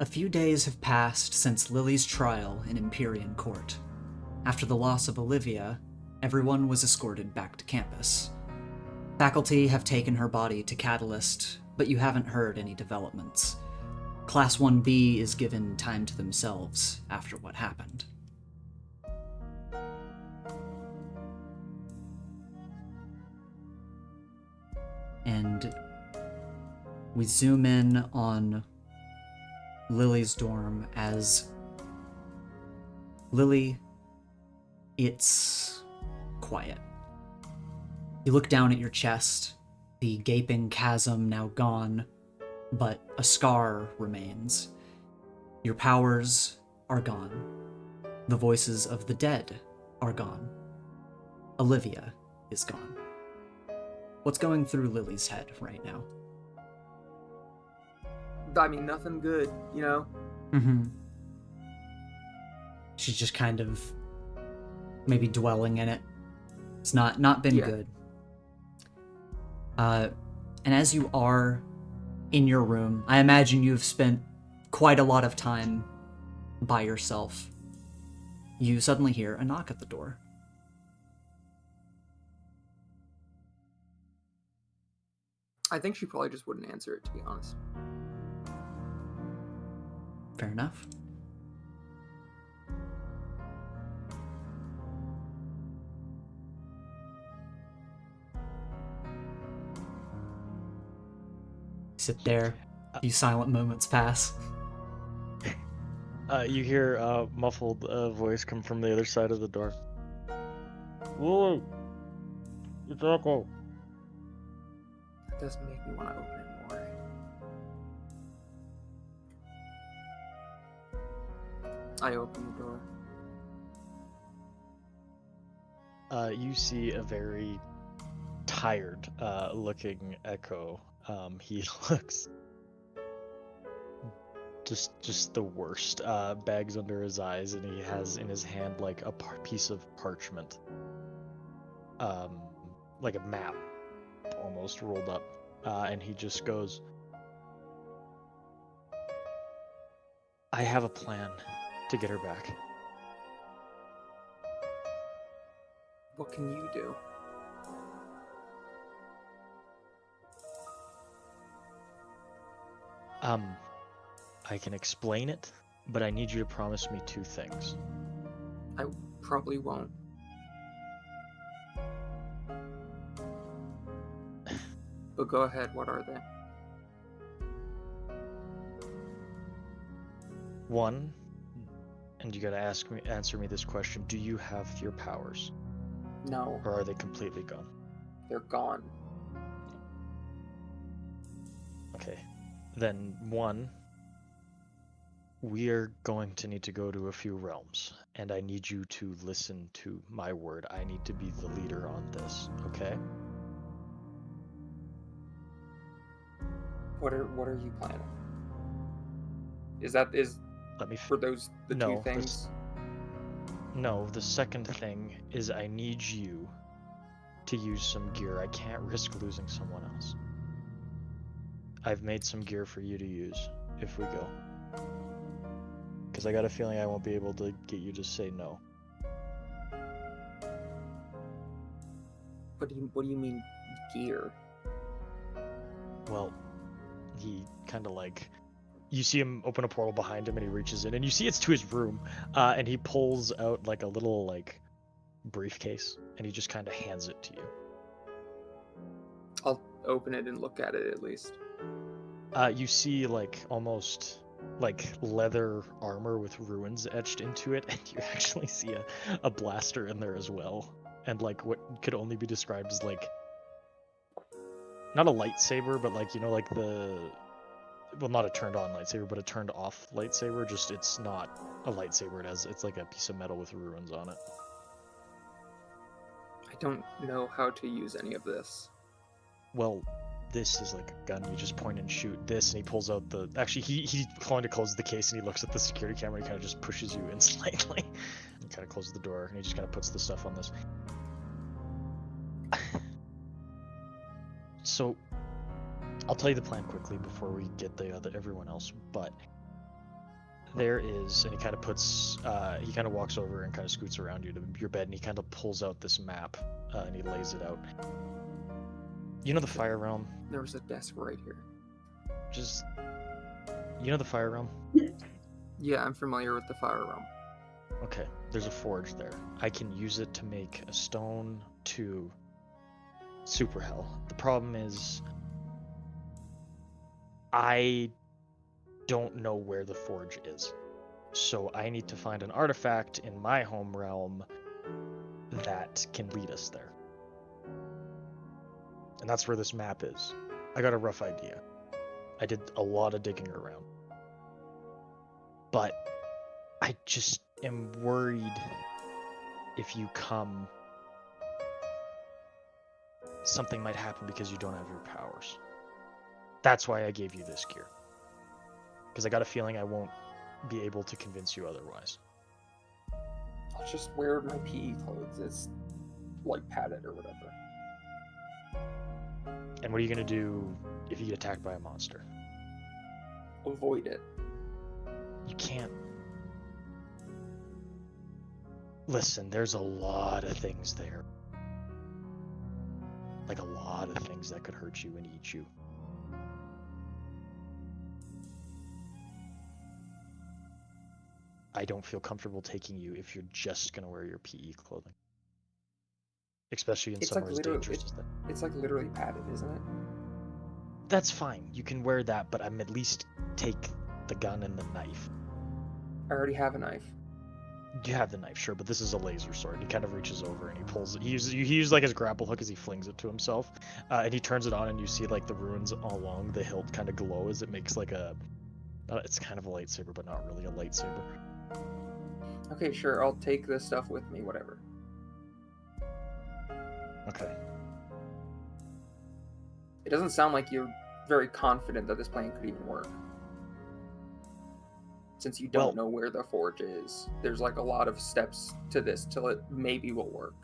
A few days have passed since Lily's trial in Empyrean Court. After the loss of Olivia, everyone was escorted back to campus. Faculty have taken her body to Catalyst, but you haven't heard any developments. Class 1B is given time to themselves after what happened. And we zoom in on Lily's dorm as Lily, it's quiet. You look down at your chest, the gaping chasm now gone, but a scar remains. Your powers are gone. The voices of the dead are gone. Olivia is gone. What's going through Lily's head right now? I mean, nothing good, you know? Mm-hmm. She's just kind of maybe dwelling in it. It's not been good. And as you are in your room, I imagine you've spent quite a lot of time by yourself. You suddenly hear a knock at the door. I think she probably just wouldn't answer it, to be honest. Fair enough. Sit there. A few silent moments pass. You hear a muffled voice come from the other side of the door. Whoa! It's Echo. That doesn't make me want to open it more. I open the door. You see a very tired looking Echo. He looks just the worst. Bags under his eyes, and he has in his hand like a piece of parchment. Like a map almost rolled up. And he just goes, I have a plan to get her back. What can you do? I can explain it, but I need you to promise me two things. I probably won't. But go ahead, what are they? One, and you gotta answer me this question, do you have your powers? No. Or are they completely gone? They're gone. Okay. Then one, we are going to need to go to a few realms, and I need you to listen to my word. I need to be the leader on this, okay? What are you planning? Let me for those the two things? No, the second thing is I need you to use some gear. I can't risk losing someone else. I've made some gear for you to use if we go. Because I got a feeling I won't be able to get you to say no. What do you mean gear? Well, he kind of like, you see him open a portal behind him and he reaches in and you see it's to his room, and he pulls out like a little like briefcase and he just kind of hands it to you. I'll open it and look at it at least. You see like almost like leather armor with runes etched into it, and you actually see a blaster in there as well, and like what could only be described as like not a lightsaber, but like, you know, like not a turned on lightsaber, but a turned off lightsaber. Just it's not a lightsaber. It's like a piece of metal with runes on it. I don't know how to use any of this. Well, this is like a gun. You just point and shoot this, and he pulls out the. Actually, he going to close the case, and he looks at the security camera. And he kind of just pushes you in slightly, and kind of closes the door, and he just kind of puts the stuff on this. So, I'll tell you the plan quickly before we get everyone else. But there is, and he kind of puts, he kind of walks over and kind of scoots around you to your bed, and he kind of pulls out this map, and he lays it out. You know the Fire Realm? There was a desk right here. You know the Fire Realm? Yeah, I'm familiar with the Fire Realm. Okay, there's a forge there. I can use it to make a stone to Super Hell. The problem is, I don't know where the forge is. So I need to find an artifact in my home realm that can lead us there. And that's where this map is. I got a rough idea. I did a lot of digging around. But I just am worried if you come, something might happen because you don't have your powers. That's why I gave you this gear. Because I got a feeling I won't be able to convince you otherwise. I'll just wear my PE clothes. It's like padded or whatever. And what are you going to do if you get attacked by a monster? Avoid it. You can't. Listen, there's a lot of things there. Like a lot of things that could hurt you and eat you. I don't feel comfortable taking you if you're just gonna wear your PE clothing. Especially in somewhere as dangerous as that. It's like literally padded, isn't it? That's fine. You can wear that, but I'm at least take the gun and the knife. I already have a knife. You have the knife, sure, but this is a laser sword. He kind of reaches over and he pulls it. He uses like his grapple hook as he flings it to himself, and he turns it on, and you see like the runes along the hilt kind of glow as it makes like a. It's kind of a lightsaber, but not really a lightsaber. Okay, sure. I'll take this stuff with me. Whatever. Okay. It doesn't sound like you're very confident that this plan could even work. Since you don't know where the forge is, there's like a lot of steps to this till it maybe will work.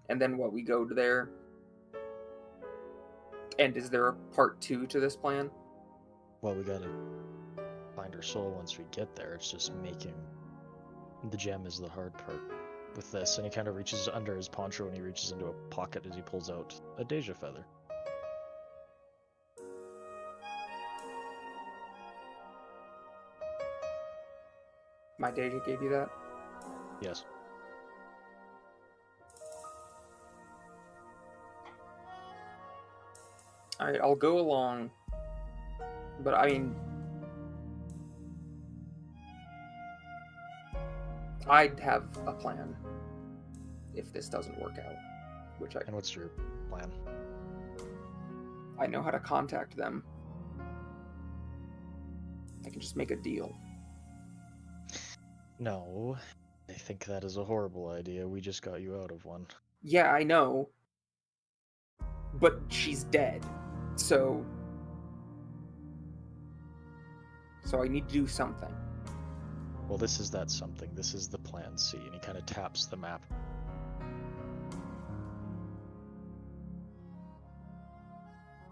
And then what, we go to there? And is there a part 2 to this plan? Well, we gotta find our soul once we get there. It's just making the gem is the hard part with this. And he kind of reaches under his poncho and he reaches into a pocket as he pulls out a Dey'ja feather. My Dey'ja gave you that? Yes. Alright, I'll go along. But I mean, I'd have a plan if this doesn't work out. And what's your plan? I know how to contact them. I can just make a deal. No, I think that is a horrible idea. We just got you out of one. Yeah, I know. But she's dead. So I need to do something. Well, this is that something. This is the plan C, and he kind of taps the map.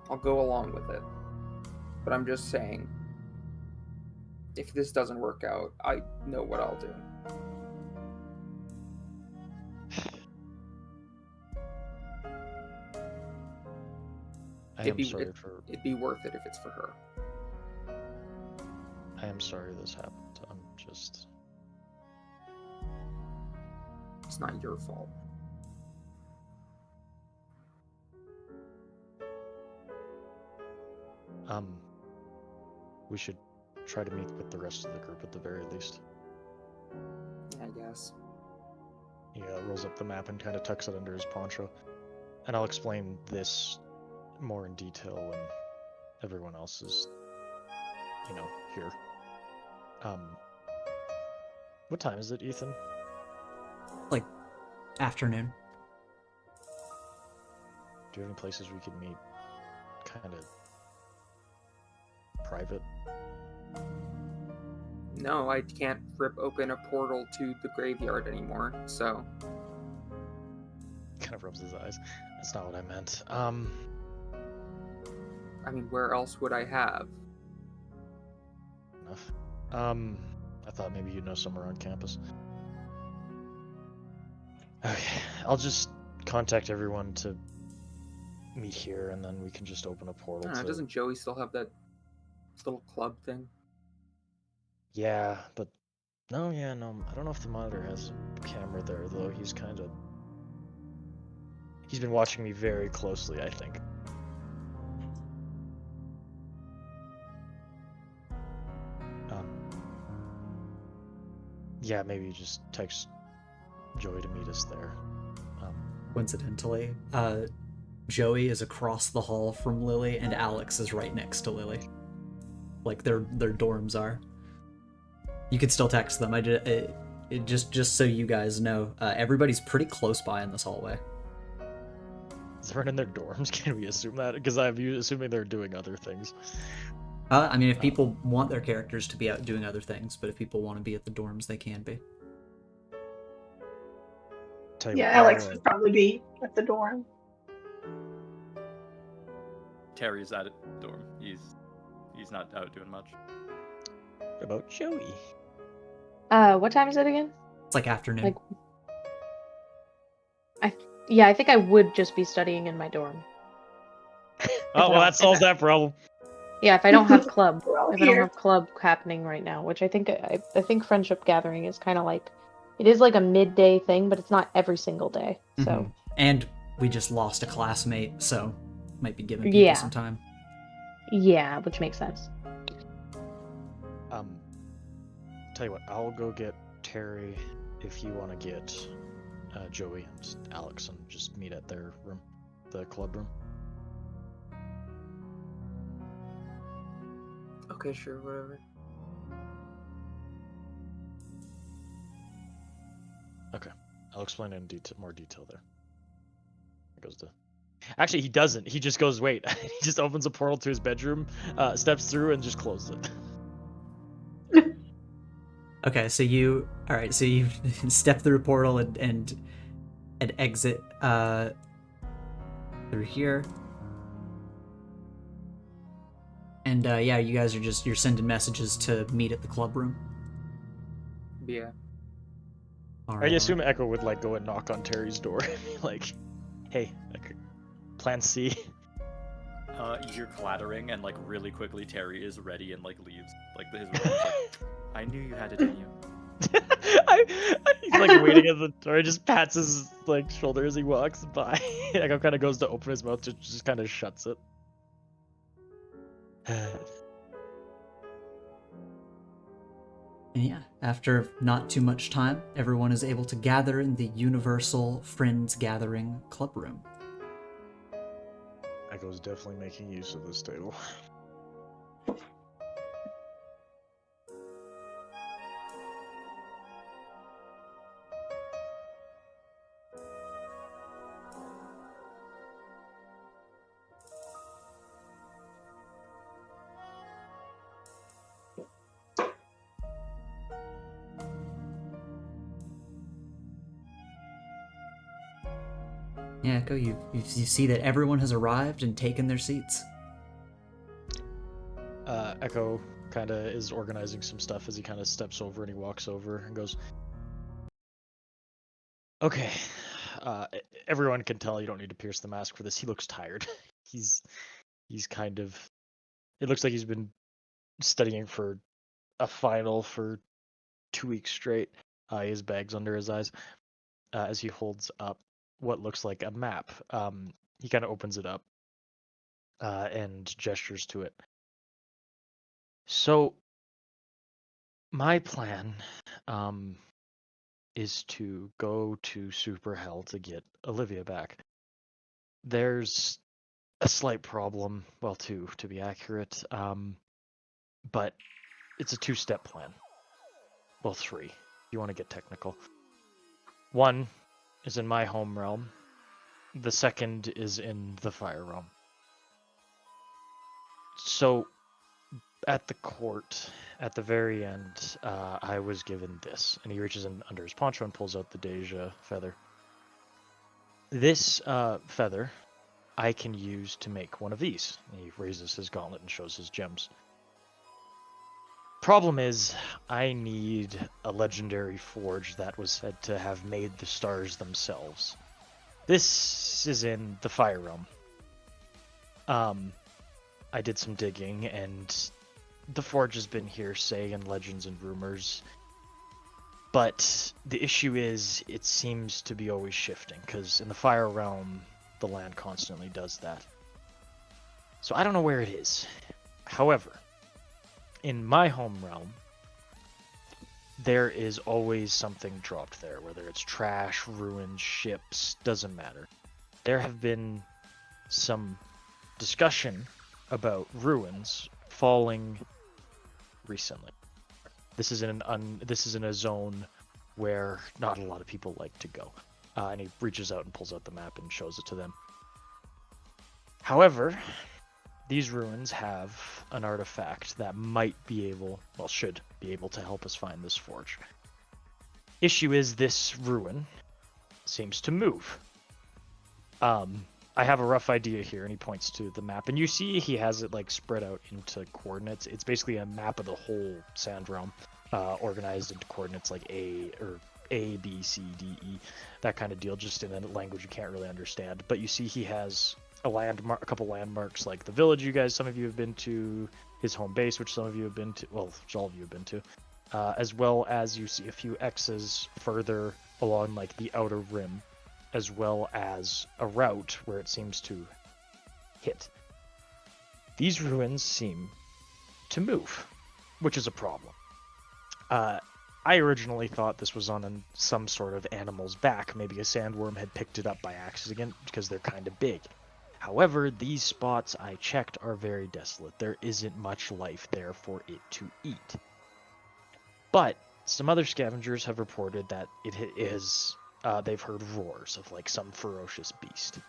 I'll go along with it. But I'm just saying, if this doesn't work out, I know what I'll do. It'd be worth it if it's for her. I am sorry this happened. I'm just... It's not your fault. We should try to meet with the rest of the group at the very least. I guess. He rolls up the map and kind of tucks it under his poncho. And I'll explain this more in detail when everyone else is, here. What time is it, Ethan? Like, afternoon. Do you have any places we could meet? Kind of private? No, I can't rip open a portal to the graveyard anymore, so... Kind of rubs his eyes. That's not what I meant. I mean, where else would I have? Enough. I thought maybe you'd know somewhere on campus. Okay, I'll just contact everyone to meet here, and then we can just open a portal to... Doesn't Joey still have that little club thing? Yeah, but... No, I don't know if the monitor has a camera there, though. He's been watching me very closely, I think. Yeah, maybe just text Joey to meet us there. Coincidentally, Joey is across the hall from Lily, and Alex is right next to Lily. Like their dorms are. You could still text them. Just so you guys know, everybody's pretty close by in this hallway. Is everyone in their dorms? Can we assume that? Because I'm assuming they're doing other things. I mean, if people want their characters to be out doing other things, but if people want to be at the dorms, they can be. Yeah, Alex would probably be at the dorm. Terry's at the dorm. He's not out doing much. What about Joey? What time is it again? It's like afternoon. I think I would just be studying in my dorm. Oh, well, that solves that problem. Yeah, if I don't have club, We're all if I don't here. have club happening right now, which I think friendship gathering is kind of like, it is like a midday thing, but it's not every single day. So. Mhm. And we just lost a classmate, so might be giving people some time. Yeah, which makes sense. Tell you what, I'll go get Terry if you want to get Joey and Alex and just meet at their room, the club room. Okay, sure, whatever. Okay, I'll explain in more detail there. It goes to... Actually, he doesn't. He just goes, wait. He just opens a portal to his bedroom, steps through, and just closes it. Okay, so you step through a portal and exit through here. And yeah, you guys you're sending messages to meet at the club room. Yeah. I assume Echo would like go and knock on Terry's door, like, "Hey, Plan C." You're clattering, and like really quickly, Terry is ready and like leaves. Like his room's like, I knew you had it in you. He's like waiting at the door. He just pats his like shoulder as he walks by. Echo kind of goes to open his mouth, just kind of shuts it. And yeah, after not too much time, everyone is able to gather in the Universal Friends Gathering Club Room. Echo's definitely making use of this table. Yeah, Echo, you see that everyone has arrived and taken their seats. Echo kind of is organizing some stuff as he kind of steps over and he walks over and goes, "Okay, everyone can tell you don't need to pierce the mask for this. He looks tired. he's kind of... It looks like he's been studying for a final for 2 weeks straight. He has bags under his eyes as he holds up what looks like a map. He kind of opens it up and gestures to it. So, my plan is to go to Super Hell to get Olivia back. There's a slight problem, well, two to be accurate, but it's a 2-step plan. Well, 3, if you want to get technical. 1 is in my home realm. The second is in the Fire realm. So, at the court, at the very end, I was given this. And he reaches in under his poncho and pulls out the Dey'ja feather. This feather I can use to make one of these. And he raises his gauntlet and shows his gems. Problem is, I need a legendary forge that was said to have made the stars themselves. This is in the Fire Realm. I did some digging, and the forge has been hearsay and legends and rumors. But the issue is, it seems to be always shifting, because in the Fire Realm, the land constantly does that. So I don't know where it is. However, in my home realm, there is always something dropped there, whether it's trash, ruins, ships, doesn't matter. There have been some discussion about ruins falling recently. This is in a zone where not a lot of people like to go. And he reaches out and pulls out the map and shows it to them. However, these ruins have an artifact that should be able to help us find this forge. Issue is, this ruin seems to move. I have a rough idea here, and he points to the map, and you see he has it like spread out into coordinates. It's basically a map of the whole Sand Realm, organized into coordinates like A, B, C, D, E, that kind of deal, just in a language you can't really understand. But you see he has a couple landmarks, like the village some of you have been to, his home base, which some of you have been to, well, which all of you have been to, as well as you see a few X's further along like the outer rim, as well as a route where it seems to hit. These ruins seem to move, which is a problem. I originally thought this was on some sort of animal's back. Maybe a sandworm had picked it up by accident because they're kind of big. However, these spots I checked are very desolate. There isn't much life there for it to eat. But some other scavengers have reported that it is they've heard roars of like some ferocious beast.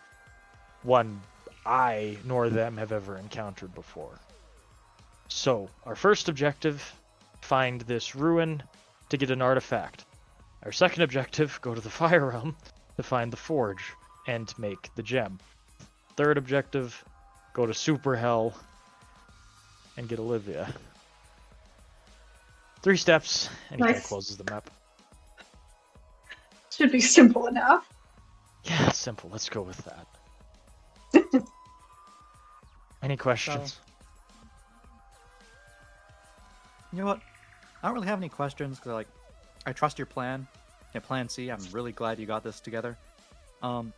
One I nor them have ever encountered before. So, our first objective, find this ruin to get an artifact. Our second objective, go to the Fire Realm to find the forge and make the gem. Third objective, go to Super Hell and get Olivia. 3 steps, and he kind of Nice. closes the map. Should be simple enough. Yeah, simple. Let's go with that. Any questions? You know what? I don't really have any questions because I trust your plan. Yeah, Plan C. I'm really glad you got this together.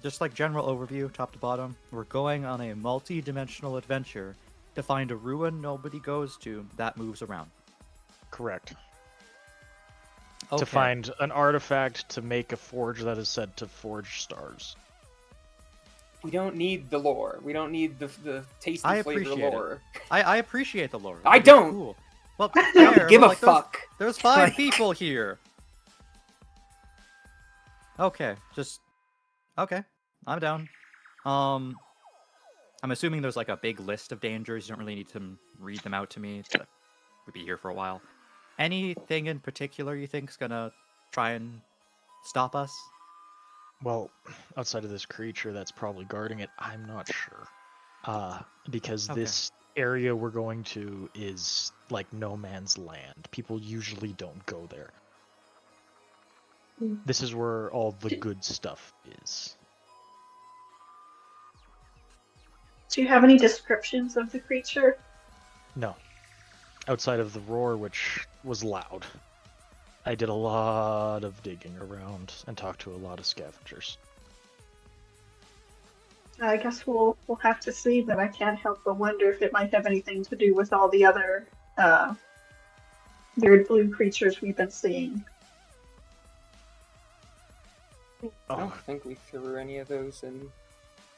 Just like general overview, top to bottom, we're going on a multi-dimensional adventure to find a ruin nobody goes to that moves around. Correct. Okay. To find an artifact to make a forge that is said to forge stars. We don't need the lore. We don't need the tasty I flavor appreciate lore. I appreciate the lore. I It's don't. Cool. Well, I don't fair, give but, a like, fuck. There's 5 Like- people here. Okay, okay. I'm down. I'm assuming there's like a big list of dangers. You don't really need to read them out to me. We'd be here for a while. Anything in particular you think's gonna try and stop us? Well, outside of this creature that's probably guarding it, I'm not sure. Because Okay. this area we're going to is like no man's land. People usually don't go there. Hmm. This is where all the good stuff is. Do you have any descriptions of the creature? No. Outside of the roar, which was loud. I did a lot of digging around and talked to a lot of scavengers. I guess we'll have to see, but I can't help but wonder if it might have anything to do with all the other weird blue creatures we've been seeing. I don't think we threw any of those in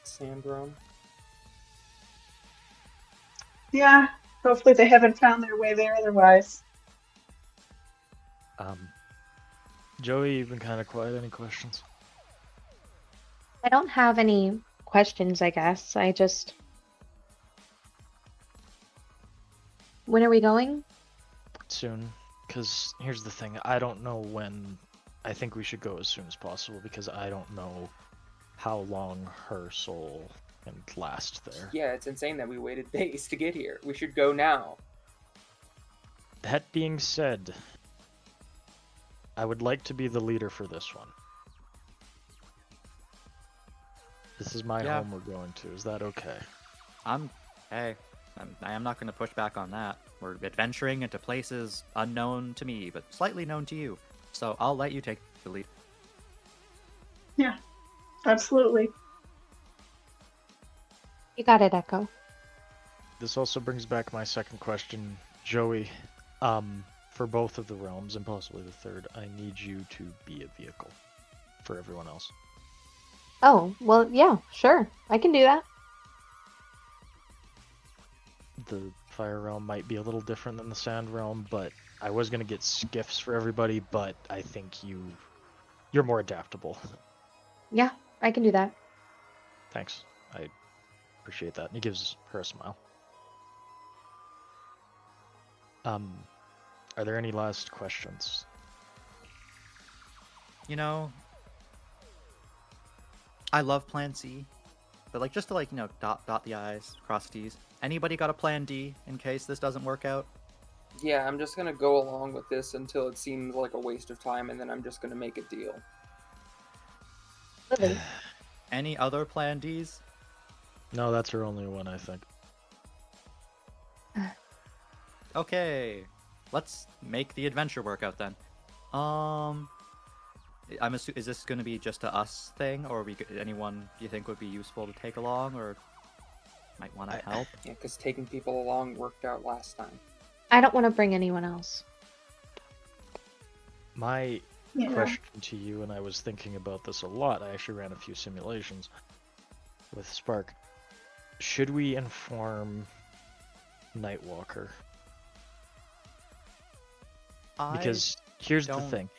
Sandrome. Yeah, hopefully they haven't found their way there otherwise. Joey, you've been kind of quiet. Any questions? I don't have any questions, I guess. When are we going? Soon. Because here's the thing. I don't know when. I think we should go as soon as possible because I don't know how long her soul can last there. Yeah, it's insane that we waited days to get here. We should go now. That being said, I would like to be the leader for this one. This is my Yeah. home we're going to. Is that okay? I am not going to push back on that. We're adventuring into places unknown to me, but slightly known to you. So I'll let you take the lead. Yeah, absolutely. You got it, Echo. This also brings back my second question, Joey. For both of the realms and possibly the third, I need you to be a vehicle for everyone else. Oh, well, yeah, sure. I can do that. The fire realm might be a little different than the sand realm, but I was gonna get skiffs for everybody, but I think you're more adaptable. Yeah, I can do that. Thanks. I appreciate that. And he gives her a smile. Are there any last questions? You know, I love Plan C, but like just to like dot the i's, cross the t's. Anybody got a Plan D in case this doesn't work out? Yeah, I'm just gonna go along with this until it seems like a waste of time, and then I'm just gonna make a deal. Lily. Any other Plan Ds? No, that's her only one, I think. Okay, let's make the adventure work out then. I'm assuming, is this going to be just a us thing, or anyone you think would be useful to take along, or might want to help? Yeah, because taking people along worked out last time. I don't want to bring anyone else. My Yeah. question to you, and I was thinking about this a lot, I actually ran a few simulations with Spark. Should we inform Nightwalker? Because here's the thing.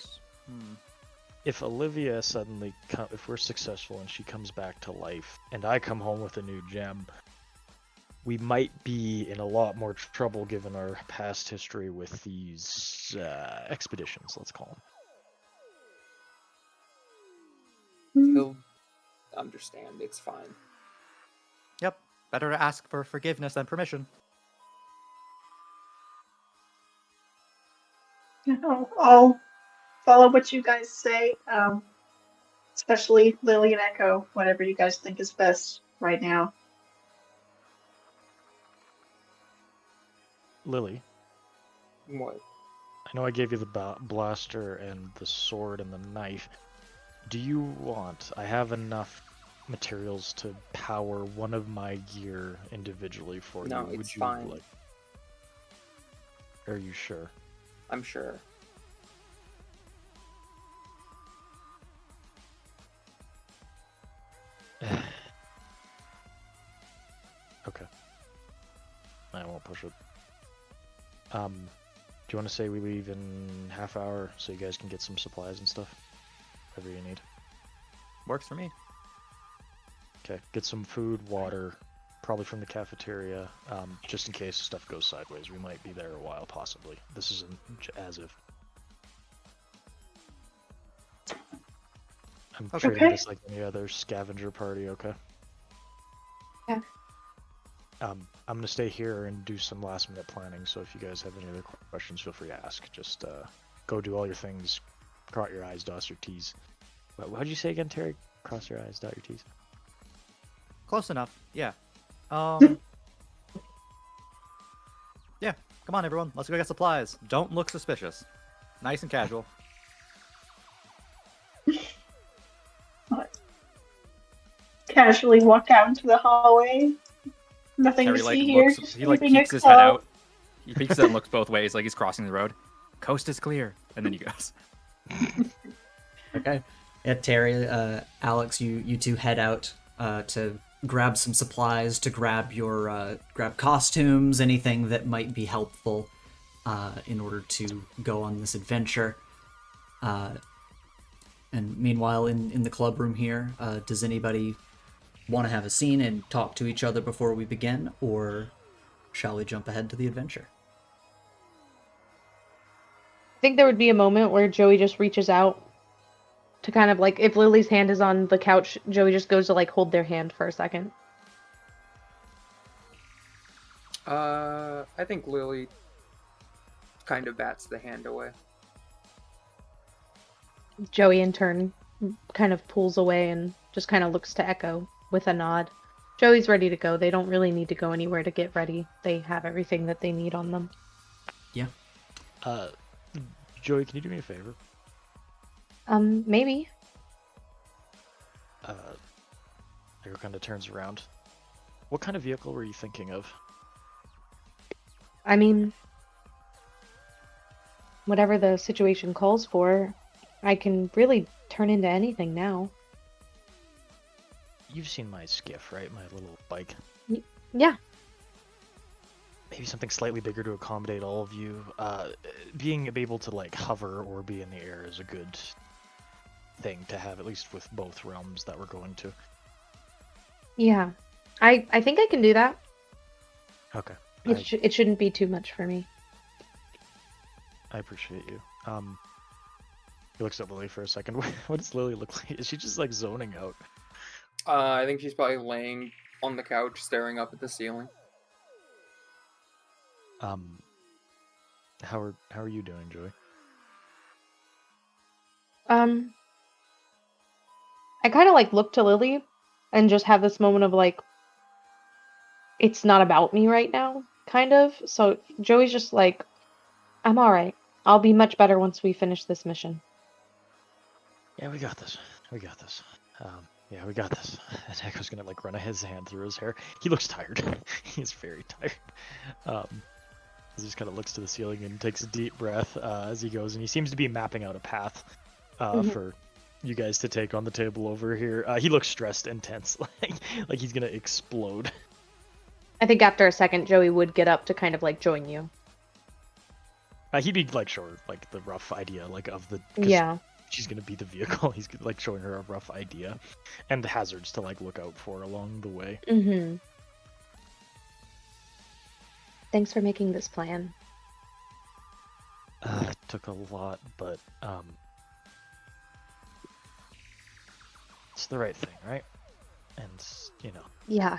If Olivia suddenly, if we're successful and she comes back to life, and I come home with a new gem, we might be in a lot more trouble given our past history with these expeditions, let's call them. He'll understand. It's fine. Yep, better to ask for forgiveness than permission. I'll follow what you guys say, especially Lily and Echo, whatever you guys think is best right now. Lily, What? I know I gave you the blaster and the sword and the knife. Do you want... I have enough materials to power one of my gear individually for you. No, Would it's you fine. like... Are you sure? I'm sure. Okay. I won't push it. Do you want to say we leave in half hour so you guys can get some supplies and stuff? Whatever you need. Works for me. Okay, get some food, water, probably from the cafeteria, just in case stuff goes sideways. We might be there a while, possibly. This isn't as if. I'm Okay. treating this like any other scavenger party, okay? Yeah. I'm gonna stay here and do some last minute planning, so if you guys have any other questions, feel free to ask. Just go do all your things, cross your I's, dot your T's. What did you say again, Terry? Cross your I's, dot your T's? Close enough. Yeah. Yeah. Come on, everyone. Let's go get supplies. Don't look suspicious. Nice and casual. Casually walk out into the hallway. Nothing Terry to like see here. looks. He like Anything peeks his head except- out. He peeks his head and looks both ways, like he's crossing the road. Coast is clear, and then he goes. Okay. Yeah, Terry, Alex, you two head out to grab some supplies, to grab your grab costumes, anything that might be helpful in order to go on this adventure. And meanwhile, in the club room here, does anybody want to have a scene and talk to each other before we begin, or shall we jump ahead to the adventure? I think there would be a moment where Joey just reaches out to kind of like, if Lily's hand is on the couch, Joey just goes to like hold their hand for a second. I think Lily kind of bats the hand away. Joey, in turn, kind of pulls away and just kind of looks to Echo with a nod. Joey's ready to go. They don't really need to go anywhere to get ready. They have everything that they need on them. Yeah. Joey, can you do me a favor? Maybe. Echo kind of turns around. What kind of vehicle were you thinking of? I mean, whatever the situation calls for, I can really turn into anything now. You've seen my skiff, right? My little bike. Yeah. Maybe something slightly bigger to accommodate all of you. Being able to like hover or be in the air is a good thing to have, at least with both realms that we're going to. Yeah. I think I can do that. Okay. It shouldn't be too much for me. I appreciate you. He looks at Lily for a second. What does Lily look like? Is she just like zoning out? I think she's probably laying on the couch, staring up at the ceiling. How are you doing, Joey? I kind of like look to Lily and just have this moment of like, it's not about me right now, kind of. So Joey's just like, I'm all right. I'll be much better once we finish this mission. Yeah, we got this. We got this. Yeah, we got this. And Echo's gonna like run his hand through his hair. He looks tired. He's very tired. He just kind of looks to the ceiling and takes a deep breath as he goes, and he seems to be mapping out a path for you guys to take on the table over here. He looks stressed and tense, like he's gonna explode. I think after a second, Joey would get up to kind of like join you. He'd be like sure, like the rough idea, like of the Yeah. She's gonna be the vehicle. He's like showing her a rough idea, and the hazards to like look out for along the way. Mm-hmm. Thanks for making this plan. It took a lot, but it's the right thing, right? And you know. Yeah.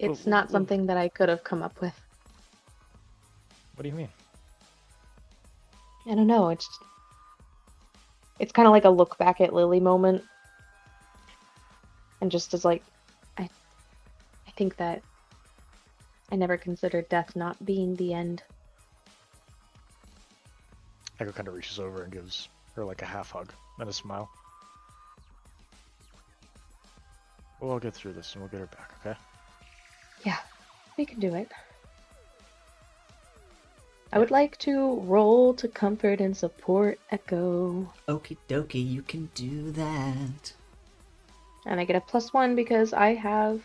It's not something that I could have come up with. What do you mean? I don't know. It's kind of like a look back at Lily moment, and just as like, I think that I never considered death not being the end. Echo kind of reaches over and gives her like a half hug and a smile. We'll all get through this and we'll get her back, okay? Yeah, we can do it. I would like to roll to comfort and support Echo. Okie dokie, you can do that. And I get a +1 because I have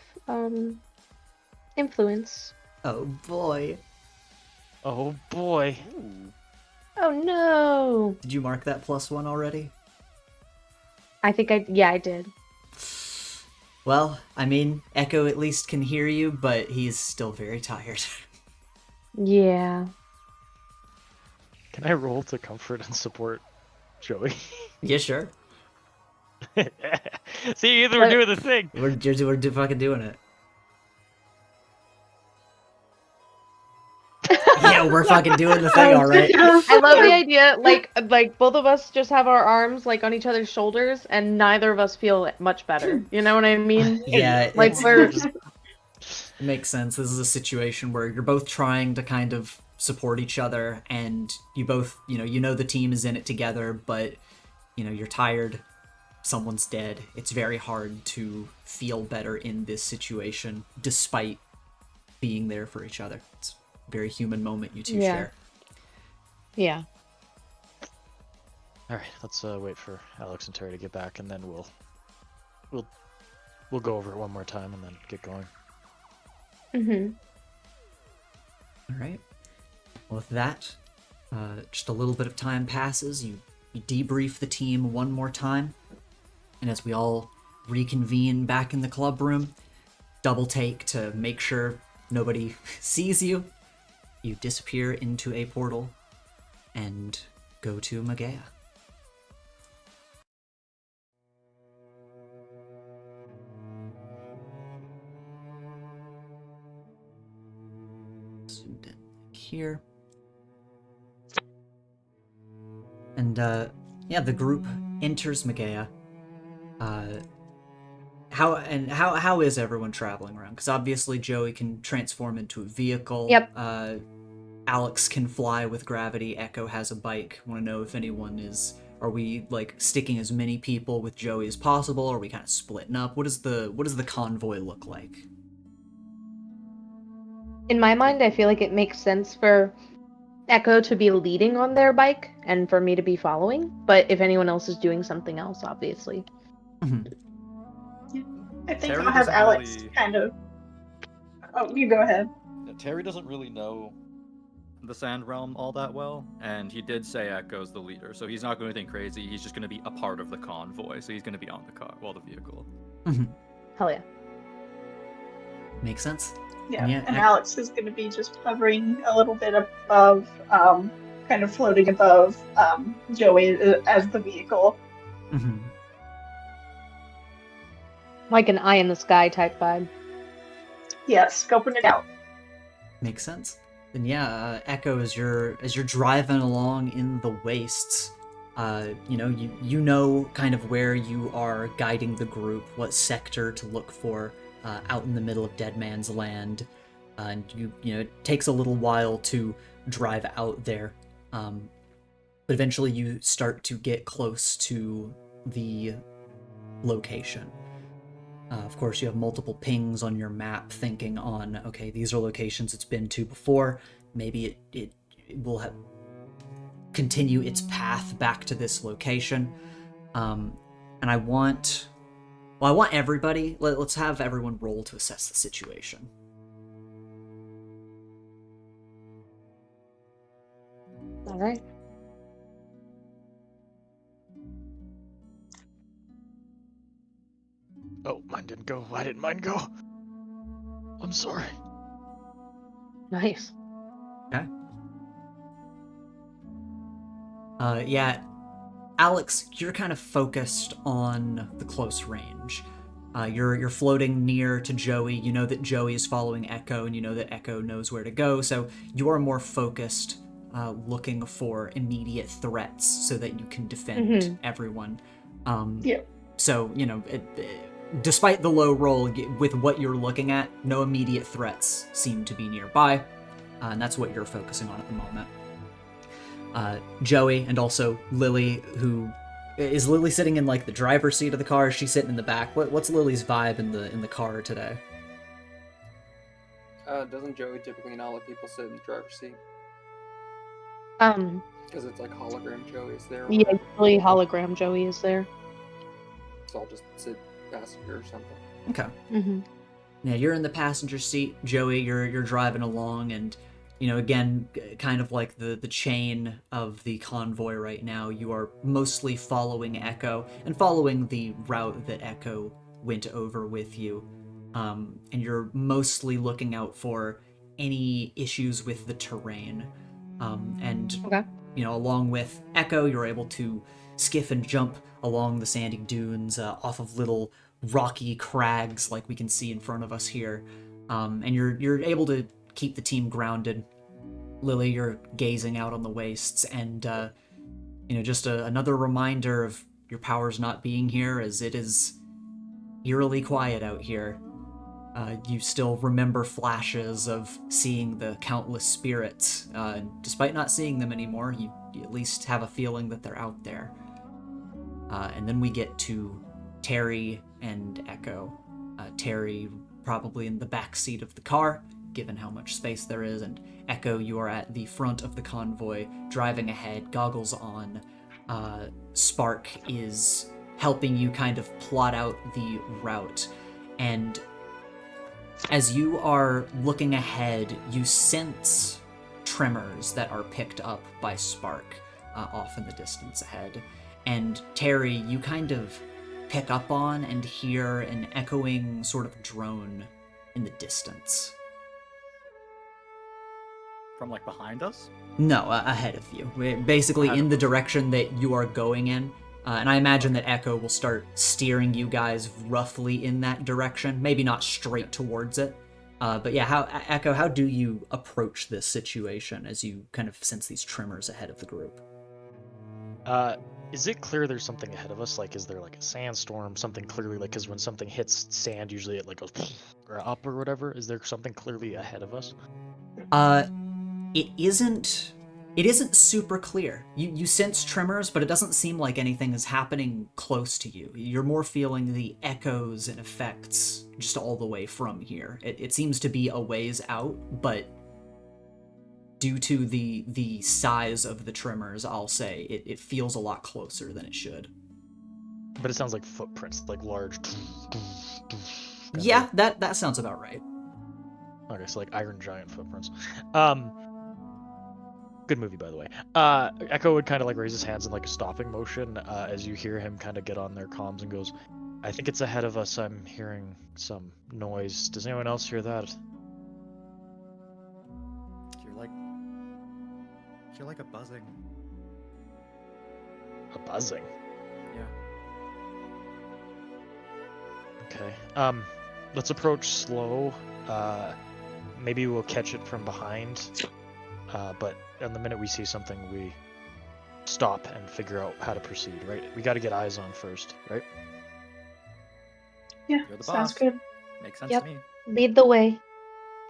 influence. Oh boy. Oh boy. Ooh. Oh no! Did you mark that +1 already? I think I did. Well, I mean, Echo at least can hear you, but he's still very tired. Yeah. Can I roll to comfort and support Joey? Yeah, sure. See, either we're doing the thing. We're fucking doing it. Yeah, we're fucking doing the thing, alright. I love the idea, like both of us just have our arms like on each other's shoulders, and neither of us feel much better. You know what I mean? Yeah, Like it makes sense. This is a situation where you're both trying to kind of support each other, and you both, you know the team is in it together, but, you're tired, someone's dead. It's very hard to feel better in this situation, despite being there for each other. It's a very human moment you two share. Yeah. All right, let's wait for Alex and Terry to get back, and then we'll go over it one more time and then get going. Mm-hmm. All right. Well, with that, just a little bit of time passes. You debrief the team one more time, and as we all reconvene back in the club room, double take to make sure nobody sees you. You disappear into a portal and go to Magea. Here. And yeah, the group enters Megea. How is everyone traveling around? Because obviously Joey can transform into a vehicle. Yep. Alex can fly with gravity. Echo has a bike. Want to know if anyone is? Are we like sticking as many people with Joey as possible? Or are we kind of splitting up? What does the convoy look like? In my mind, I feel like it makes sense for Echo to be leading on their bike and for me to be following. But if anyone else is doing something else, obviously. Mhm. I think Terry I'll have doesn't Alex really- kind of. Oh, you go ahead. Terry doesn't really know. The Sand Realm all that well, and he did say Echo's the leader, so he's not going to do anything crazy. He's just going to be a part of the convoy, so he's going to be on the car, well, the vehicle. Hell yeah. Makes sense. Yeah, Yeah, and I- Alex is going to be just hovering a little bit above, kind of floating above Joey as the vehicle. Mhm. Like an eye in the sky type vibe. Yeah, scoping it out. Makes sense. Then yeah, Echo, as you're driving along in the wastes, you know kind of where you are guiding the group, what sector to look for, out in the middle of Dead Man's Land, and it takes a little while to drive out there, but eventually you start to get close to the location. Of course, you have multiple pings on your map thinking on, okay, these are locations it's been to before. Maybe it will continue its path back to this location. And I want everybody, let's have everyone roll to assess the situation. All right. Oh, mine didn't go. Why didn't mine go? I'm sorry. Nice. Okay. Yeah, Alex, you're kind of focused on the close range. You're floating near to Joey. You know that Joey is following Echo, and you know that Echo knows where to go. So you are more focused, looking for immediate threats so that you can defend everyone. Yeah. So despite the low roll, with what you're looking at, no immediate threats seem to be nearby, and that's what you're focusing on at the moment. Joey and also Lily, who is Lily sitting in like the driver's seat of the car? Is she sitting in the back? What's Lily's vibe in the car today? Doesn't Joey typically not let people sit in the driver's seat? Because it's like hologram Joey is there. or Yeah, whatever. usually hologram Joey is there. So I'll just sit passenger or something. Okay. Mm-hmm. Yeah, you're in the passenger seat, Joey. You're driving along, and again, kind of like the chain of the convoy right now. You are mostly following Echo and following the route that Echo went over with you, and you're mostly looking out for any issues with the terrain, and Okay. along with Echo, you're able to skiff and jump along the sandy dunes, off of little rocky crags like we can see in front of us here, and you're able to keep the team grounded. Lily, you're gazing out on the wastes, and just another reminder of your powers not being here, as it is eerily quiet out here. You still remember flashes of seeing the countless spirits. Despite not seeing them anymore, you at least have a feeling that they're out there. And then we get to Terry and Echo. Terry probably in the back seat of the car, given how much space there is, and Echo, you are at the front of the convoy, driving ahead, goggles on. Spark is helping you kind of plot out the route, and as you are looking ahead, you sense tremors that are picked up by Spark off in the distance ahead. And Terry, you kind of pick up on and hear an echoing sort of drone in the distance. From like behind us? No, ahead of you. Basically Ahead in of the us. direction that you are going in. And I imagine that Echo will start steering you guys roughly in that direction. Maybe not straight towards it. But yeah, Echo, how do you approach this situation as you kind of sense these tremors ahead of the group? Is it clear there's something ahead of us? Like, is there like a sandstorm, something clearly like, because when something hits sand, usually it like goes or up or whatever. Is there something clearly ahead of us? It isn't super clear. You sense tremors, but it doesn't seem like anything is happening close to you. You're more feeling the echoes and effects just all the way from here. It seems to be a ways out, but due to the size of the tremors, I'll say it feels a lot closer than it should. But it sounds like footprints, like large. Yeah, that sounds about right. Okay, so like Iron Giant footprints. Good movie, by the way. Echo would kind of like raise his hands in like a stopping motion as you hear him kind of get on their comms and goes, "I think it's ahead of us. I'm hearing some noise. Does anyone else hear that?" You're like a buzzing. A buzzing. Yeah. Okay. Let's approach slow. Maybe we'll catch it from behind. But in the minute we see something, we stop and figure out how to proceed, right? We got to get eyes on first, right? Yeah, You're the sounds boss. good. Makes sense Yep. to me. Lead the way.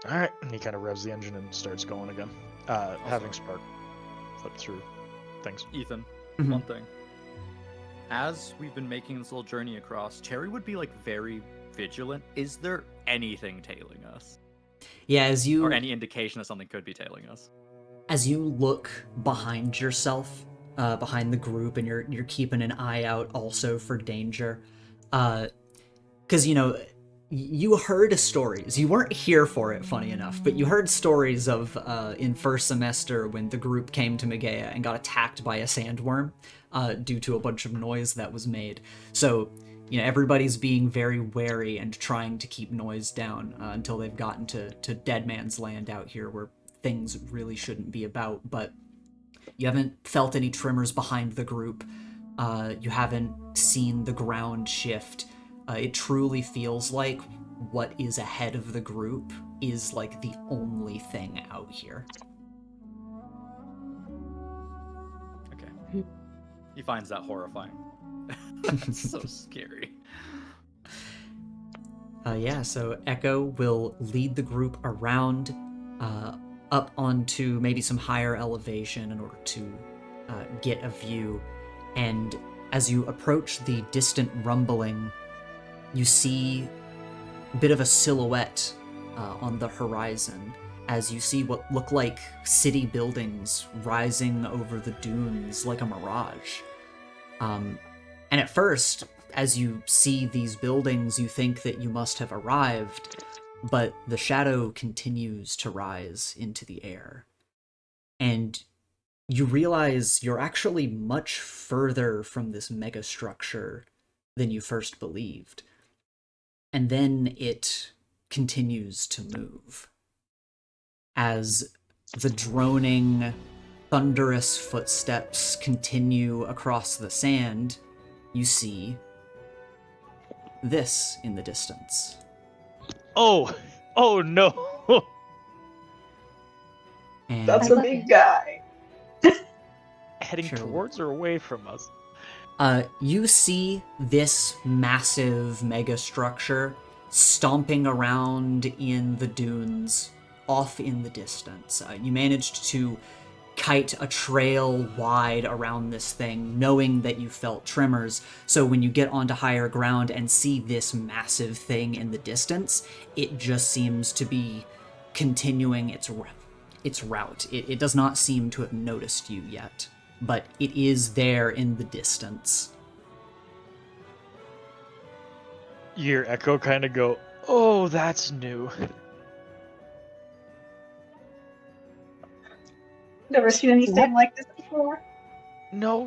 All right. And he kind of revs the engine and starts going again, having Spark flip through things. Ethan, Mhm. one thing. As we've been making this little journey across, Cherry would be like very vigilant. Is there anything tailing us? Yeah, Or any indication that something could be tailing us? as you look behind yourself, behind the group, and you're keeping an eye out also for danger, because you heard stories. You weren't here for it, funny enough, but you heard stories of in first semester when the group came to Megea and got attacked by a sandworm due to a bunch of noise that was made. So everybody's being very wary and trying to keep noise down until they've gotten to Dead Man's Land out here, where things really shouldn't be about. But you haven't felt any tremors behind the group. You haven't seen the ground shift. It truly feels like what is ahead of the group is like the only thing out here. Okay. He finds that horrifying. It's so scary. So Echo will lead the group around up onto maybe some higher elevation in order to get a view. And as you approach the distant rumbling, you see a bit of a silhouette on the horizon as you see what look like city buildings rising over the dunes like a mirage. And at first, as you see these buildings, you think that you must have arrived, but the shadow continues to rise into the air. And you realize you're actually much further from this megastructure than you first believed. And then it continues to move. As the droning, thunderous footsteps continue across the sand, you see this in the distance. Oh no! And That's a love big it. guy. Heading Sure. towards or away from us? you see this massive megastructure stomping around in the dunes, off in the distance. You managed to kite a trail wide around this thing, knowing that you felt tremors. So when you get onto higher ground and see this massive thing in the distance, it just seems to be continuing its route. It does not seem to have noticed you yet, but it is there in the distance. Your Echo kind of go, "Oh, that's new." Never seen anything like this before. No.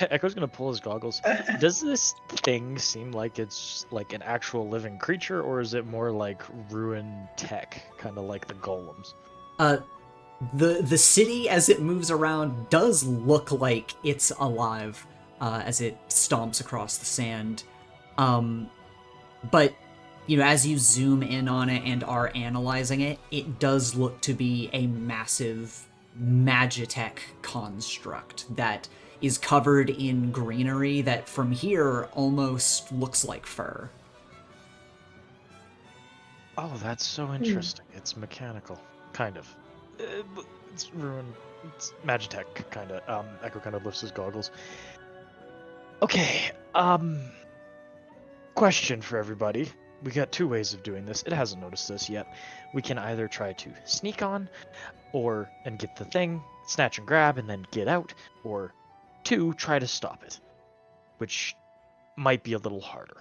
Echo's gonna pull his goggles. Does this thing seem like it's like an actual living creature, or is it more like ruined tech, kind of like the golems? The city as it moves around does look like it's alive as it stomps across the sand. But as you zoom in on it and are analyzing it, it does look to be a massive magitech construct that is covered in greenery that from here almost looks like fur. Oh, that's so interesting. It's mechanical, kind of. It's ruined. It's Magitech, kind of. Echo kind of lifts his goggles. Okay. Question for everybody. We got two ways of doing this. It hasn't noticed this yet. We can either try to sneak on, and get the thing, snatch and grab, and then get out, or two, try to stop it, which might be a little harder.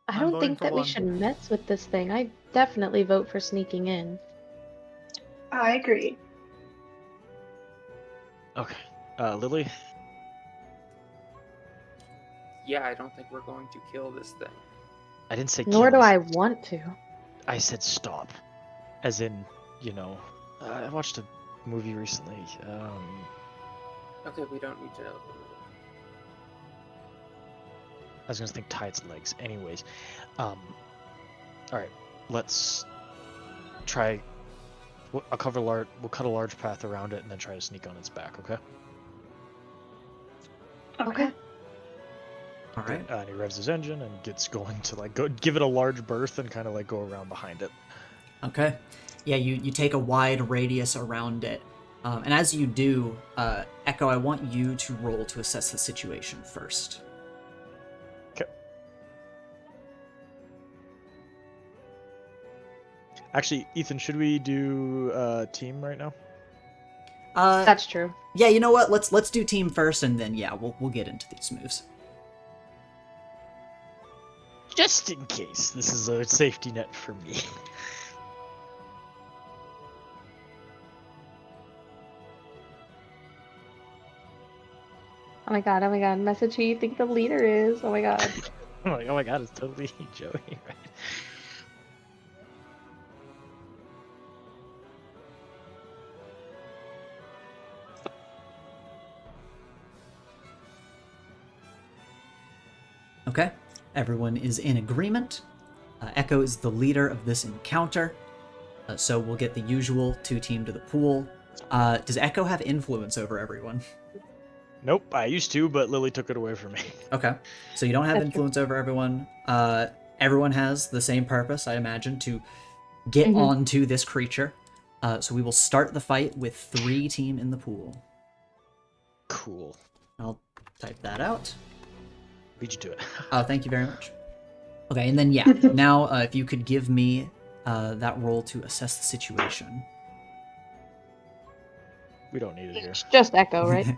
I I'm don't voting think for that we one. should mess with this thing. I definitely vote for sneaking in. I agree. Okay. Lily? Yeah, I don't think we're going to kill this thing. I didn't say Nor do kill. I want to. I said stop. As in, I watched a movie recently. Okay, we don't need to know. I was gonna think tie its legs. Anyways, all right, let's try. We'll cut a large path around it and then try to sneak on its back. Okay. Okay. All right. And he revs his engine and gets going to go give it a large berth and kind of go around behind it. Okay. Yeah, you take a wide radius around it. And as you do, Echo, I want you to roll to assess the situation first. Okay. Actually, Ethan, should we do team right now? That's true. Yeah, you know what? Let's do team first, and then yeah, we'll get into these moves. Just in case, this is a safety net for me. Oh my god, message who you think the leader is. Oh my god. I'm like, oh my god, it's totally Joey, right? Okay. Everyone is in agreement. Echo is the leader of this encounter, so we'll get the usual 2-team to the pool. Does Echo have influence over everyone? Nope, I used to, but Lily took it away from me. Okay, so you don't have That's influence over everyone. Everyone has the same purpose, I imagine, to get onto this creature. So we will start the fight with 3-team in the pool. Cool. I'll type that out. Beat you to it. Oh, thank you very much. Okay, and then yeah, now if you could give me that roll to assess the situation. We don't need it here. It's just Echo, right?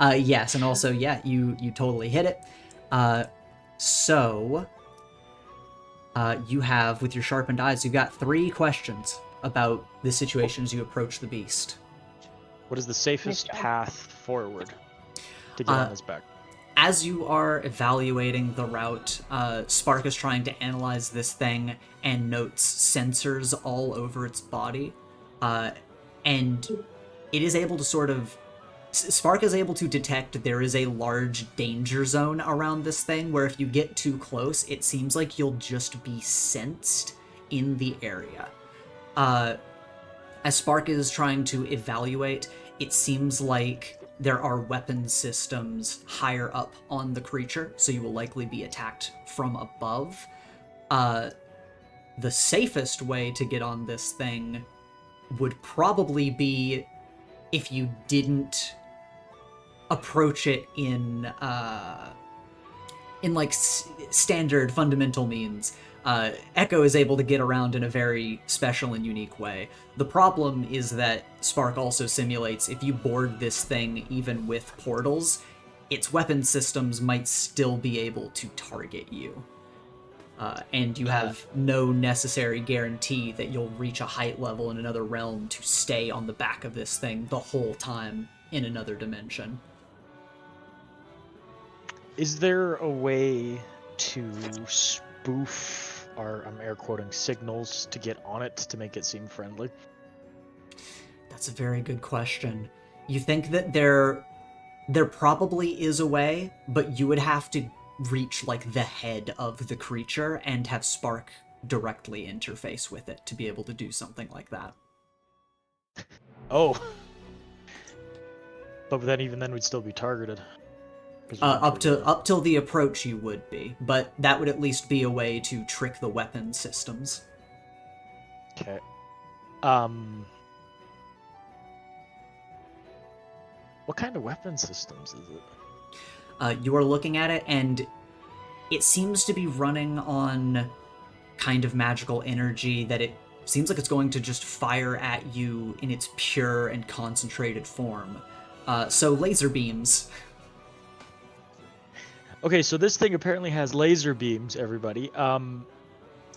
Yes, and also yeah, you totally hit it. So you have, with your sharpened eyes, you got 3 questions about the situation as you approach the beast. What is the safest Nice job. path forward to get on his back? As you are evaluating the route, Spark is trying to analyze this thing and notes sensors all over its body. And it is able to Spark is able to detect there is a large danger zone around this thing, where if you get too close, it seems like you'll just be sensed in the area. As Spark is trying to evaluate, it seems like there are weapon systems higher up on the creature, so you will likely be attacked from above. The safest way to get on this thing would probably be if you didn't approach it in standard fundamental means. Echo is able to get around in a very special and unique way. The problem is that Spark also simulates if you board this thing even with portals, its weapon systems might still be able to target you. And you have no necessary guarantee that you'll reach a height level in another realm to stay on the back of this thing the whole time in another dimension. Is there a way to spoof our, I'm air quoting, signals to get on it to make it seem friendly? That's a very good question. You think that there probably is a way, but you would have to reach like the head of the creature and have Spark directly interface with it to be able to do something like that. Oh, But then even then we'd still be targeted. Up till the approach you would be, but that would at least be a way to trick the weapon systems. Okay. What kind of weapon systems is it? You are looking at it, and it seems to be running on kind of magical energy that it seems like it's going to just fire at you in its pure and concentrated form. So laser beams. Okay, so this thing apparently has laser beams, everybody.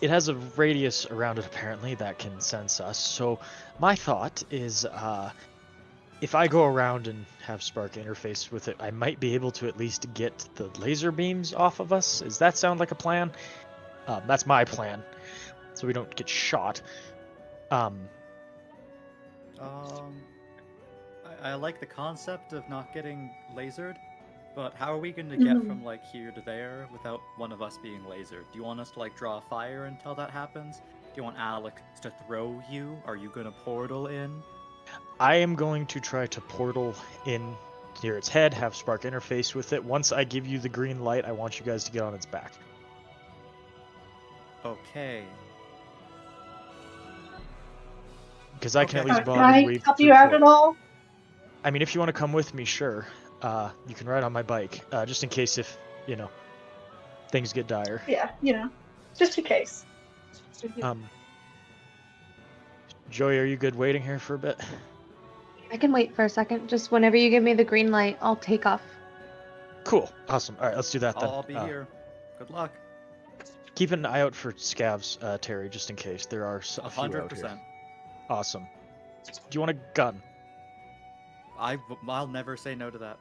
It has a radius around it, apparently, that can sense us. So my thought is, if I go around and have Spark interface with it, I might be able to at least get the laser beams off of us. Does that sound like a plan? That's my plan, so we don't get shot. I like the concept of not getting lasered, but how are we going to get from like here to there without one of us being lasered? Do you want us to like draw a fire until that happens? Do you want Alex to throw you? Are you going to portal in? I am going to try to portal in near its head, have Spark interface with it. Once I give you the green light, I want you guys to get on its back. Okay. Because I can at Okay. least Can bond I and weave help through you out foot. at all? I mean, if you want to come with me, sure. You can ride on my bike, just in case if, things get dire. Yeah, just in case. Joey, are you good waiting here for a bit? I can wait for a second. Just whenever you give me the green light, I'll take off. Cool. Awesome. All right, let's do that then. I'll be here. Good luck. Keep an eye out for scavs, Terry, just in case. There are a few out 100%. here. Awesome. Do you want a gun? I'll never say no to that.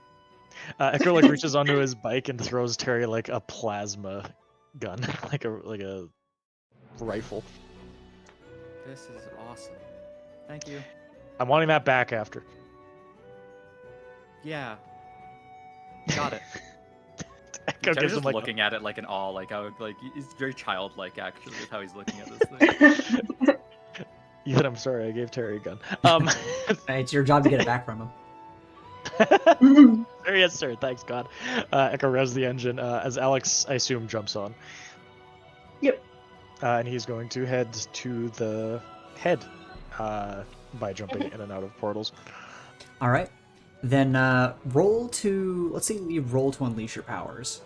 Echo reaches onto his bike and throws Terry like a plasma gun, like a rifle. This is awesome. Thank you. I'm wanting that back after. Yeah. Got it. Echo Terry's gives him just like looking at it like in awe, like how he's very childlike actually with how he's looking at this thing. Yeah, I'm sorry, I gave Terry a gun. It's your job to get it back from him. Yes, sir. Thanks, God. Echo revs the engine as Alex, I assume, jumps on. Yep. And he's going to head to the head by jumping in and out of portals. All right. Then roll to... Let's see, you roll to unleash your powers.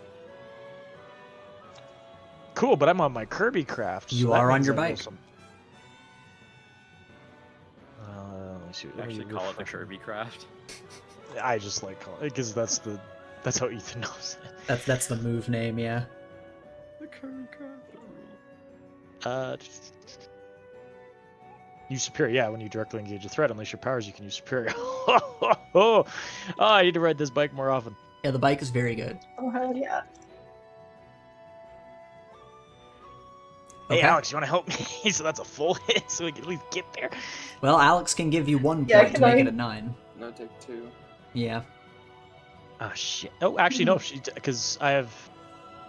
Cool, but I'm on my Kirby craft. You that are on means your I roll bike. some- let me see. We actually call it the Kirby craft. I just like calling it because that's how Ethan knows it. That's the move name, yeah. The Kirby craft. Use superior. Yeah, when you directly engage a threat, unleash your powers, you can use superior. Oh, I need to ride this bike more often. Yeah, the bike is very good. Oh, hell yeah. Hey, Okay. Alex, you want to help me? So that's a full hit, so we can at least get there. Well, Alex can give you 1 Yeah, point to can make I- it a 9. No, take 2. Yeah. Oh shit. Oh, actually no, because I have.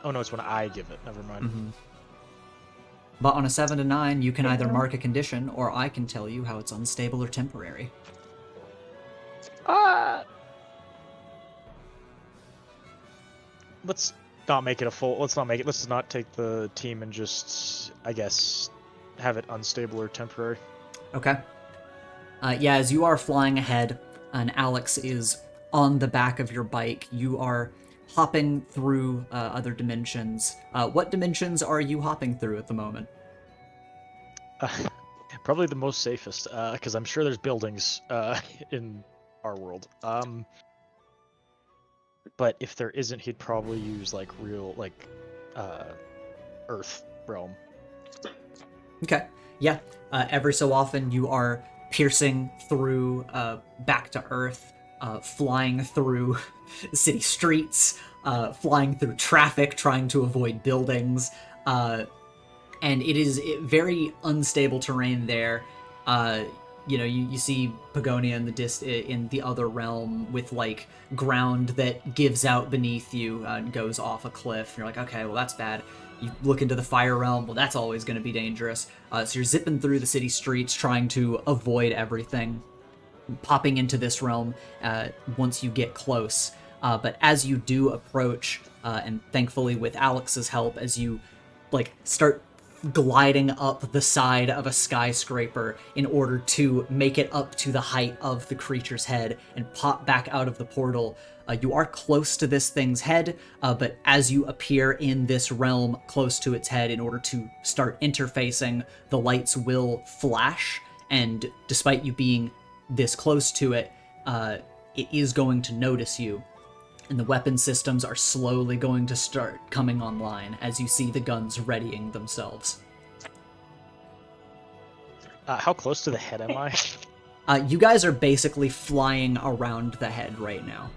Oh no, it's when I give it. Never mind. Mm-hmm. But on a 7 to 9, you can either Mhm. mark a condition, or I can tell you how it's unstable or temporary. Let's not make it a full. Let's not make it. Let's not take the team and just, I guess, have it unstable or temporary. Okay. Yeah, as you are flying ahead, and Alex is on the back of your bike, you are hopping through other dimensions. What dimensions are you hopping through at the moment? Probably the most safest, because I'm sure there's buildings in our world. But if there isn't, he'd probably use like real Earth realm. Okay. Yeah. Every so often, you are piercing through back to Earth, flying through city streets, flying through traffic, trying to avoid buildings. And it is very unstable terrain there. You see Pagonia in the other realm with like ground that gives out beneath you and goes off a cliff. You're like, okay, well that's bad. You look into the fire realm. Well, that's always going to be dangerous. So you're zipping through the city streets, trying to avoid everything. popping into this realm once you get close. But as you do approach, and thankfully with Alex's help, as you start gliding up the side of a skyscraper in order to make it up to the height of the creature's head and pop back out of the portal, you are close to this thing's head, but as you appear in this realm close to its head in order to start interfacing, the lights will flash, and despite you being this close to it, it is going to notice you. And the weapon systems are slowly going to start coming online as you see the guns readying themselves. How close to the head am I? You guys are basically flying around the head right now.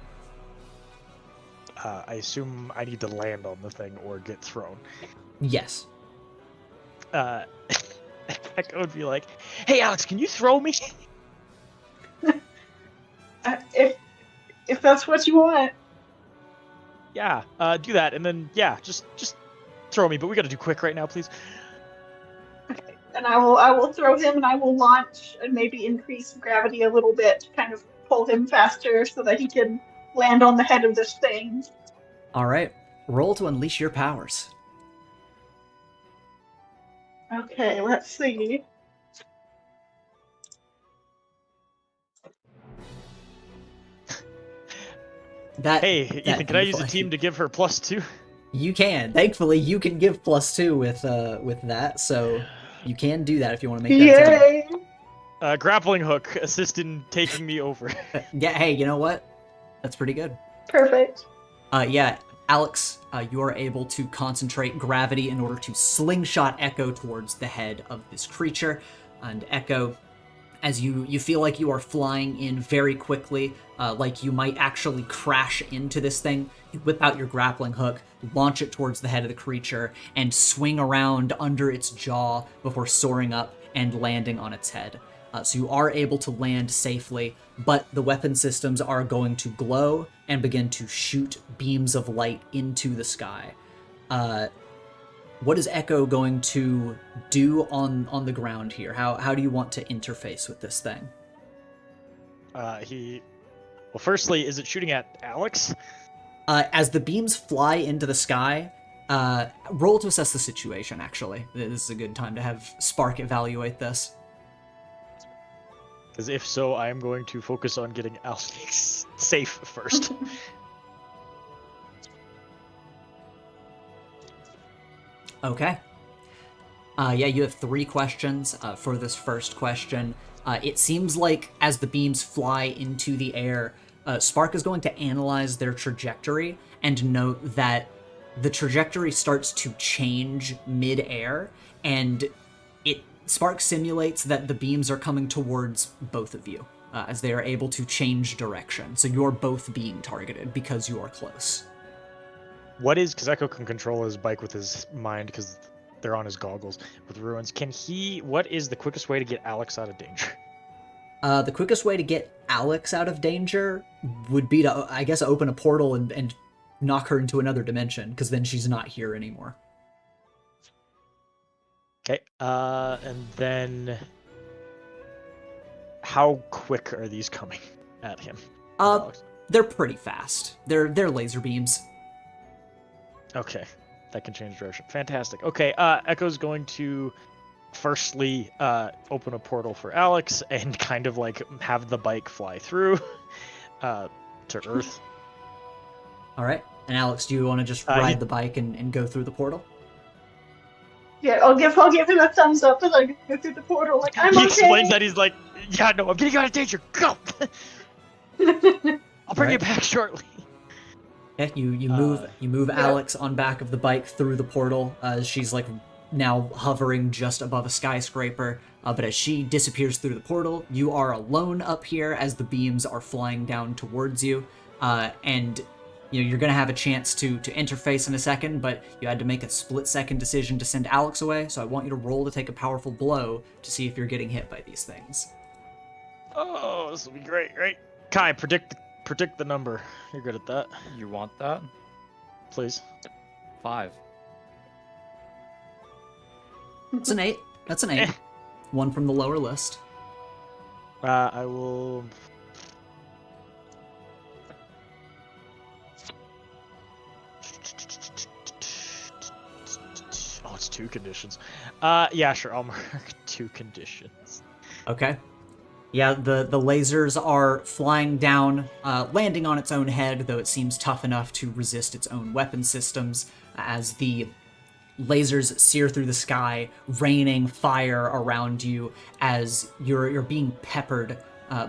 I assume I need to land on the thing or get thrown. Yes. Echo would be like, "Hey, Alex, can you throw me?" If that's what you want. Yeah, do that, and then just throw me. But we gotta do quick right now, please. And I will throw him, and I will launch and maybe increase gravity a little bit to kind of pull him faster so that he can land on the head of this thing. All right. Roll to unleash your powers. Okay, let's see. Hey, Ethan, can I use a team to give her +2? You can. Thankfully, you can give +2 with that, so you can do that if you want to make that. Yay! Grappling hook, assist in taking me over. Yeah. Hey, you know what? That's pretty good. Perfect. Yeah, Alex, you are able to concentrate gravity in order to slingshot Echo towards the head of this creature, and Echo, as you feel like you are flying in very quickly, like you might actually crash into this thing, you whip out your grappling hook, launch it towards the head of the creature, and swing around under its jaw before soaring up and landing on its head. So you are able to land safely, but the weapon systems are going to glow and begin to shoot beams of light into the sky. What is Echo going to do on the ground here? How do you want to interface with this thing? Well, firstly, is it shooting at Alex? As the beams fly into the sky, roll to assess the situation, actually. This is a good time to have Spark evaluate this. Because if so, I am going to focus on getting Alex safe first. Okay. Yeah, you have 3 questions for this first question. It seems like as the beams fly into the air, Spark is going to analyze their trajectory and note that the trajectory starts to change mid-air, and Spark simulates that the beams are coming towards both of you as they are able to change direction. So you're both being targeted because you are close. Because Echo can control his bike with his mind because they're on his goggles with ruins. What is the quickest way to get Alex out of danger? The quickest way to get Alex out of danger would be to, I guess, open a portal and knock her into another dimension, because then she's not here anymore. Okay, and then how quick are these coming at him? They're pretty fast. They're laser beams. Okay, that can change direction. Fantastic. Okay, Echo's going to firstly open a portal for Alex and kind of have the bike fly through to Earth. All right. And Alex, do you want to just ride the bike and go through the portal? Yeah, I'll give him a thumbs up as I go through the portal. I'm okay. He explains that he's like, yeah, no, I'm getting you out of danger. Go. I'll bring you back shortly. Yeah, you move Alex on back of the bike through the portal. She's now hovering just above a skyscraper. But as she disappears through the portal, you are alone up here as the beams are flying down towards you. And you're going to have a chance to interface in a second, but you had to make a split-second decision to send Alex away, so I want you to roll to take a powerful blow to see if you're getting hit by these things. Oh, this will be great, right? Kai, predict the number. You're good at that. You want that? Please. 5. That's an 8. One from the lower list. I will. Oh, it's 2 conditions. Yeah, sure. I'll mark 2 conditions. Okay. Yeah, the lasers are flying down, landing on its own head, though it seems tough enough to resist its own weapon systems as the lasers sear through the sky, raining fire around you as you're being peppered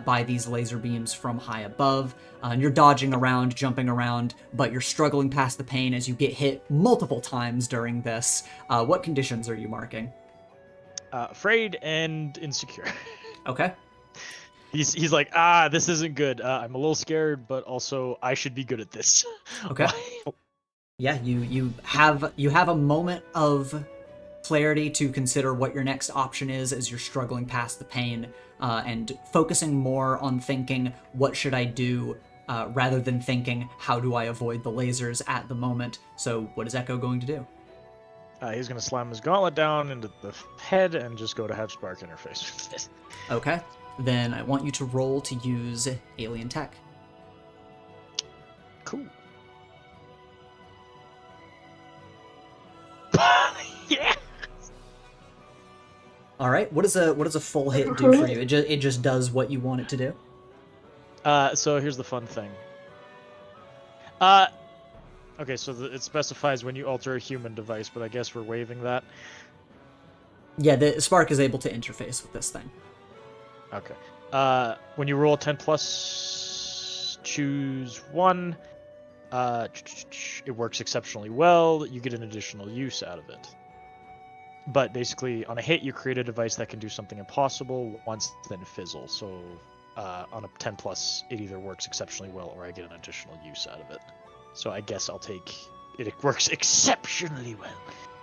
by these laser beams from high above. And you're dodging around, jumping around, but you're struggling past the pain as you get hit multiple times during this. What conditions are you marking? Afraid and insecure. Okay. He's like, this isn't good. I'm a little scared, but also I should be good at this. Okay. Yeah, you have a moment of clarity to consider what your next option is as you're struggling past the pain, and focusing more on thinking, what should I do, rather than thinking, how do I avoid the lasers at the moment. So what is Echo going to do? He's gonna slam his gauntlet down into the head and just go to have Spark interface with it. Okay, then I want you to roll to use alien tech. Cool. Yeah. All right, what does a full hit do for you? It just does what you want it to do. So here's the fun thing. Okay, so it specifies when you alter a human device, but I guess we're waiving that. Yeah, the Spark is able to interface with this thing. Okay. When you roll 10 plus, choose 1. It works exceptionally well. You get an additional use out of it. But basically, on a hit, you create a device that can do something impossible once, then fizzle. So on a 10 plus, it either works exceptionally well or I get an additional use out of it. So I guess I'll take it. It works exceptionally well.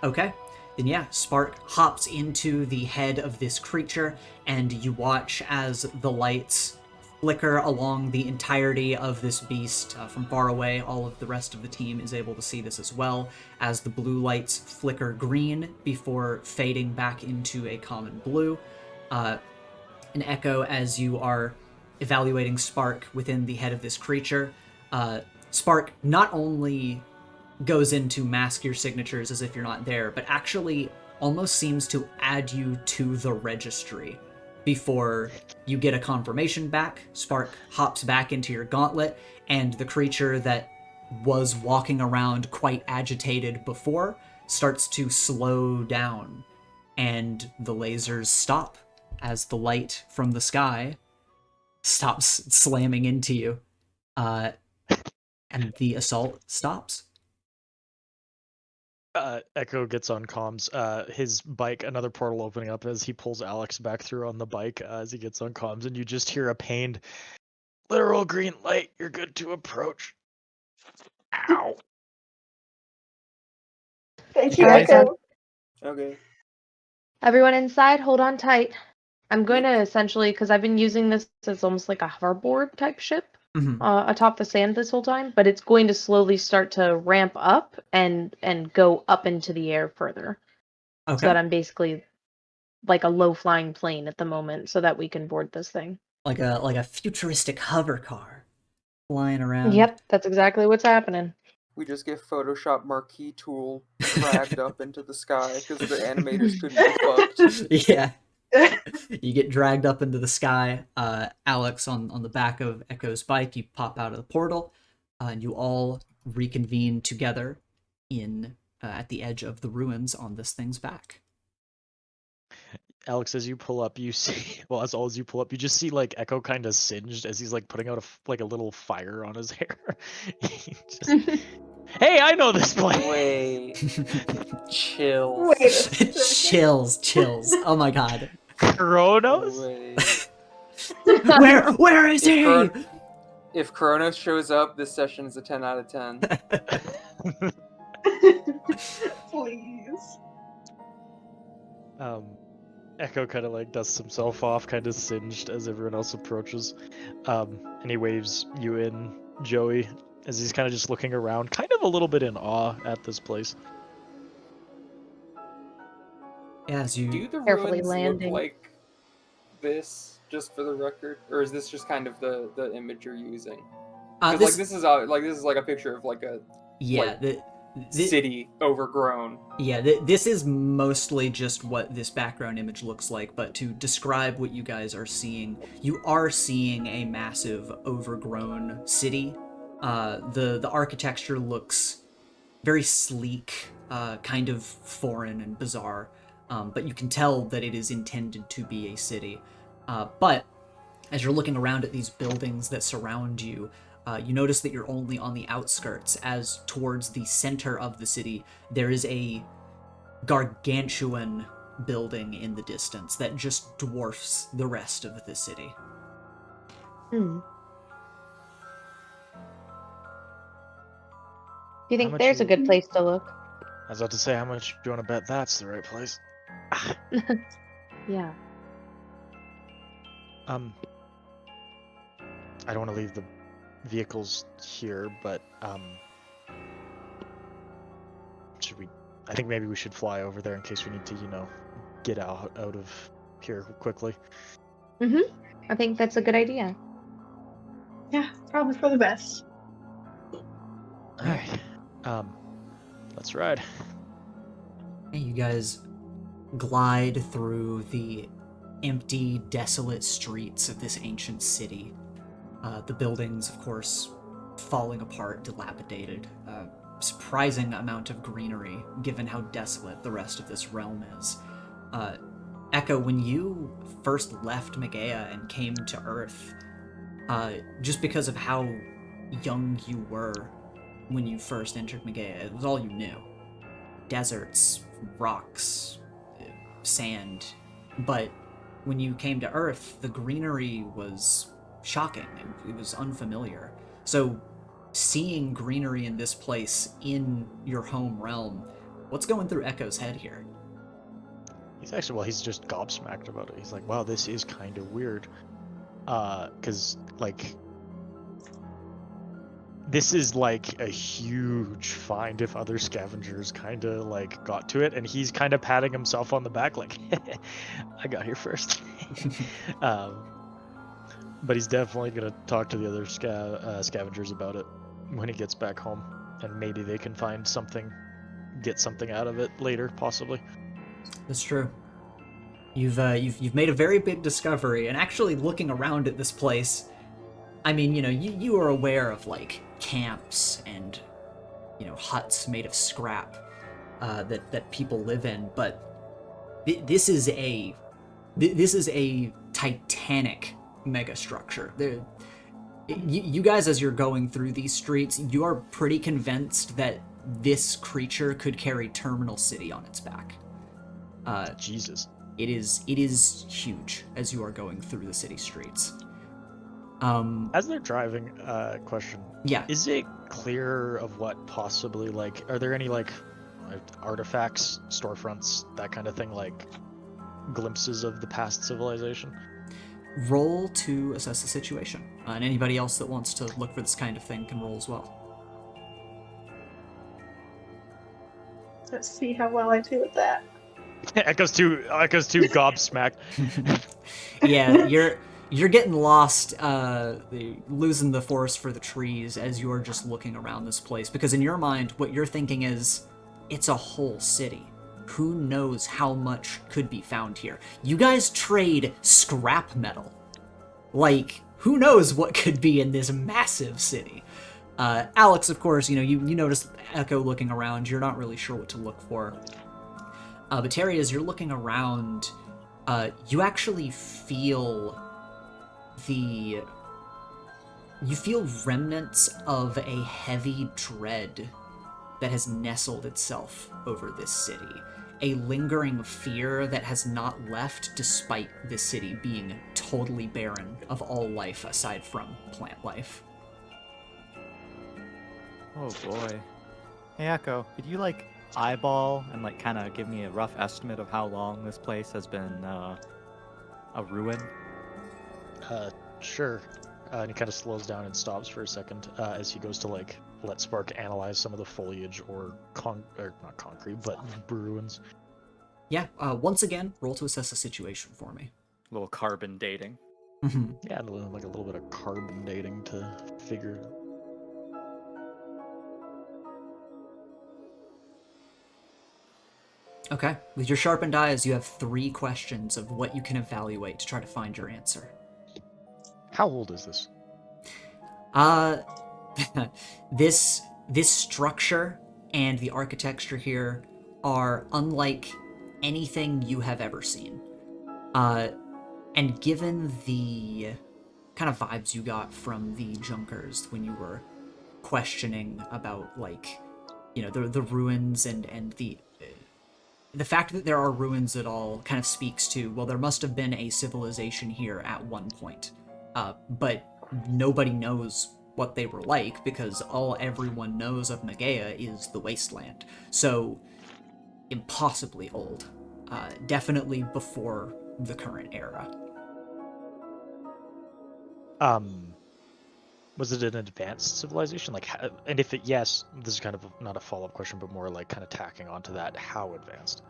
Okay. Then yeah, Spark hops into the head of this creature, and you watch as the lights flicker along the entirety of this beast from far away. All of the rest of the team is able to see this as well, as the blue lights flicker green before fading back into a common blue. An Echo, as you are evaluating Spark within the head of this creature, Spark not only goes in to mask your signatures as if you're not there, but actually almost seems to add you to the registry. Before you get a confirmation back, Spark hops back into your gauntlet, and the creature that was walking around quite agitated before starts to slow down, and the lasers stop as the light from the sky stops slamming into you, and the assault stops. Echo gets on comms. His bike, another portal opening up as he pulls Alex back through on the bike as he gets on comms, and you just hear a pained, literal green light. You're good to approach. Ow. Thank you, Alright, Echo. Okay. Everyone inside, hold on tight. I'm going to essentially, because I've been using this as almost like a hoverboard type ship Mhm. atop the sand this whole time, but it's going to slowly start to ramp up and go up into the air further. Okay. So that I'm basically like a low flying plane at the moment, so that we can board this thing. Like a futuristic hover car flying around. Yep, that's exactly what's happening. We just get Photoshop marquee tool dragged up into the sky because the animators couldn't be fucked. Yeah. You get dragged up into the sky. Alex, on the back of Echo's bike, you pop out of the portal, and you all reconvene together in at the edge of the ruins on this thing's back. Alex, as you pull up, you see, well, as you pull up, you just see like Echo kind of singed as he's like putting out a little fire on his hair. Hey, I know this place. Wait. Chills. Wait a second. Chills. Oh my god. Kronos? Wait. Where is he? If Kronos shows up, this session is a 10 out of 10. Please. Echo kind of like dusts himself off, kind of singed as everyone else approaches. And he waves you in, Joey, as he's kind of just looking around, kind of a little bit in awe at this place. Yeah, as you Do the Carefully ruins landing. look like this? just for the record, or is this just kind of the image you're using? Uh, Because this, this is like a picture of like a yeah, like, the, city overgrown. yeah, this is mostly just what this background image looks like, but to describe what you guys are seeing, you are seeing a massive overgrown city. The architecture looks very sleek, kind of foreign and bizarre, but you can tell that it is intended to be a city. But as you're looking around at these buildings that surround you, you notice that you're only on the outskirts, as towards the center of the city, there is a gargantuan building in the distance that just dwarfs the rest of the city. Hmm. Do you How think much there's a you- good place to look? I was about to say, how much do you want to bet that's the right place? Yeah. I don't want to leave the vehicles here, but should we? I think maybe we should fly over there in case we need to, get out of here quickly. I think that's a good idea. Yeah, probably for the best. All right. Let's ride. And you guys glide through the empty, desolate streets of this ancient city. The buildings, of course, falling apart, dilapidated. Surprising amount of greenery, given how desolate the rest of this realm is. Echo, when you first left Megea and came to Earth, just because of how young you were when you first entered Megea, it was all you knew. Deserts, rocks, sand. But when you came to Earth, the greenery was shocking. It was unfamiliar. So seeing greenery in this place in your home realm, what's going through Echo's head here? He's just gobsmacked about it. He's like, wow, this is kind of weird. Because, this is like a huge find if other scavengers kind of got to it, and he's kind of patting himself on the back like, I got here first. But he's definitely gonna talk to the other scavengers about it when he gets back home, and maybe they can find something, get something out of it later, possibly. That's true. You've made a very big discovery, and actually looking around at this place, I mean, you are aware of camps and huts made of scrap that people live in, but this is a titanic megastructure. You guys, as you're going through these streets, you are pretty convinced that this creature could carry Terminal City on its back. Jesus. It is huge as you are going through the city streets. As they're driving, question. Yeah. Is it clear of what possibly, are there any, artifacts, storefronts, that kind of thing, glimpses of the past civilization? Roll to assess the situation. And anybody else that wants to look for this kind of thing can roll as well. Let's see how well I do with that. Echo's too gobsmacked. Yeah, you're getting lost, losing the forest for the trees as you're just looking around this place. Because in your mind, what you're thinking is, it's a whole city. Who knows how much could be found here? You guys trade scrap metal. Who knows what could be in this massive city? Alex, of course, you notice Echo looking around. You're not really sure what to look for. But Terry, as you're looking around, you actually feel remnants of a heavy dread that has nestled itself over this city. A lingering fear that has not left despite this city being totally barren of all life aside from plant life. Oh boy. Hey Echo, could you eyeball and kind of give me a rough estimate of how long this place has been a ruin? Sure. And he kind of slows down and stops for a second as he goes to let Spark analyze some of the foliage or not concrete, but ruins. Yeah, once again, roll to assess the situation for me. A little carbon dating. Mhm. Yeah, and like a little bit of carbon dating to figure. Okay. With your sharpened eyes, you have 3 questions of what you can evaluate to try to find your answer. How old is this? Uh, this structure and the architecture here are unlike anything you have ever seen. And given the kind of vibes you got from the Junkers when you were questioning about, like, you know, the ruins and the fact that there are ruins at all kind of speaks to, well, there must have been a civilization here at one point. But nobody knows what they were like because all everyone knows of Megea is the wasteland. So, impossibly old. Definitely before the current era. Was it an advanced civilization? Like, and if yes, this is kind of not a follow-up question, but more like kind of tacking onto that. How advanced?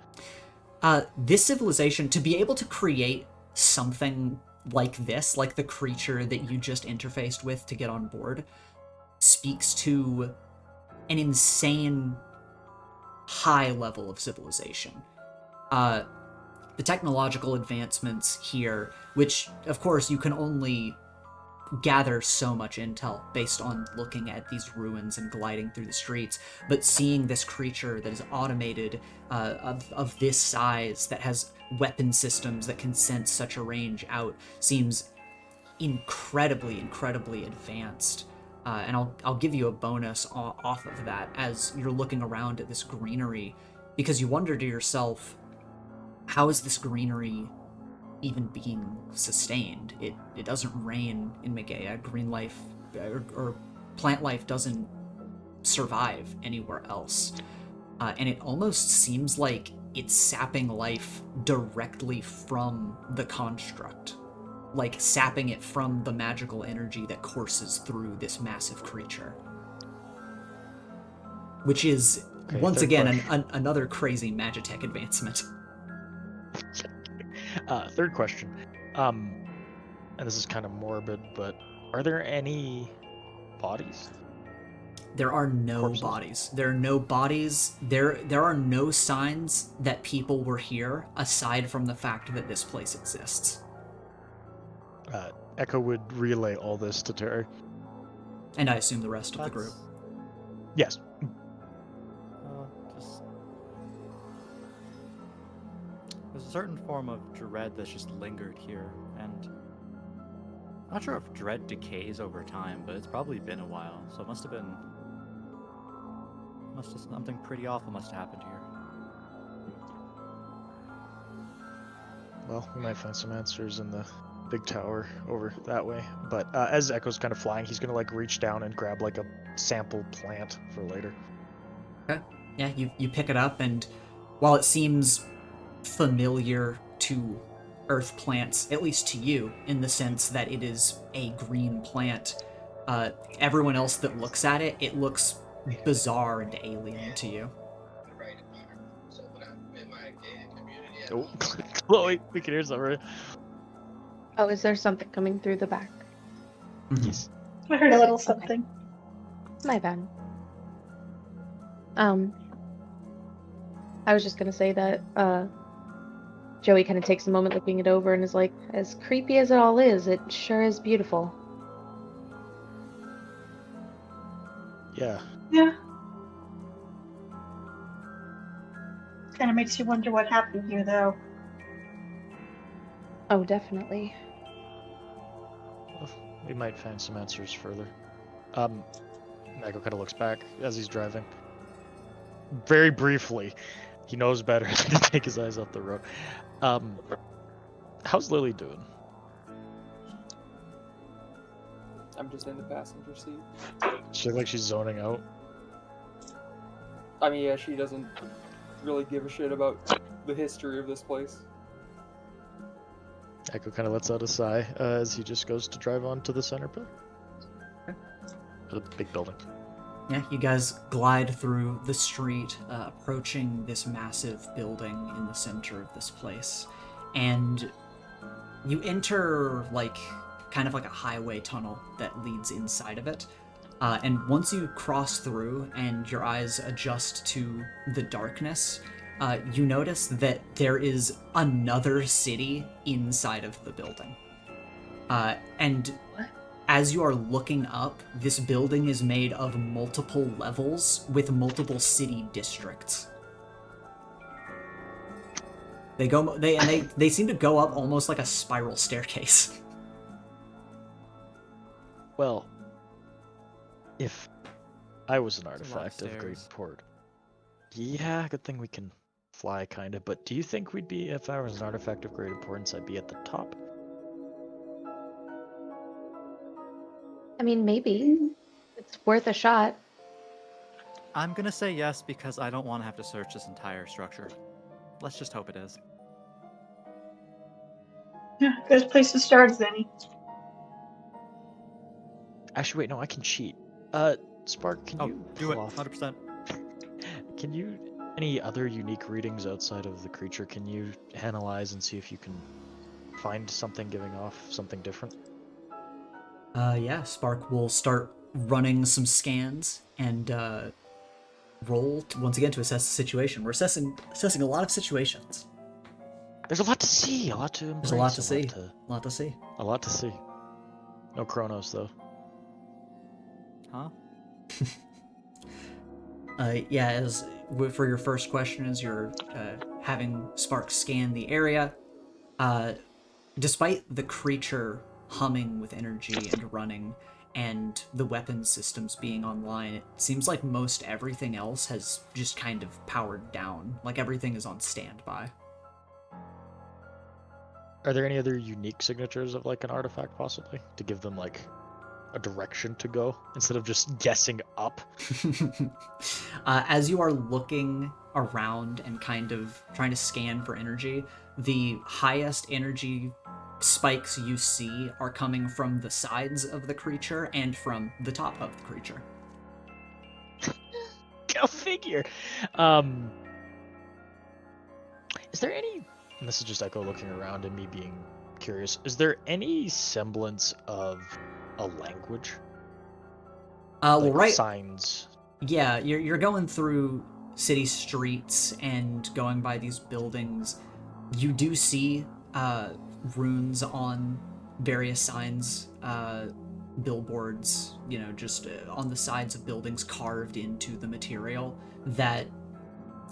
This civilization, to be able to create something like this, like the creature that you just interfaced with to get on board, speaks to an insane high level of civilization. The technological advancements here, which, of course, you can only gather so much intel based on looking at these ruins and gliding through the streets, but seeing this creature that is automated, of this size, that has weapon systems that can sense such a range out, seems incredibly advanced. And I'll give you a bonus off of that as you're looking around at this greenery, because you wonder to yourself, how is this greenery even being sustained? It doesn't rain in Megea. Green life or plant life doesn't survive anywhere else. And it almost seems like it's sapping life directly from the construct. Like sapping it from the magical energy that courses through this massive creature. Which is, Okay, once third again, question. another crazy Magitech advancement. Third question. And this is kind of morbid, but are there any bodies? There are no Corpses? bodies. There are no bodies. There are no signs that people were here, aside from the fact that this place exists. Echo would relay all this to Terry. And I assume the rest of the group. Yes. Just... There's a certain form of dread that's just lingered here, and I'm not sure if dread decays over time, but it's probably been a while, so it must have something pretty awful must have happened here. Well, we might find some answers in the big tower over that way. But as Echo's kind of flying, he's gonna like reach down and grab like a sample plant for later. Okay. Yeah, you pick it up, and while it seems familiar to earth plants, at least to you, in the sense that it is a green plant, everyone else that looks at it, it looks bizarre and alien to you. Oh, Chloe, we can hear something. Oh, is there something coming through the back? Yes. I heard a little something. My bad. I was just gonna say that Joey kind of takes a moment looking it over and is like, as creepy as it all is, it sure is beautiful. Yeah. Yeah. Kind of makes you wonder what happened here, though. Oh, definitely. Well, we might find some answers further. Echo kind of looks back as he's driving. Very briefly, he knows better than to take his eyes off the road. How's Lily doing? I'm just in the passenger seat. She looks like she's zoning out. I mean, yeah, she doesn't really give a shit about the history of this place. Echo kind of lets out a sigh as he just goes to drive on to the center pit. Okay. The big building. Yeah, you guys glide through the street, approaching this massive building in the center of this place. And You enter like kind of like a highway tunnel that leads inside of it. And once you cross through and your eyes adjust to the darkness, you notice that there is another city inside of the building. And as you are looking up, this building is made of multiple levels with multiple city districts. They seem to go up almost like a spiral staircase. Well, if I was an That's a lot of artifact of great stairs. import, yeah, good thing we can fly, kind of. But do you think we'd be, if I was an artifact of great importance, I'd be at the top? I mean, maybe. It's worth a shot. I'm gonna say yes because I don't want to have to search this entire structure. Let's just hope it is. Yeah, good place to start, is any. Actually, wait, no, I can cheat. Spark, can Oh, you do pull it, off? 100%. Can you, any other unique readings outside of the creature, can you analyze and see if you can find something giving off something different? Yeah, Spark will start running some scans and roll once again to assess the situation. We're assessing a lot of situations. There's a lot to see, a lot to embrace. There's a lot to see. A lot to see. A lot to see. No Chronos, though. Huh? Yeah, as for your first question, as you're having Spark scan the area, despite the creature humming with energy and running, and the weapon systems being online, it seems like most everything else has just kind of powered down. Like everything is on standby. Are there any other unique signatures of like an artifact, possibly, to give them like a direction to go instead of just guessing up? As you are looking around and kind of trying to scan for energy, the highest energy spikes you see are coming from the sides of the creature and from the top of the creature. Go figure. Is there any, and this is just Echo looking around and me being curious, is there any semblance of a language? Well, Like right. signs. Yeah, you're going through city streets and going by these buildings. You do see runes on various signs, billboards, just on the sides of buildings carved into the material that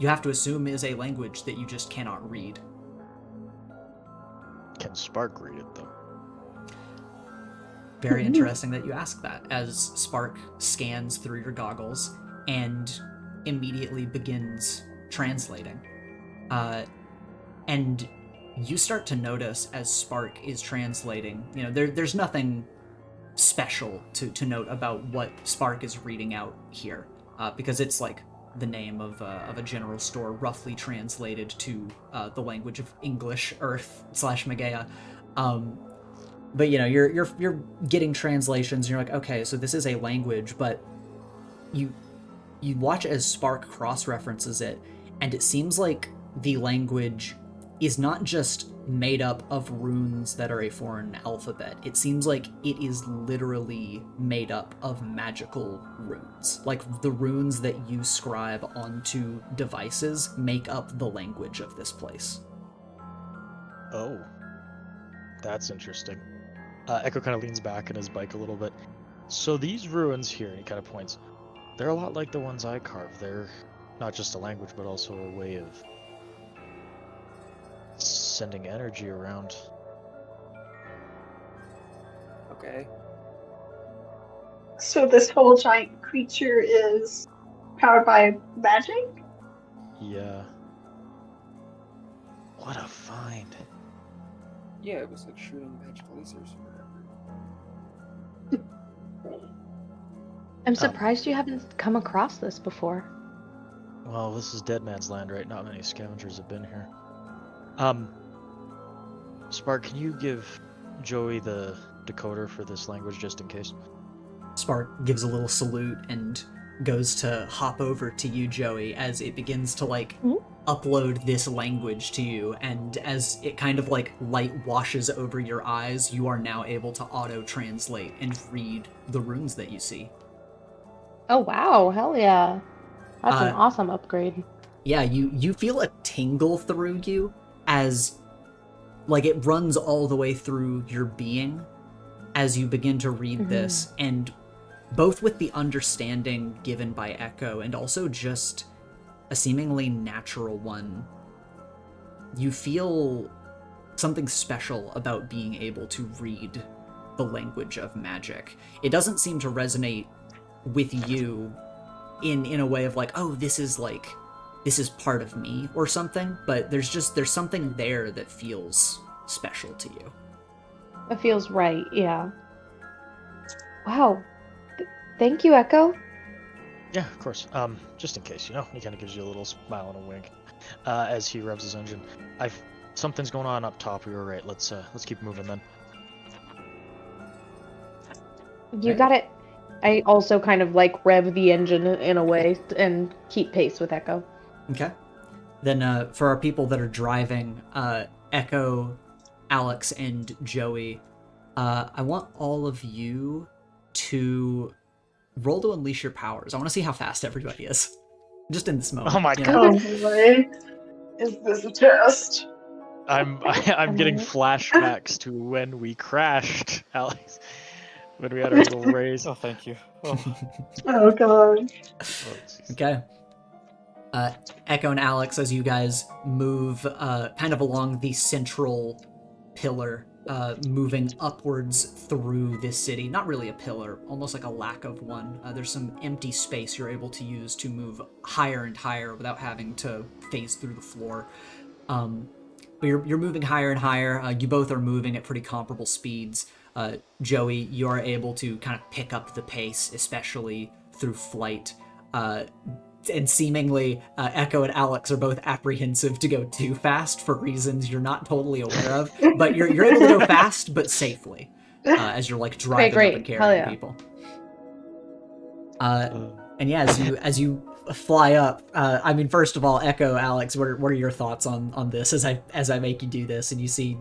you have to assume is a language that you just cannot read. Can Spark read it, though? Very interesting that you ask that, as Spark scans through your goggles and immediately begins translating. And you start to notice as Spark is translating, there's nothing special to note about what Spark is reading out here, because it's like the name of a general store roughly translated to the language of English, Earth / Megea. But you're getting translations and you're like, okay, so this is a language, but you watch as Spark cross-references it, and it seems like the language is not just made up of runes that are a foreign alphabet. It seems like it is literally made up of magical runes. Like the runes that you scribe onto devices make up the language of this place. Oh. That's interesting. Echo kind of leans back in his bike a little bit. So these ruins here, and he kind of points, they're a lot like the ones I carved. They're not just a language, but also a way of sending energy around. Okay. So this whole giant creature is powered by magic? Yeah. What a find. Yeah, it was like shooting magic lasers or whatever. I'm surprised you haven't come across this before. Well, this is Dead Man's Land, right? Not many scavengers have been here. Spark, can you give Joey the decoder for this language just in case? Spark gives a little salute and goes to hop over to you, Joey, as it begins to upload this language to you, and as it kind of like light washes over your eyes, you are now able to auto-translate and read the runes that you see. Oh wow, hell yeah. That's an Uh, awesome upgrade. Yeah, you feel a tingle through you as like it runs all the way through your being as you begin to read this, and both with the understanding given by Echo and also just a seemingly natural one, you feel something special about being able to read the language of magic. It doesn't seem to resonate with you in a way of like, oh, this is part of me or something, but there's something there that feels special to you. It feels right, yeah. Wow. Thank you, Echo. Yeah, of course. Just in case, he kind of gives you a little smile and a wink as he revs his engine. Something's going on up top. We were right. Let's keep moving then. You got it. I also kind of like rev the engine in a way and keep pace with Echo. Okay. Then for our people that are driving, Echo, Alex, and Joey, I want all of you to roll to unleash your powers. I want to see how fast everybody is. Just in this moment. Oh my you god. know? Oh boy. Is this a test? I'm getting flashbacks to when we crashed, Alex. When we had our little race. Oh, thank you. Oh. Oh god. Okay. Echo and Alex, as you guys move kind of along the central pillar, moving upwards through this city. Not really a pillar, almost like a lack of one. There's some empty space you're able to use to move higher and higher without having to phase through the floor. But you're moving higher and higher. You both are moving at pretty comparable speeds. Joey, you are able to kind of pick up the pace, especially through flight. And seemingly, Echo and Alex are both apprehensive to go too fast for reasons you're not totally aware of. But you're able to go fast, but safely, as you're like driving up and carrying people. And yeah, as you fly up, I mean, first of all, Echo, Alex, what are your thoughts on this as I make you do this, and you see,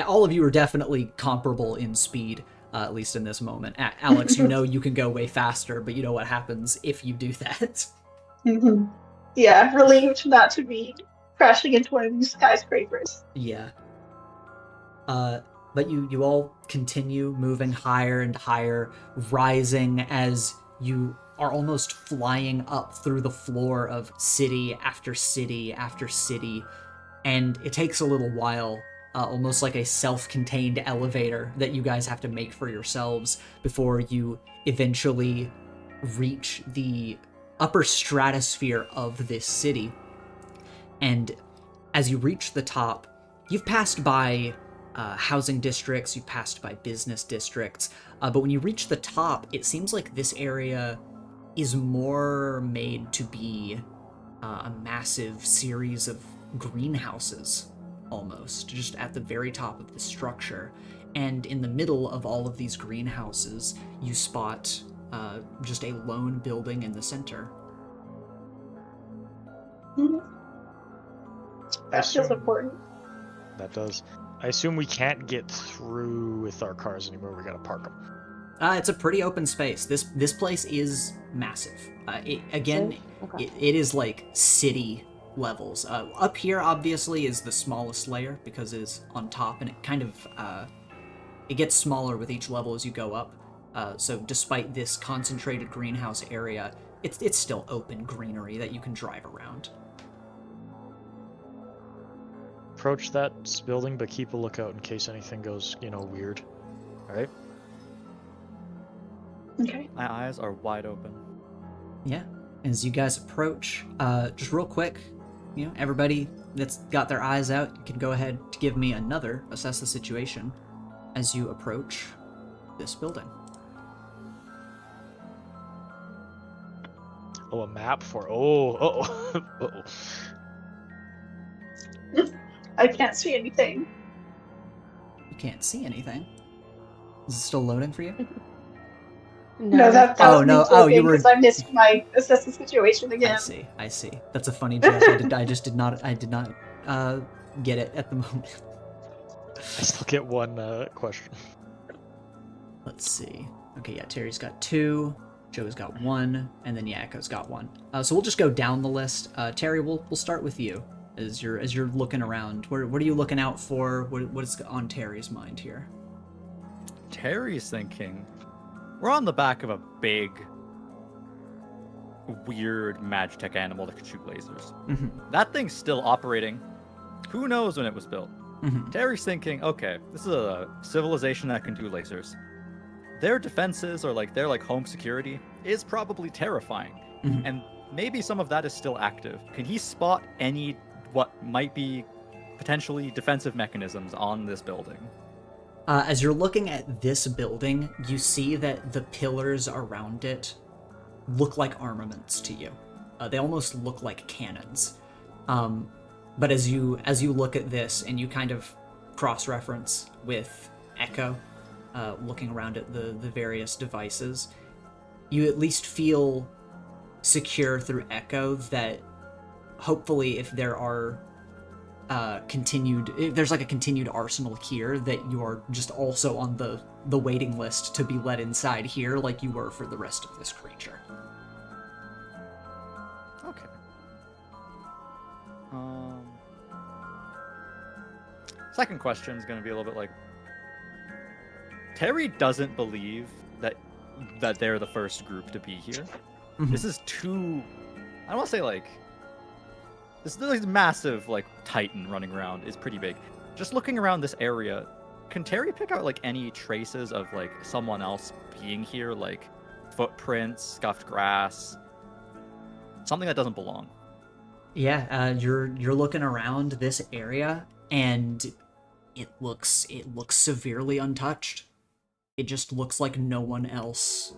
all of you are definitely comparable in speed, at least in this moment. Alex, you can go way faster, but you know what happens if you do that. Yeah, relieved not to be crashing into one of these skyscrapers. Yeah. But you all continue moving higher and higher, rising as you are almost flying up through the floor of city after city after city, and it takes a little while, almost like a self-contained elevator that you guys have to make for yourselves before you eventually reach the upper stratosphere of this city. And as you reach the top, you've passed by housing districts, you've passed by business districts, but when you reach the top, it seems like this area is more made to be a massive series of greenhouses, almost, just at the very top of the structure. And in the middle of all of these greenhouses, you spot just a lone building in the center. That feels important. That does. I assume we can't get through with our cars anymore. We gotta park them. It's a pretty open space. This place is massive. Okay. It is like city levels. Up here, obviously, is the smallest layer because it is on top, and it kind of it gets smaller with each level as you go up. So despite this concentrated greenhouse area, it's still open greenery that you can drive around. Approach that building, but keep a lookout in case anything goes, weird. All right? Okay. My eyes are wide open. Yeah. As you guys approach, just real quick, everybody that's got their eyes out can go ahead to give me another assess the situation as you approach this building. Oh, a map for. Oh. I can't see anything. You can't see anything. Is it still loading for you? No, that Oh, was no. me Oh, you joking were- because I missed my assess the situation again. I see. That's a funny joke. I just did not get it at the moment. I still get one question. Let's see. Okay, yeah, Terry's got 2, Joe's got 1, and then Echo's got 1. So we'll just go down the list. Terry, we'll start with you as you're looking around. What are you looking out for? What is on Terry's mind here? Terry's thinking, we're on the back of a big, weird Magitech animal that can shoot lasers. Mm-hmm. That thing's still operating. Who knows when it was built? Mm-hmm. Terry's thinking, okay, this is a civilization that can do lasers. Their defenses or their home security is probably terrifying. Mhm. And maybe some of that is still active. Can he spot any what might be potentially defensive mechanisms on this building? As you're looking at this building, you see that the pillars around it look like armaments to you. They almost look like cannons. But as you look at this and you kind of cross-reference with Echo, looking around at the various devices, you at least feel secure through Echo that hopefully if there are if there's a continued arsenal here, that you are just also on the waiting list to be let inside here like you were for the rest of this creature. Okay. Second question is going to be a little bit like, Terry doesn't believe that they're the first group to be here. Mhm. This is too, I don't want to say this massive titan running around is pretty big. Just looking around this area, can Terry pick out any traces of someone else being here, footprints, scuffed grass, something that doesn't belong? Yeah, you're looking around this area and it looks severely untouched. It just looks like no one else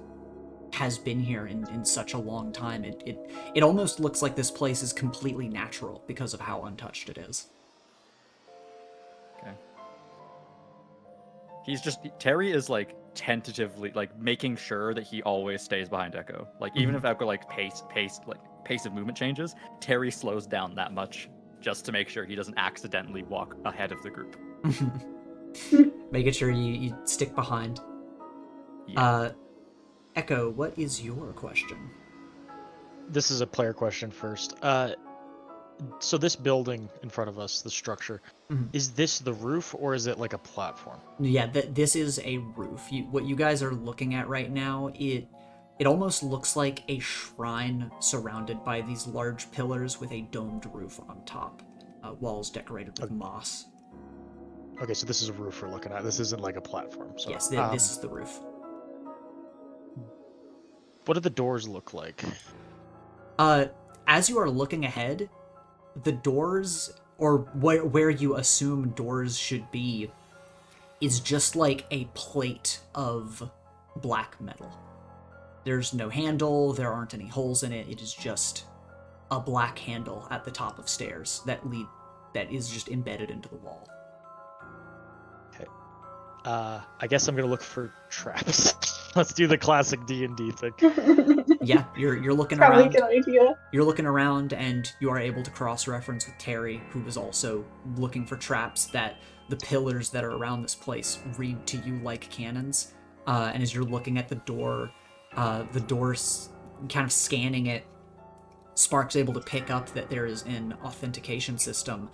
has been here in such a long time. It almost looks like this place is completely natural because of how untouched it is. Okay. Terry is tentatively making sure that he always stays behind Echo. Even if Echo pace of movement changes, Terry slows down that much just to make sure he doesn't accidentally walk ahead of the group. Making sure you stick behind. Yeah. Echo, what is your question? This is a player question first. So this building in front of us, the structure, Mhm. is this the roof or is it like a platform? Yeah, this is a roof. What you guys are looking at right now, it almost looks like a shrine surrounded by these large pillars with a domed roof on top. Walls decorated with moss. Okay, so this is a roof we're looking at. This isn't like a platform. So, Yes, this is the roof. What do the doors look like? As you are looking ahead, the doors, or where you assume doors should be, is just like a plate of black metal. There's no handle, there aren't any holes in it, it is just a black handle at the top of stairs that is just embedded into the wall. Okay. I guess I'm gonna look for traps. Let's do the classic D&D thing. Yeah, you're looking Probably around. a good idea. You're looking around, and you are able to cross-reference with Terry, who was also looking for traps that the pillars that are around this place read to you like cannons. And as you're looking at the door's kind of scanning it, Spark's able to pick up that there is an authentication system,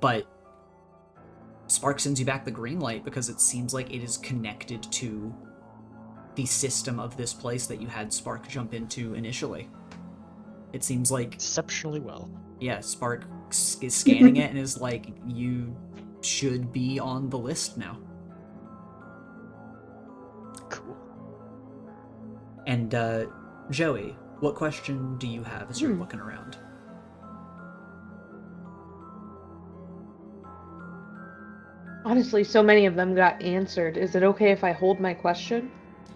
but Spark sends you back the green light because it seems like it is connected to the system of this place that you had Spark jump into initially. It seems like... Exceptionally well. Yeah, Spark is scanning it and is like, you should be on the list now. Cool. And, Joey, what question do you have as you're looking around? Honestly, so many of them got answered. Is it okay if I hold my question?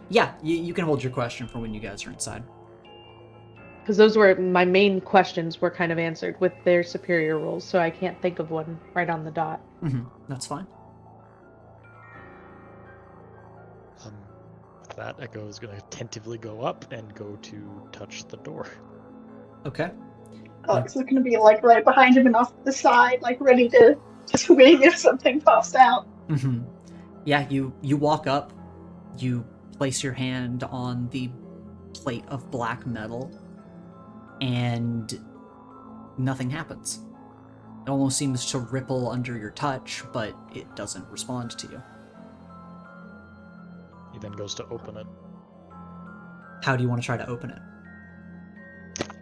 Yeah, you can hold your question for when you guys are inside. Because those were my main questions were kind of answered with their superior roles, so I can't think of one right on the dot. That's fine. with that, Echo is going to tentatively go up and go to touch the door. Okay. Alex is going to be like right behind him and off to the side, like ready to swing if something pops out. Mm-hmm. Yeah, you walk up, you place your hand on the plate of black metal, and nothing happens. It almost seems to ripple under your touch, but it doesn't respond to you. He then goes to open it. How do you want to try to open it?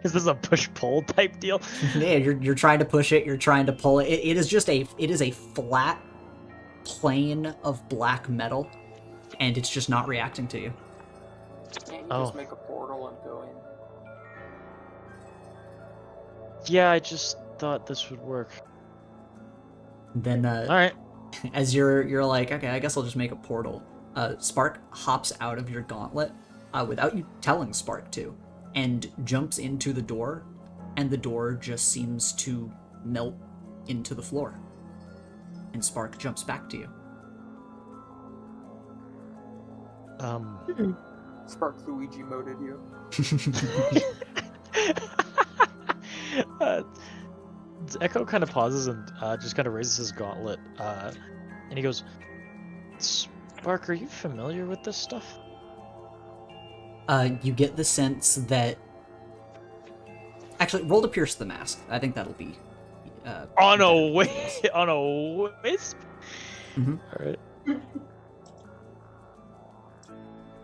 Is this a push-pull type deal? Yeah, you're trying to push it, you're trying to pull it. It is a flat plane of black metal, and it's just not reacting to you. Can't you Oh. just make a portal and go in? Yeah, I just thought this would work. Then All right. as you're like, okay, I guess I'll just make a portal. Spark hops out of your gauntlet without you telling Spark to, and jumps into the door, and the door just seems to melt into the floor. And Spark jumps back to you. Spark Luigi moded you. Echo kind of pauses and just kind of raises his gauntlet, and he goes, "Spark, are you familiar with this stuff?" You get the sense that... Actually, roll to pierce the mask. I think that'll be... On a wisp? Mhm. All right.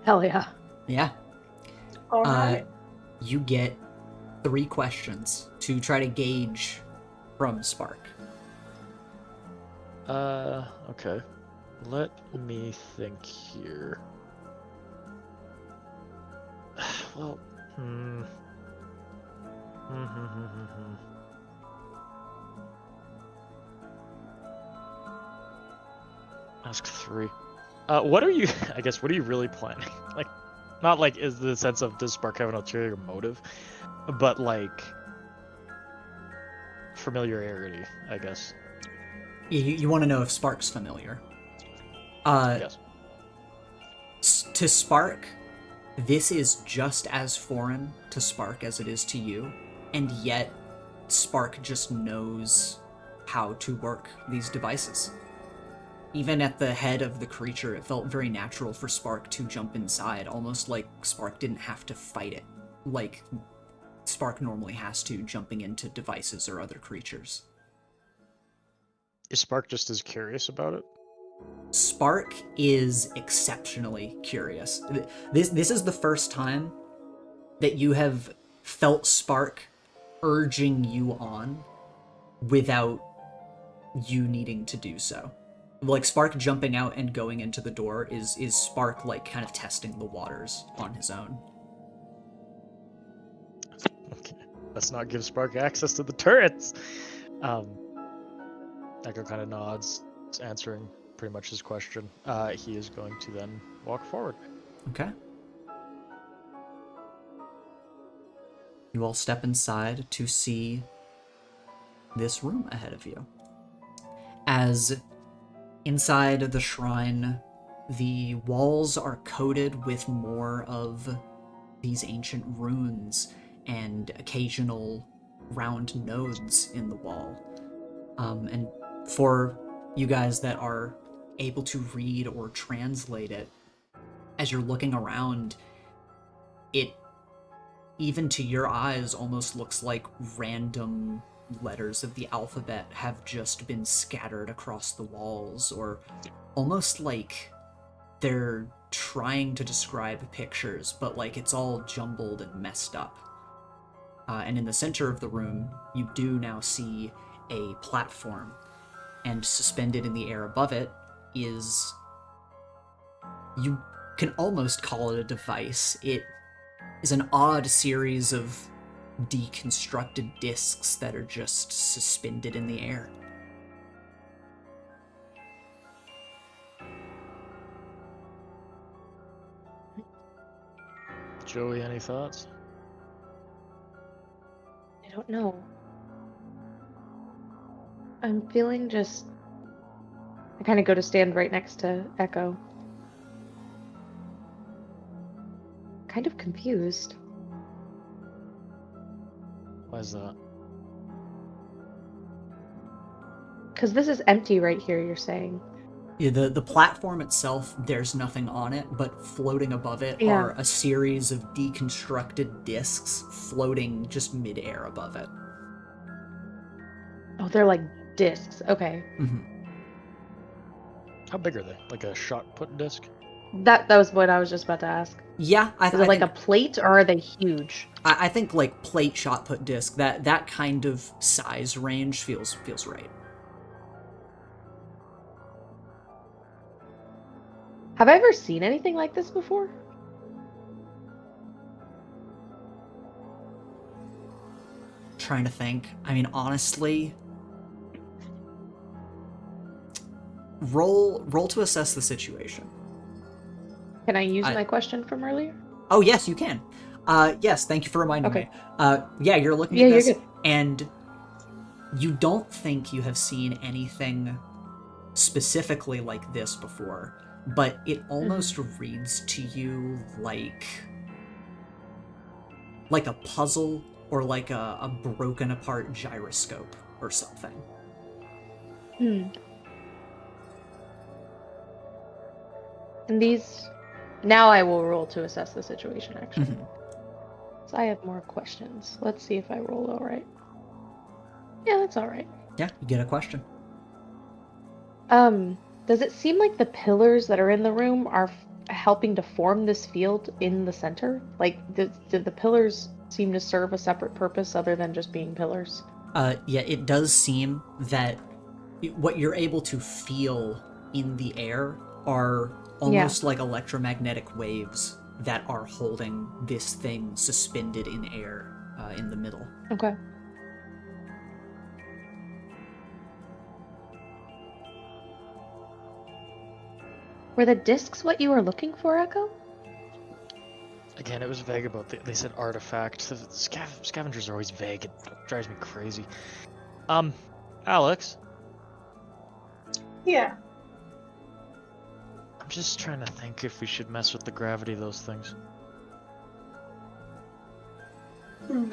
Hell yeah. Yeah. All right. You get 3 questions to try to gauge from Spark. Okay. Let me think here. Well, Ask 3. What are you? I guess. What are you really planning? Like, not like is the sense of does Spark have an ulterior motive, but like familiarity, I guess. You want to know if Spark's familiar. Yes. To Spark, this is just as foreign to Spark as it is to you, and yet Spark just knows how to work these devices. Even at the head of the creature, it felt very natural for Spark to jump inside, almost like Spark didn't have to fight it, like Spark normally has to, jumping into devices or other creatures. Is Spark just as curious about it? Spark is exceptionally curious. This is the first time that you have felt Spark urging you on without you needing to do so. Like, Spark jumping out and going into the door is Spark, like, kind of testing the waters on his own. Okay. Let's not give Spark access to the turrets. Echo kind of nods, answering pretty much his question. He is going to then walk forward. Okay. You all step inside to see this room ahead of you. As inside the shrine, the walls are coated with more of these ancient runes and occasional round nodes in the wall. And for you guys that are able to read or translate it, as you're looking around, it, even to your eyes, almost looks like random letters of the alphabet have just been scattered across the walls, or almost like they're trying to describe pictures, but like it's all jumbled and messed up. And in the center of the room, you do now see a platform, and suspended in the air above it is... you can almost call it a device. It is an odd series of deconstructed discs that are just suspended in the air. Joey, any thoughts? I don't know. I'm feeling just... I kind of go to stand right next to Echo. kind of confused. Why is that? Because this is empty right here, you're saying. Yeah, the platform itself, there's nothing on it, but floating above it Yeah. are a series of deconstructed discs floating just midair above it. Oh, they're like discs. Okay. Mhm. How big are they? Like a shot put disc? That was what I was just about to ask. Yeah, Is it like a plate, or are they huge? I think like plate shot put disc, that kind of size range feels right. Have I ever seen anything like this before? Trying to think. I mean, honestly, roll to assess the situation. Can I use my question from earlier? Oh yes, you can. Yes, thank you for reminding Okay. me. Yeah, you're looking Yeah, at you're this, good. and you don't think you have seen anything specifically like this before, but it almost reads to you like a puzzle or like a broken apart gyroscope or something. And these... Now I will roll to assess the situation, actually. So I have more questions. Let's see if I roll all right. Yeah, that's all right. Yeah, you get a question. Does it seem like the pillars that are in the room are helping to form this field in the center? Like, did the pillars seem to serve a separate purpose other than just being pillars? Yeah, it does seem that what you're able to feel in the air are almost like electromagnetic waves that are holding this thing suspended in air in the middle. Okay. Were the discs what you were looking for, Echo? Again, it was vague about they said artifact. The scavengers are always vague. It drives me crazy. Alex, Yeah. I'm just trying to think if we should mess with the gravity of those things.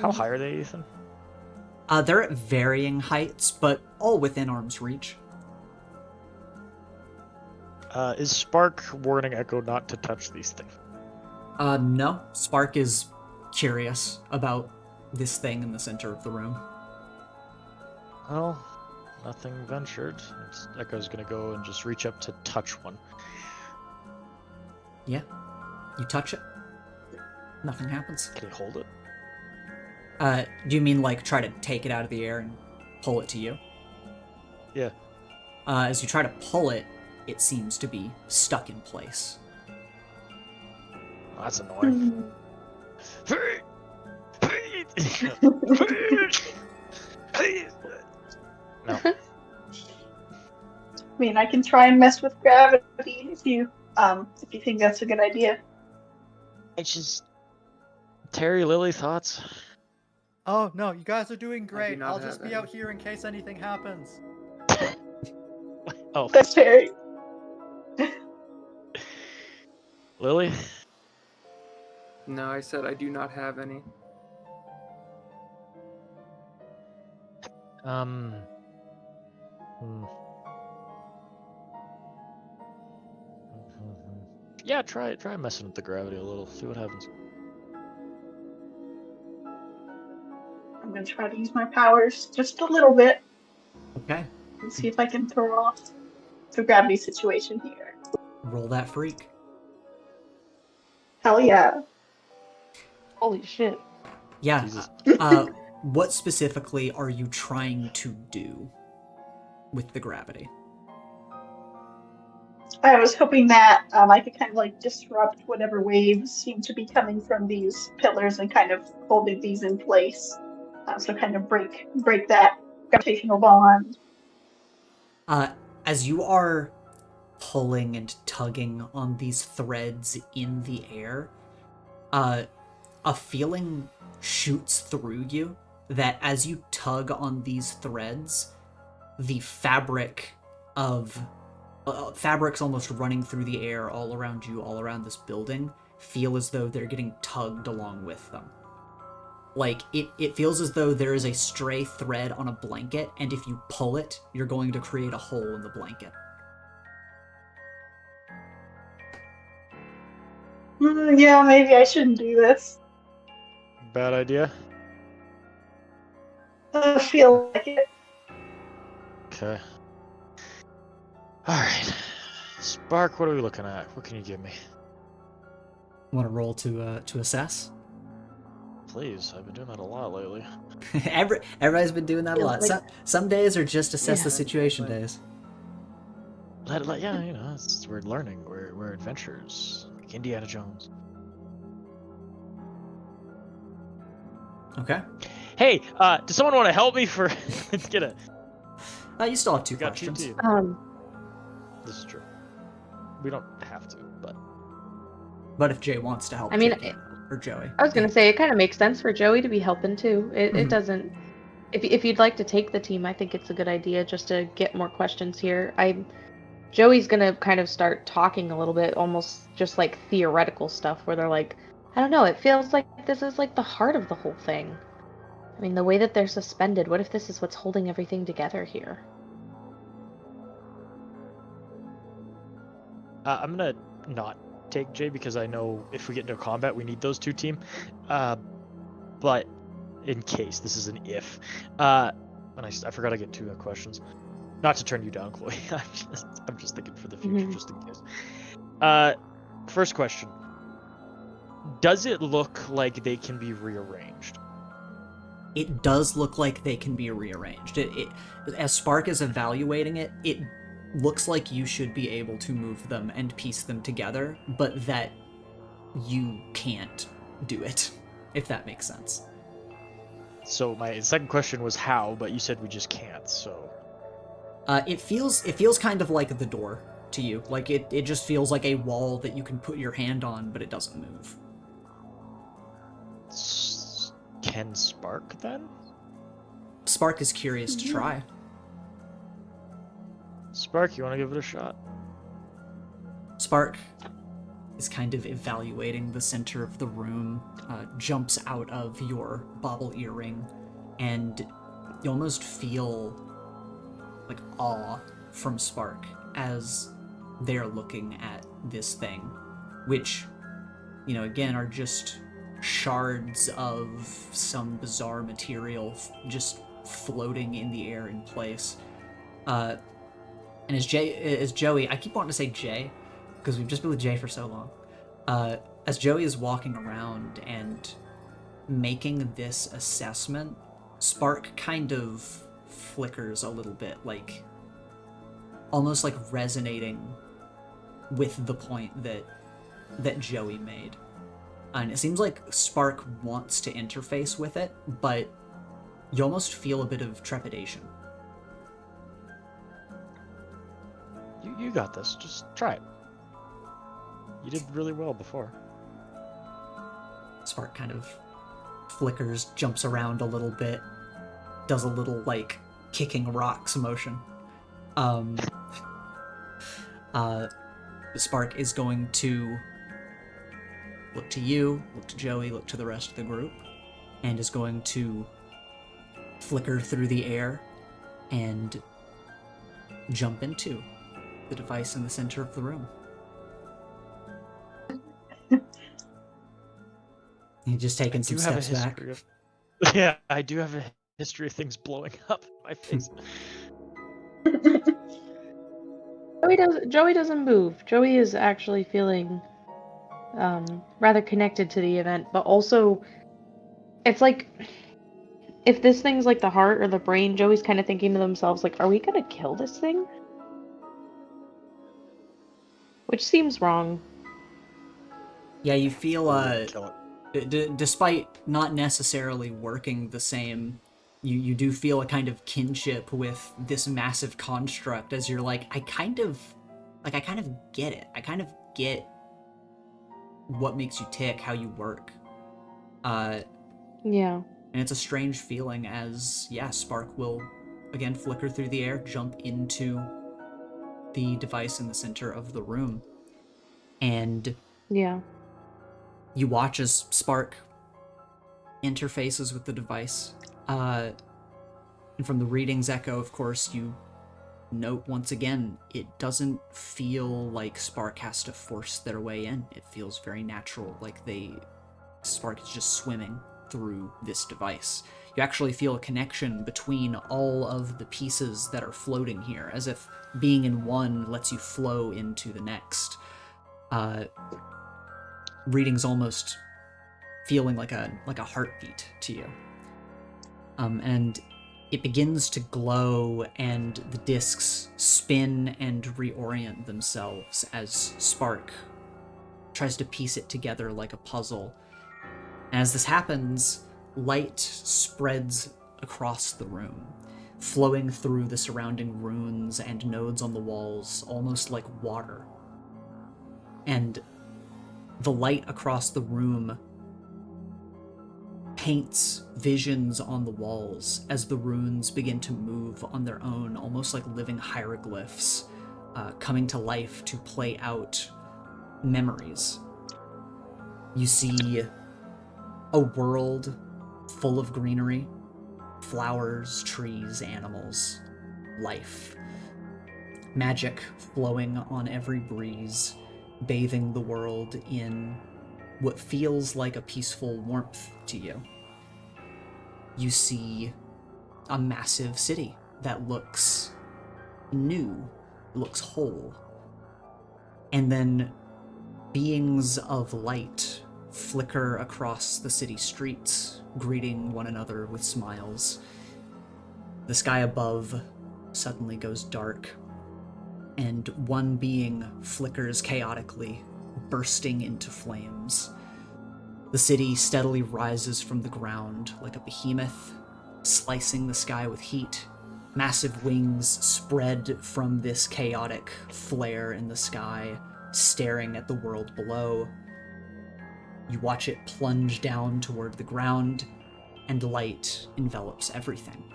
How high are they, Ethan? They're at varying heights, but all within arm's reach. Is Spark warning Echo not to touch these things? No. Spark is curious about this thing in the center of the room. Well, nothing ventured. Echo's gonna go and just reach up to touch one. Yeah. You touch it. Nothing happens. Can he hold it? Do you mean like try to take it out of the air and pull it to you? Yeah. As you try to pull it, it seems to be stuck in place. Oh, that's annoying. No. I mean, I can try and mess with gravity if you think that's a good idea. It's just Terry, Lily, thoughts? Oh no, you guys are doing great. not I'll have just be any. out here in case anything happens. Oh, That's Terry. Lily? No, I said I do not have any. Yeah, try messing with the gravity a little. See what happens. I'm gonna try to use my powers just a little bit Okay. and see if I can throw off the gravity situation here. Roll that freak. Hell yeah. Holy shit. Yeah. Jesus. What specifically are you trying to do with the gravity? I was hoping that I could kind of like disrupt whatever waves seem to be coming from these pillars and kind of holding these in place. So kind of break that gravitational bond. As you are pulling and tugging on these threads in the air, a feeling shoots through you that as you tug on these threads, the fabric's almost running through the air all around you, all around this building, feel as though they're getting tugged along with them. Like, it feels as though there is a stray thread on a blanket, and if you pull it, you're going to create a hole in the blanket. Yeah, maybe I shouldn't do this. Bad idea. I feel like it. Okay. All right. Spark, what are we looking at? What can you give me? Want to roll to assess? Please, I've been doing that a lot lately. Everybody's been doing that a Feels lot. like- Some days are just assess Yeah. the situation days. Yeah, you know, we're learning. We're adventurers, like Indiana Jones. Okay. Hey, does someone want to help me for get a? You still have two Got two questions. teams. This is true. We don't have to, but But if Jay wants to help, I mean, Jay can, or Joey. I was gonna say it kind of makes sense for Joey to be helping too. It Mhm. doesn't. If you'd like to take the team, I think it's a good idea just to get more questions here. Joey's gonna kind of start talking a little bit, almost just like theoretical stuff, where they're like, I don't know, it feels like this is like the heart of the whole thing. I mean, the way that they're suspended. What if this is what's holding everything together here? I'm gonna not take Jay because I know if we get into combat, we need those two team. But in case this is an if, and I forgot to get two questions. Not to turn you down, Chloe. I'm just thinking for the future, just in case. First question: does it look like they can be rearranged? It does look like they can be rearranged. As Spark is evaluating it, it looks like you should be able to move them and piece them together, but that you can't do it, if that makes sense. So my second question was how, but you said we just can't. So It feels kind of like the door to you. Like it just feels like a wall that you can put your hand on, but it doesn't move. can Spark then? Spark is curious to try. Spark, you want to give it a shot? Spark is kind of evaluating the center of the room, jumps out of your bauble earring, and you almost feel like awe from Spark as they're looking at this thing, which, you know, again, are just shards of some bizarre material just floating in the air in place. And as Joey, I keep wanting to say Jay, because we've just been with Jay for so long. As Joey is walking around and making this assessment, Spark kind of flickers a little bit, like almost like resonating with the point that Joey made. And it seems like Spark wants to interface with it, but you almost feel a bit of trepidation. You got this. Just try it. You did really well before. Spark kind of flickers, jumps around a little bit, does a little, like, kicking rocks motion. Spark is going to look to you, look to Joey, look to the rest of the group, and is going to flicker through the air and jump into the device in the center of the room. He's just taking some steps back. Yeah, I do have a history of things blowing up in my face. Joey doesn't move. Joey is actually feeling rather connected to the event, but also it's like if this thing's like the heart or the brain, Joey's kind of thinking to themselves like, are we gonna kill this thing? Which seems wrong. Yeah, you feel Kill it. despite not necessarily working the same, you do feel a kind of kinship with this massive construct, as you're like, I kind of get it. I kind of get what makes you tick, how you work. Yeah. And it's a strange feeling as, yeah, Spark will again flicker through the air, jump into the device in the center of the room. And Yeah. You watch as Spark interfaces with the device. And from the readings echo, of course, you note once again, it doesn't feel like Spark has to force their way in. It feels very natural, like Spark is just swimming through this device. You actually feel a connection between all of the pieces that are floating here, as if being in one lets you flow into the next. Readings almost feeling like a heartbeat to you. And it begins to glow, and the discs spin and reorient themselves as Spark tries to piece it together like a puzzle. And as this happens, light spreads across the room, flowing through the surrounding runes and nodes on the walls, almost like water. And the light across the room paints visions on the walls as the runes begin to move on their own, almost like living hieroglyphs, coming to life to play out memories. You see a world full of greenery, flowers, trees, animals, life. Magic flowing on every breeze, bathing the world in what feels like a peaceful warmth to you. You see a massive city that looks new, looks whole. And then beings of light flicker across the city streets, greeting one another with smiles. The sky above suddenly goes dark, and one being flickers chaotically, bursting into flames. The city steadily rises from the ground like a behemoth, slicing the sky with heat. Massive wings spread from this chaotic flare in the sky, staring at the world below. You watch it plunge down toward the ground, and light envelops everything.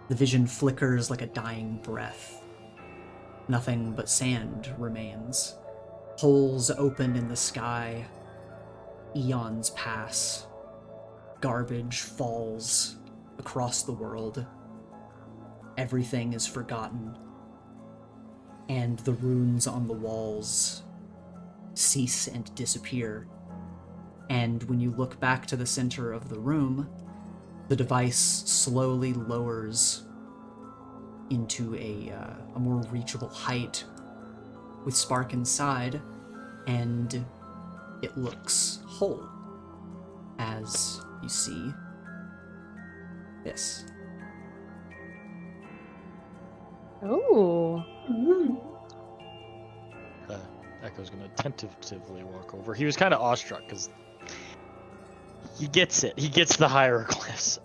The vision flickers like a dying breath. Nothing but sand remains. Holes open in the sky. Eons pass. Garbage falls across the world. Everything is forgotten. And the runes on the walls cease and disappear. And when you look back to the center of the room, the device slowly lowers into a more reachable height with Spark inside, and it looks whole as you see this. Oh. Echo's gonna tentatively walk over. He was kind of awestruck because he gets it. He gets the hieroglyphs.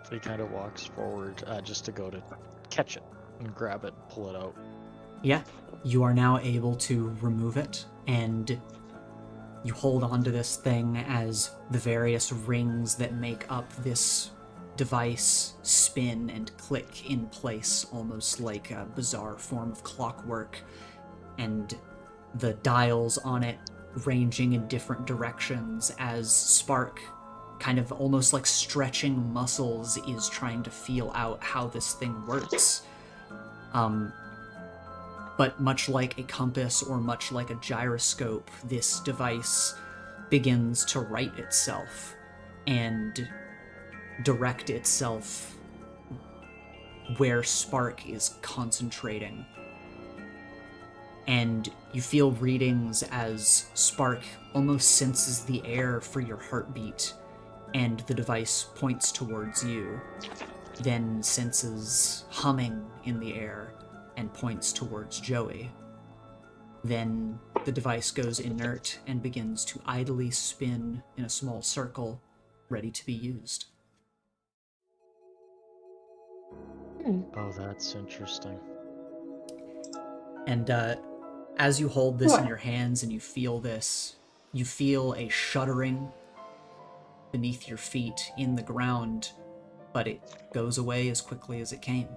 But he kind of walks forward just to go to catch it and grab it, pull it out. Yeah, you are now able to remove it, and you hold on to this thing as the various rings that make up this device spin and click in place, almost like a bizarre form of clockwork, and the dials on it ranging in different directions as Spark, kind of almost like stretching muscles, is trying to feel out how this thing works. But much like a compass or much like a gyroscope, this device begins to right itself and direct itself where Spark is concentrating. And you feel readings as Spark almost senses the air for your heartbeat, and the device points towards you, then senses humming in the air and points towards Joey. Then the device goes inert and begins to idly spin in a small circle, ready to be used. Oh, that's interesting. And as you hold this in your hands and you feel this, you feel a shuddering beneath your feet in the ground, but it goes away as quickly as it came.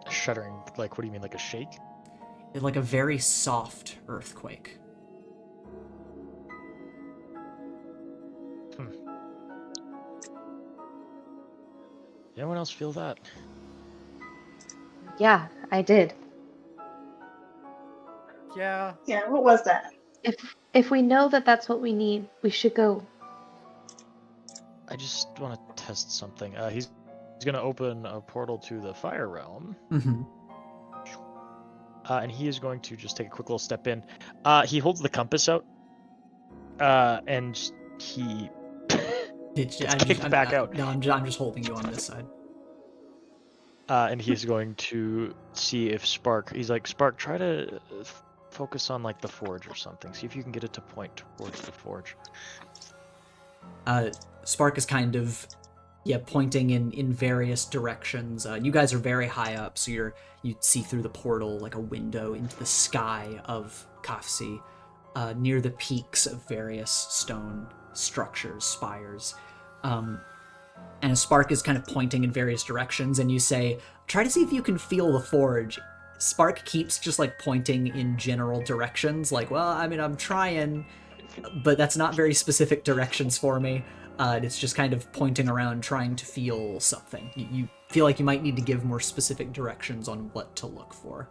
A shuddering, like, what do you mean, like a shake? Like a very soft earthquake. Anyone else feel that? Yeah, I did. Yeah. Yeah, what was that? If we know that that's what we need, we should go. I just want to test something. He's gonna open a portal to the fire realm, Mm-hmm. and he is going to just take a quick little step in. He holds the compass out, and he It's kicked back out. No, I'm just holding you on this side. And he's going to see if Spark. He's like, Spark, try to focus on like the forge or something. See if you can get it to point towards the forge. Spark is kind of, pointing in various directions. You guys are very high up, so you see through the portal like a window into the sky of Kafsi, near the peaks of various stone structures, spires. And Spark is kind of pointing in various directions, and you say, try to see if you can feel the forge. Spark keeps just like pointing in general directions, like, well, I mean, I'm trying, but that's not very specific directions for me. It's just kind of pointing around, trying to feel something. You feel like you might need to give more specific directions on what to look for.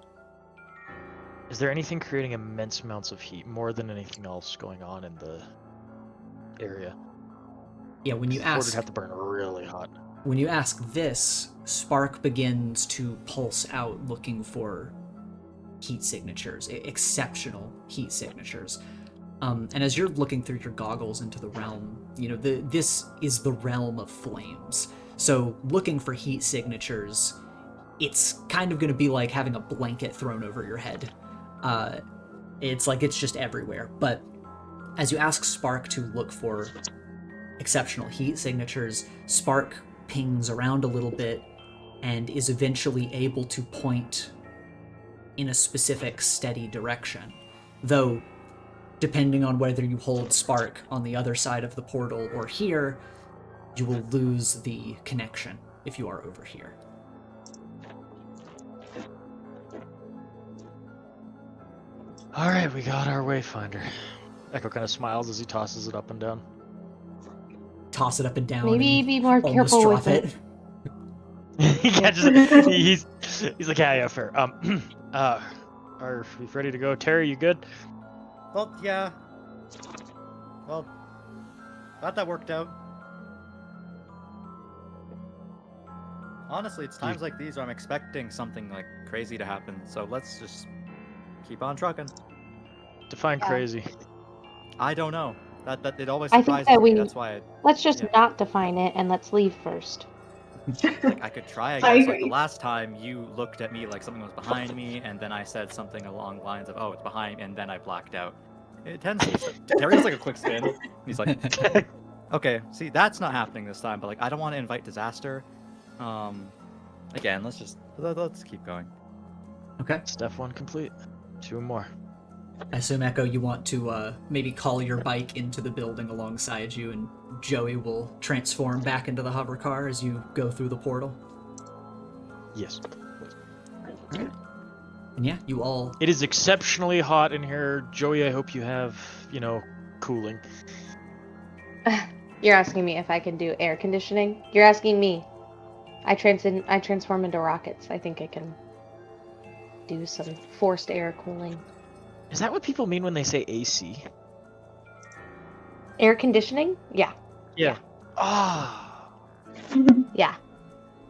Is there anything creating immense amounts of heat, more than anything else going on in the area? Yeah, when you The forge would ask, have to burn really hot. when you ask this, Spark begins to pulse out, looking for heat signatures, exceptional heat signatures. And as you're looking through your goggles into the realm, this is the realm of flames. So looking for heat signatures, it's kind of going to be like having a blanket thrown over your head. It's like it's just everywhere. But as you ask Spark to look for exceptional heat signatures, Spark pings around a little bit and is eventually able to point in a specific steady direction. Though, depending on whether you hold Spark on the other side of the portal or here, you will lose the connection if you are over here. All right, we got our wayfinder. Echo kind of smiles as he tosses it up and down. Toss it up and down. Maybe and be more almost careful drop with it. He catches it. He's like, yeah, fair. Are we ready to go? Terry, you good? Well, yeah. Well, glad that worked out. Honestly, it's times like these where I'm expecting something like crazy to happen, so let's just keep on trucking. Define Yeah. crazy. I don't know. That it always I think surprises that me. we- That's why Let's just Yeah. not define it and let's leave first. I could try, I I guess. Like the agree. last time you looked at me like something was behind me, and then I said something along the lines of, "Oh, it's behind," and then I blacked out. It tends to be. Terry does like a quick spin. He's like, "Okay, see, that's not happening this time." But like, I don't want to invite disaster. Again, let's keep going. Okay. Step 1 complete. 2 more. I assume, Echo, you want to maybe call your bike into the building alongside you, and Joey will transform back into the hover car as you go through the portal. Yes. And yeah, you all... It is exceptionally hot in here. Joey, I hope you have, cooling. You're asking me if I can do air conditioning? You're asking me. I transform into rockets. I think I can do some forced air cooling. Is that what people mean when they say AC? Air conditioning? Yeah. Yeah. Ah, Yeah.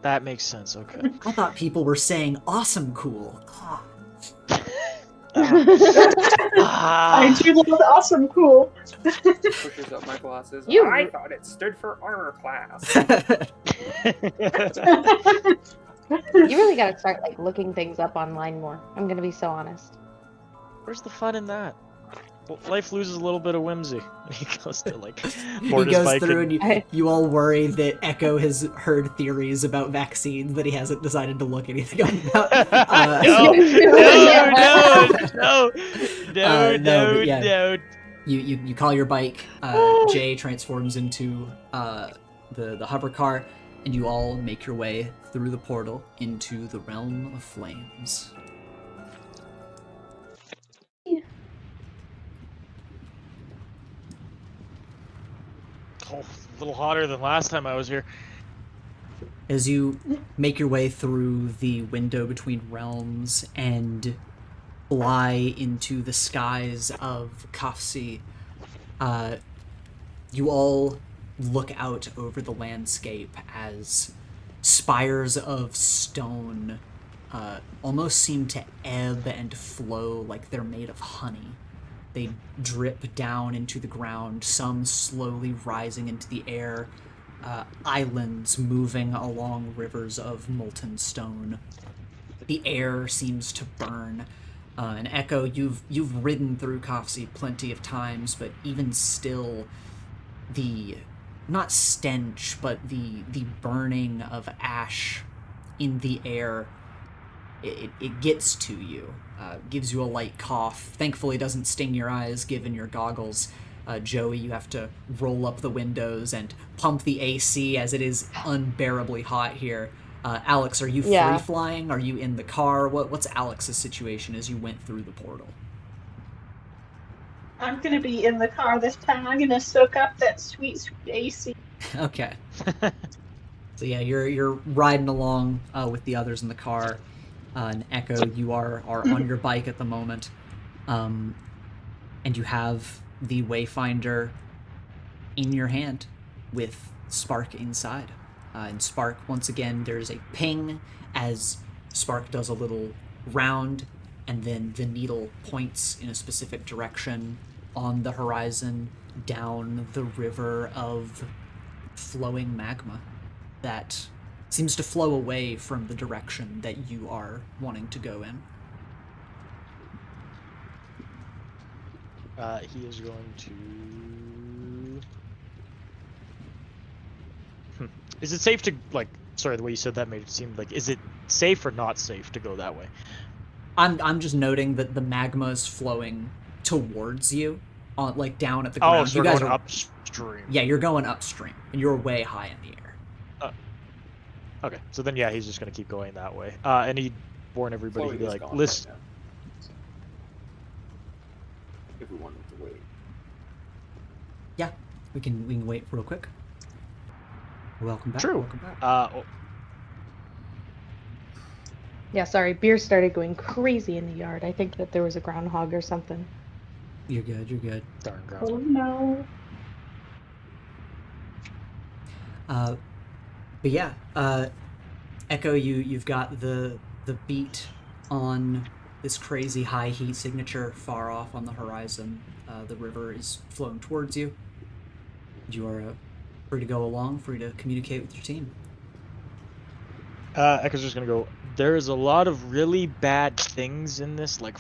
that makes sense. Okay. I thought people were saying awesome cool. Ah. I do love awesome cool. Pushes up my glasses. You- I thought it stood for armor class. You really gotta start looking things up online more. I'm gonna be so honest. Where's the fun in that? Well, life loses a little bit of whimsy. He goes to He board his goes bike through and- and you all worry that Echo has heard theories about vaccines that he hasn't decided to look anything up about. No. but yeah. You call your bike. Jay transforms into the hover car, and you all make your way through the portal into the realm of flames. Oh, a little hotter than last time I was here. As you make your way through the window between realms and fly into the skies of Kafsi, you all look out over the landscape as spires of stone almost seem to ebb and flow like they're made of honey. They drip down into the ground, some slowly rising into the air, islands moving along rivers of molten stone. The air seems to burn. And Echo, you've ridden through Kafsi plenty of times, but even still, the not stench, but the burning of ash in the air, it gets to you. Gives you a light cough. Thankfully, doesn't sting your eyes given your goggles. Joey, you have to roll up the windows and pump the AC as it is unbearably hot here. Alex, are you free flying? Are you in the car? What's Alex's situation as you went through the portal? I'm gonna be in the car this time. I'm gonna soak up that sweet, sweet AC. Okay. So yeah, you're riding along with the others in the car. And Echo, you are on your bike at the moment. And you have the Wayfinder in your hand with Spark inside. And Spark, once again, there's a ping as Spark does a little round, and then the needle points in a specific direction on the horizon down the river of flowing magma that seems to flow away from the direction that you are wanting to go in. He is going to... Is it safe to, like, sorry, the way you said that made it seem like, is it safe or not safe to go that way? I'm just noting that the magma is flowing towards you, like down at the ground. Oh, so you guys going are upstream. Yeah, you're going upstream, and you're way high in the air. Okay, so then yeah, he's just gonna keep going that way. And he'd warn everybody, Chloe he'd be is like, gone listen. right now. If we wanted to wait. Yeah, we can wait real quick. Welcome back. True. Welcome back. Yeah, sorry. Beer started going crazy in the yard. I think that there was a groundhog or something. You're good. You're good. Darn ground. Oh no. But yeah, Echo, you've got the beat on this crazy high heat signature far off on the horizon. The river is flowing towards you. You are free to go along, free to communicate with your team. Echo's just gonna go, there's a lot of really bad things in this, like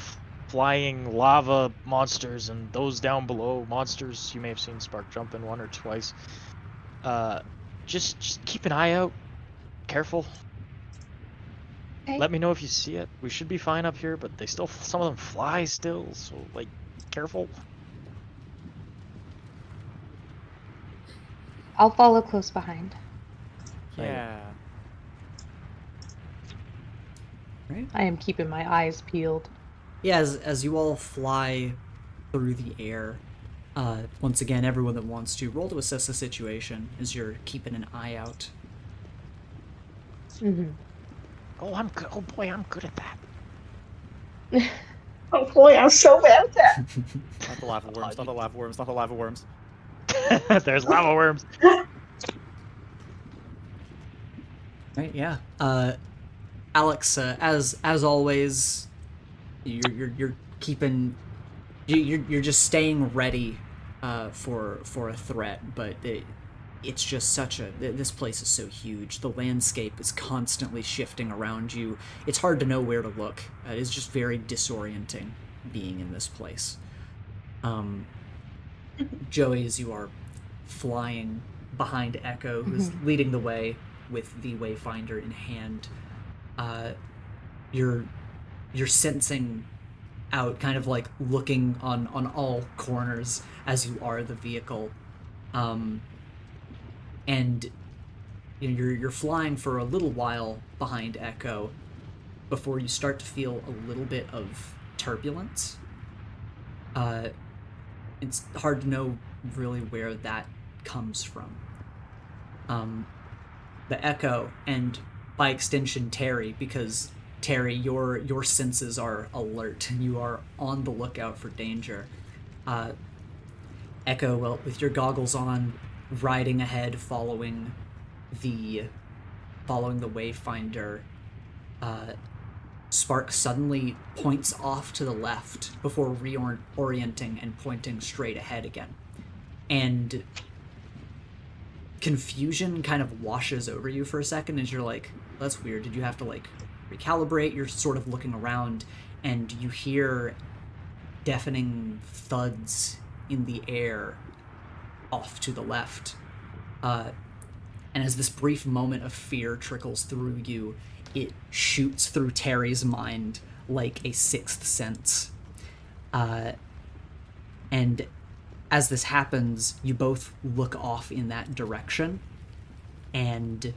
flying lava monsters and those down below monsters. You may have seen Spark jump in one or twice. Just keep an eye out. Careful. Okay. Let me know if you see it. We should be fine up here, but they still, some of them fly still, so like, careful. I'll follow close behind. Yeah. Right? I am keeping my eyes peeled. Yeah, as you all fly through the air, once again, everyone that wants to roll to assess the situation as you're keeping an eye out. Mm-hmm. Oh, I'm good. Oh boy, I'm good at that. Oh boy, I'm so bad at that. Not the lava worms, not the lava worms, not the lava worms. There's lava worms. Right? Yeah. Alex, as always, you're keeping, you're just staying ready for a threat, but it's just this place is so huge. The landscape is constantly shifting around you. It's hard to know where to look. It's just very disorienting being in this place. Joey, as you are flying behind Echo, who's leading the way with the Wayfinder in hand, you're sensing out, kind of like looking on all corners as you are the vehicle, and you're flying for a little while behind Echo before you start to feel a little bit of turbulence. It's hard to know really where that comes from. The echo, and by extension Terry, because Terry, your senses are alert. You are on the lookout for danger. Echo, well, with your goggles on, riding ahead, following the wayfinder, Spark suddenly points off to the left before reorienting and pointing straight ahead again. And confusion kind of washes over you for a second as you're like, that's weird. Did you have to, like, recalibrate? You're sort of looking around, and you hear deafening thuds in the air off to the left. And as this brief moment of fear trickles through you, it shoots through Terry's mind like a sixth sense. And as this happens, you both look off in that direction, and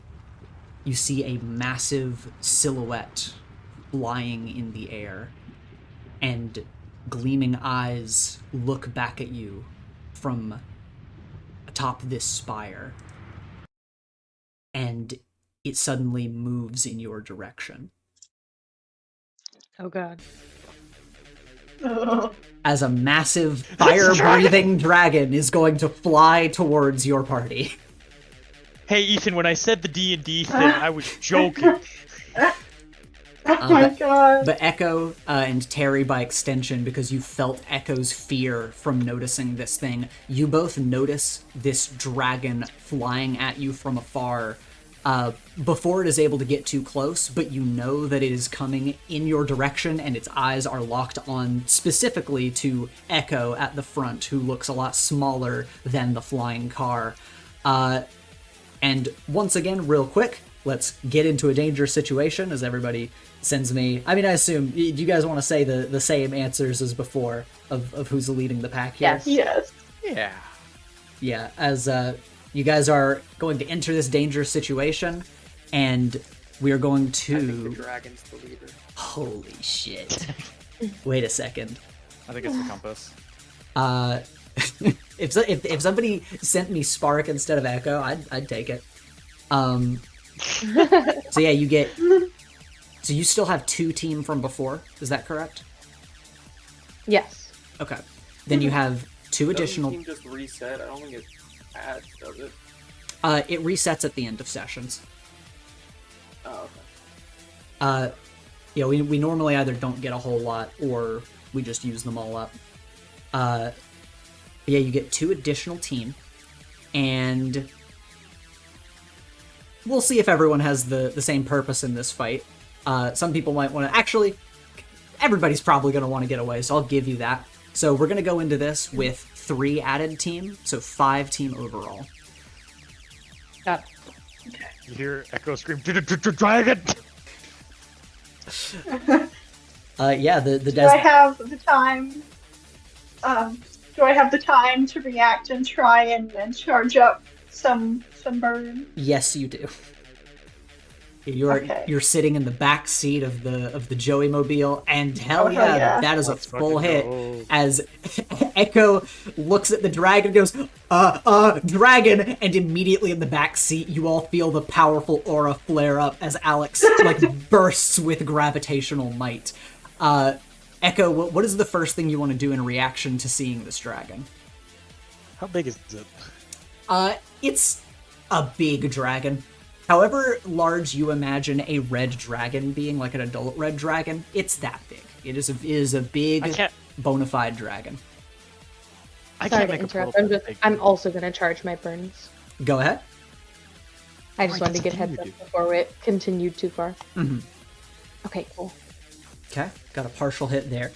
you see a massive silhouette flying in the air, and gleaming eyes look back at you from atop this spire, and it suddenly moves in your direction. Oh god. As a massive fire-breathing dragon is going to fly towards your party. Hey Ethan, when I said the D&D thing, I was joking. Oh my god. But Echo and Terry, by extension, because you felt Echo's fear from noticing this thing, you both notice this dragon flying at you from afar before it is able to get too close, but you know that it is coming in your direction, and its eyes are locked on specifically to Echo at the front, who looks a lot smaller than the flying car. And once again, real quick, let's get into a dangerous situation as everybody sends me... I mean, I assume... Do you guys want to say the same answers as before of who's leading the pack here? Yes. Yes. Yeah. Yeah, as you guys are going to enter this dangerous situation, and we are going to... I think the dragon's the leader. Holy shit. Wait a second. I think it's the compass. If somebody sent me Spark instead of Echo, I'd take it. So yeah, you get... So you still have 2 team from before, is that correct? Yes. Okay. Then you have 2 Doesn't additional... team just reset? I don't think it adds, does it? It resets at the end of sessions. Oh, okay. Yeah, we normally either don't get a whole lot, or we just use them all up. Yeah, you get 2 additional team, and we'll see if everyone has the same purpose in this fight. Some people might want to... Actually, everybody's probably going to want to get away, so I'll give you that. So we're going to go into this with 3 added team, so 5 team overall. Got it. You hear Echo scream, "Dragon!" Yeah, the Do I have the time? Do I have the time to react and try and charge up some burn? Yes, you do. You're sitting in the back seat of the Joey Mobile, and hell yeah, that is a full hit. Go. As Echo looks at the dragon and goes, dragon, and immediately in the back seat you all feel the powerful aura flare up as Alex bursts with gravitational might. Echo, what is the first thing you want to do in reaction to seeing this dragon? How big is it? It's a big dragon. However large you imagine a red dragon being, like an adult red dragon, it's that big. It is a big, bona fide dragon. I Sorry can't to make a interrupt. portal. I'm also going to charge my burns. Go ahead. I just wanted to get that's a heads thing up you before it continued too far. Mm-hmm. Okay, cool. Okay, got a partial hit there.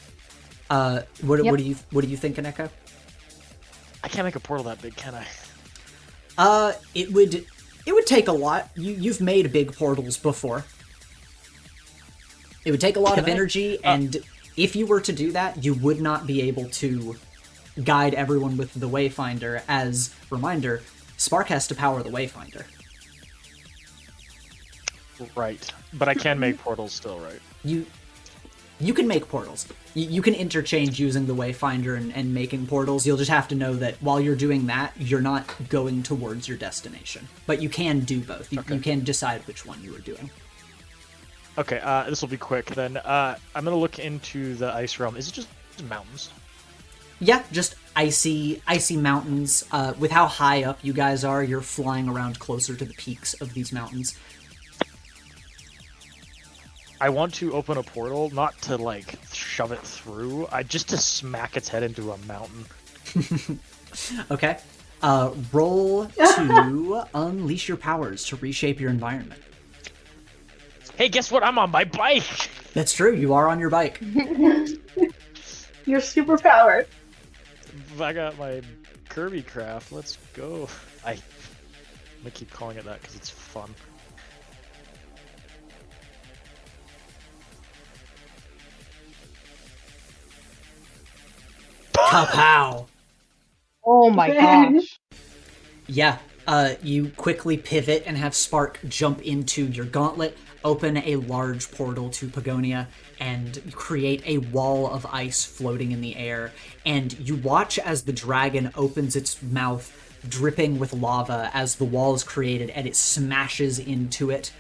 What are you thinking, Echo? I can't make a portal that big, can I? It would take a lot. You've made big portals before. It would take a lot of energy, and if you were to do that, you would not be able to guide everyone with the Wayfinder. As reminder, Spark has to power the Wayfinder. Right, but I can make portals still, right? You You can make portals. You can interchange using the Wayfinder and making portals. You'll just have to know that while you're doing that, you're not going towards your destination. But you can do both. You can decide which one you are doing. Okay, this will be quick then. I'm gonna look into the ice realm. Is it just mountains? Yeah, just icy mountains. With how high up you guys are, you're flying around closer to the peaks of these mountains. I want to open a portal, not to like shove it through, just to smack its head into a mountain. Okay. Roll to unleash your powers to reshape your environment. Hey, guess what? I'm on my bike! That's true, you are on your bike. You're superpowered. I got my Kirby craft. Let's go. I'm gonna keep calling it that because it's fun. Kapow! Oh my gosh. Yeah, you quickly pivot and have Spark jump into your gauntlet, open a large portal to Pagonia, and create a wall of ice floating in the air. And you watch as the dragon opens its mouth, dripping with lava as the wall is created, and it smashes into it.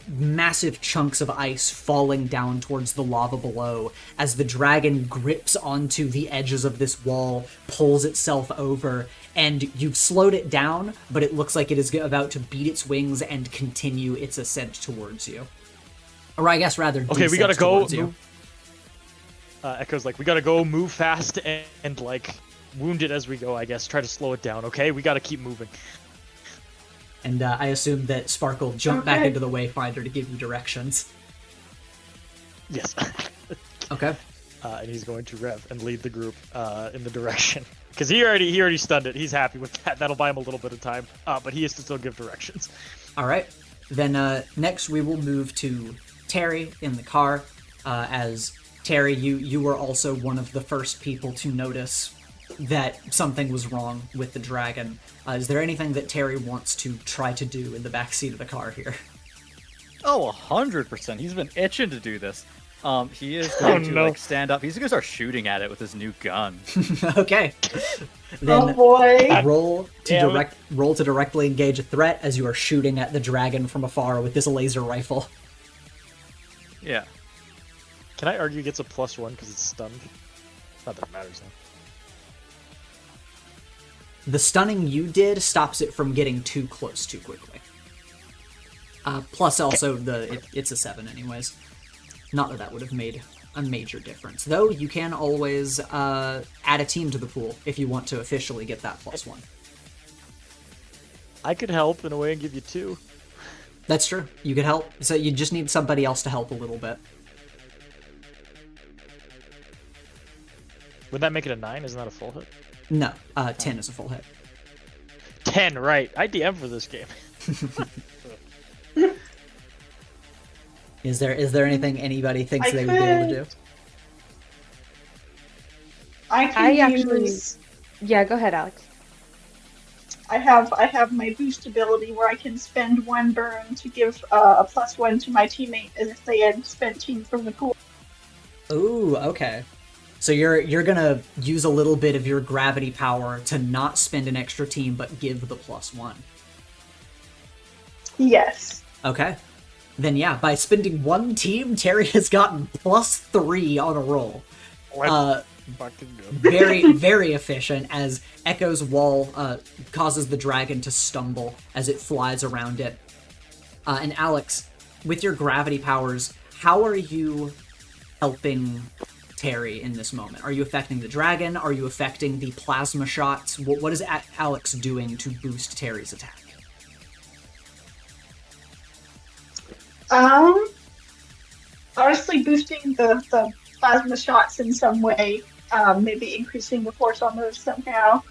Massive chunks of ice falling down towards the lava below as the dragon grips onto the edges of this wall, pulls itself over, and you've slowed it down, but it looks like it is about to beat its wings and continue its ascent towards you. Or I guess rather, okay, we gotta go. towards you. Echo's like, we gotta go, move fast, and like wound it as we go. I guess try to slow it down. Okay, we gotta keep moving. And I assume that Sparkle jumped back into the Wayfinder to give you directions. Yes. Okay. And he's going to rev and lead the group in the direction. Because he already stunned it. He's happy with that. That'll buy him a little bit of time. But he has to still give directions. All right. Then next we will move to Terry in the car. As Terry, you were also one of the first people to notice that something was wrong with the dragon. Is there anything that Terry wants to try to do in the backseat of the car here? Oh, 100%. He's been itching to do this. He is going to like stand up. He's going to start shooting at it with his new gun. Okay. Then Oh boy. roll to directly engage a threat as you are shooting at the dragon from afar with this laser rifle. Yeah. Can I argue it gets a +1 because it's stunned? Not that it matters though. The stunning you did stops it from getting too close too quickly. Plus also it's a 7 anyways. Not that would have made a major difference. Though you can always add a team to the pool if you want to officially get that +1. I could help in a way and give you 2. That's true. You could help. So you just need somebody else to help a little bit. Would that make it a 9? Isn't that a full hit? No, 10 is a full hit. 10, right. I DM for this game. Is there anything anybody thinks they would be able to do? I actually. Yeah, go ahead, Alex. I have my boost ability where I can spend 1 burn to give a +1 to my teammate as if they had spent team from the pool. Ooh, okay. So you're gonna use a little bit of your gravity power to not spend an extra team, but give the +1. Yes. Okay. Then yeah, by spending 1 team, Terry has gotten +3 on a roll. Fucking good. Very, very efficient as Echo's wall causes the dragon to stumble as it flies around it. And Alex, with your gravity powers, how are you helping Terry in this moment? Are you affecting the dragon? Are you affecting the plasma shots? What is Alex doing to boost Terry's attack? Honestly, boosting the plasma shots in some way. Maybe increasing the force on those somehow.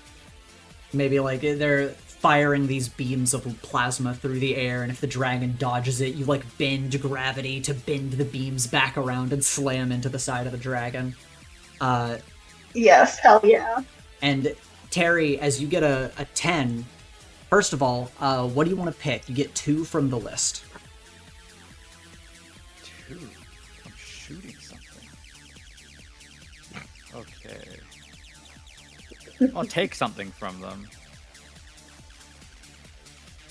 Maybe like they're firing these beams of plasma through the air, and if the dragon dodges it, you like bend gravity to bend the beams back around and slam into the side of the dragon. Yes, hell yeah. And Terry, as you get a 10, first of all, what do you want to pick? You get 2 from the list. 2. I'm shooting something. I'll take something from them.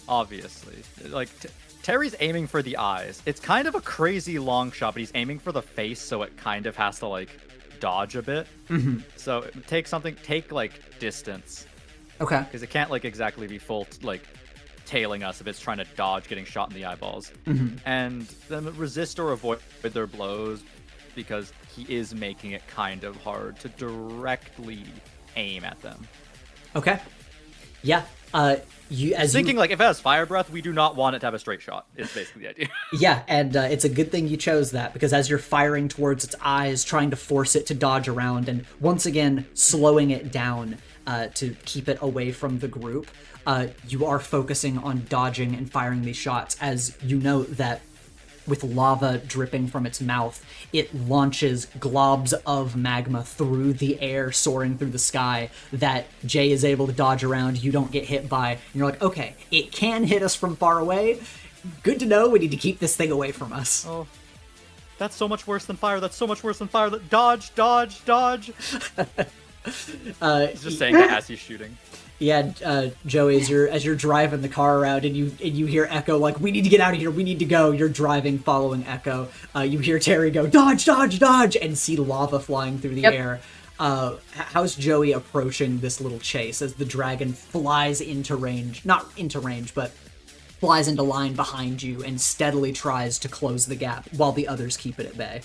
Obviously. Like, Terry's aiming for the eyes. It's kind of a crazy long shot, but he's aiming for the face, so it kind of has to, like, dodge a bit. Mm-hmm. So take something, like, distance. Okay. Because it can't, like, exactly be full, like, tailing us if it's trying to dodge getting shot in the eyeballs. Mm-hmm. And then resist or avoid their blows, because he is making it kind of hard to directly aim at them. Okay. Yeah. Thinking like if it has fire breath, we do not want it to have a straight shot. Is basically the idea. Yeah, and it's a good thing you chose that, because as you're firing towards its eyes, trying to force it to dodge around, and once again slowing it down to keep it away from the group, you are focusing on dodging and firing these shots, as you know that with lava dripping from its mouth, it launches globs of magma through the air, soaring through the sky, that Jay is able to dodge around, you don't get hit by, and you're like, okay, it can hit us from far away. Good to know, we need to keep this thing away from us. Oh, that's so much worse than fire, that's so much worse than fire. Dodge, dodge, dodge! He's just saying that as he's shooting. Yeah, Joey, as you're driving the car around and you hear Echo like, we need to get out of here, we need to go. You're driving, following Echo. You hear Terry go, dodge, dodge, dodge, and see lava flying through the air. How's Joey approaching this little chase as the dragon flies into range? Not into range, but flies into line behind you and steadily tries to close the gap while the others keep it at bay.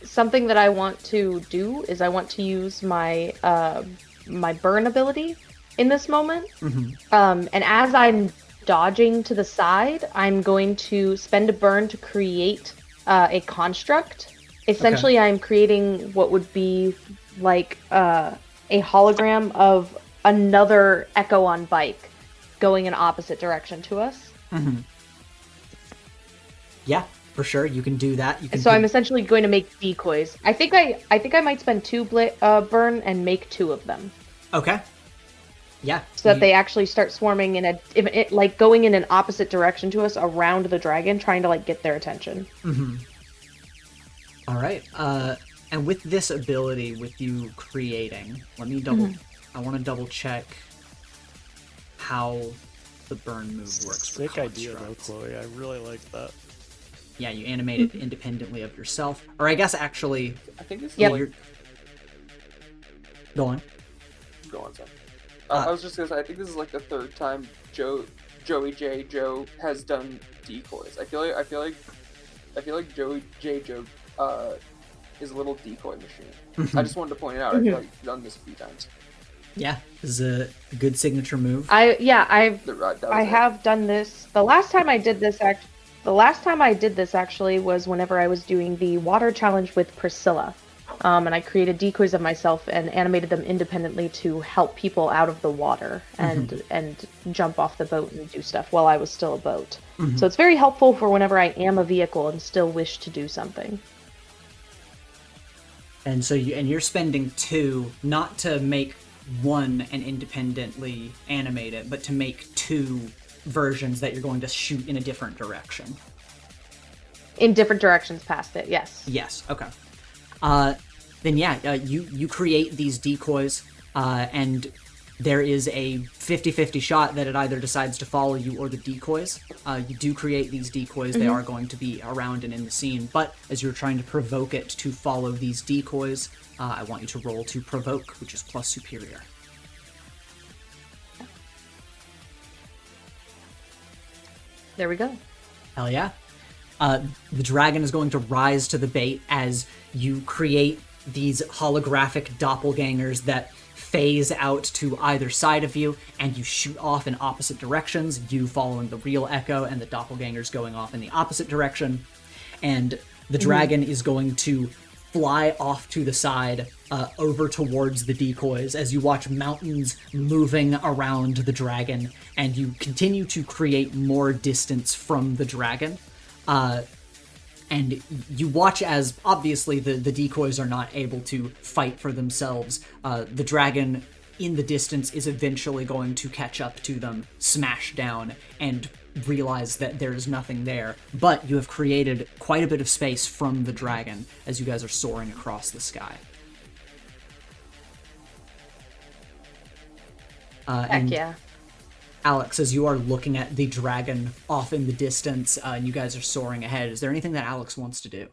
Something that I want to do is I want to use my my burn ability in this moment. Mm-hmm. And as I'm dodging to the side, I'm going to spend a burn to create a construct. Essentially, I'm creating what would be like a hologram of another Echo on bike going in opposite direction to us. Mm-hmm. Yeah. For sure, you can do that. I'm essentially going to make decoys. I think I might spend 2 burn and make 2 of them. Okay. Yeah. So that they actually start swarming like going in an opposite direction to us around the dragon, trying to like get their attention. Mm-hmm. All right. And with this ability, with you creating, let me double. I want to double check how the burn move works. Sick idea though, Chloe. I really like that. Yeah, you animate it independently of yourself. Or I guess actually... I think this is like... Go on. Go on, son. I was just gonna say, I think this is like the 3rd time Joe has done decoys. I feel like Joe is a little decoy machine. I just wanted to point it out. I feel like he's done this a few times. Yeah, this is a good signature move. I have done this. The last time I did this actually was whenever I was doing the water challenge with Priscilla. And I created decoys of myself and animated them independently to help people out of the water and jump off the boat and do stuff while I was still a boat. So it's very helpful for whenever I am a vehicle and still wish to do something. And so you're spending 2 not to make 1 and independently animate it, but to make 2 versions that you're going to shoot in a different direction. In different directions past it, yes. Yes, okay. Then you create these decoys, and there is a 50-50 shot that it either decides to follow you or the decoys. You do create these decoys, they are going to be around and in the scene, but as you're trying to provoke it to follow these decoys, I want you to roll to provoke, which is plus superior. There we go. Hell yeah. The dragon is going to rise to the bait as you create these holographic doppelgangers that phase out to either side of you, and you shoot off in opposite directions, you following the real Echo and the doppelgangers going off in the opposite direction. And the dragon is going to fly off to the side, over towards the decoys as you watch mountains moving around the dragon, and you continue to create more distance from the dragon. And you watch as, obviously, the decoys are not able to fight for themselves. The dragon in the distance is eventually going to catch up to them, smash down, and realize that there's nothing there. But you have created quite a bit of space from the dragon as you guys are soaring across the sky. Heck And yeah. Alex, as you are looking at the dragon off in the distance, and you guys are soaring ahead, is there anything that Alex wants to do?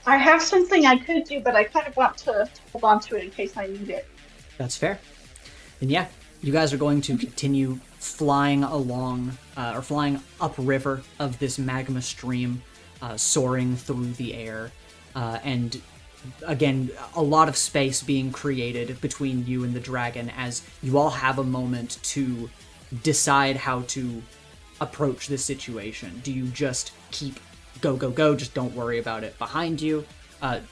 I have something I could do, but I kind of want to hold on to it in case I need it. That's fair. And yeah, you guys are going to continue flying along, or flying upriver of this magma stream, soaring through the air. And again, a lot of space being created between you and the dragon as you all have a moment to decide how to approach this situation. Do you just keep go, go, go, just don't worry about it behind you?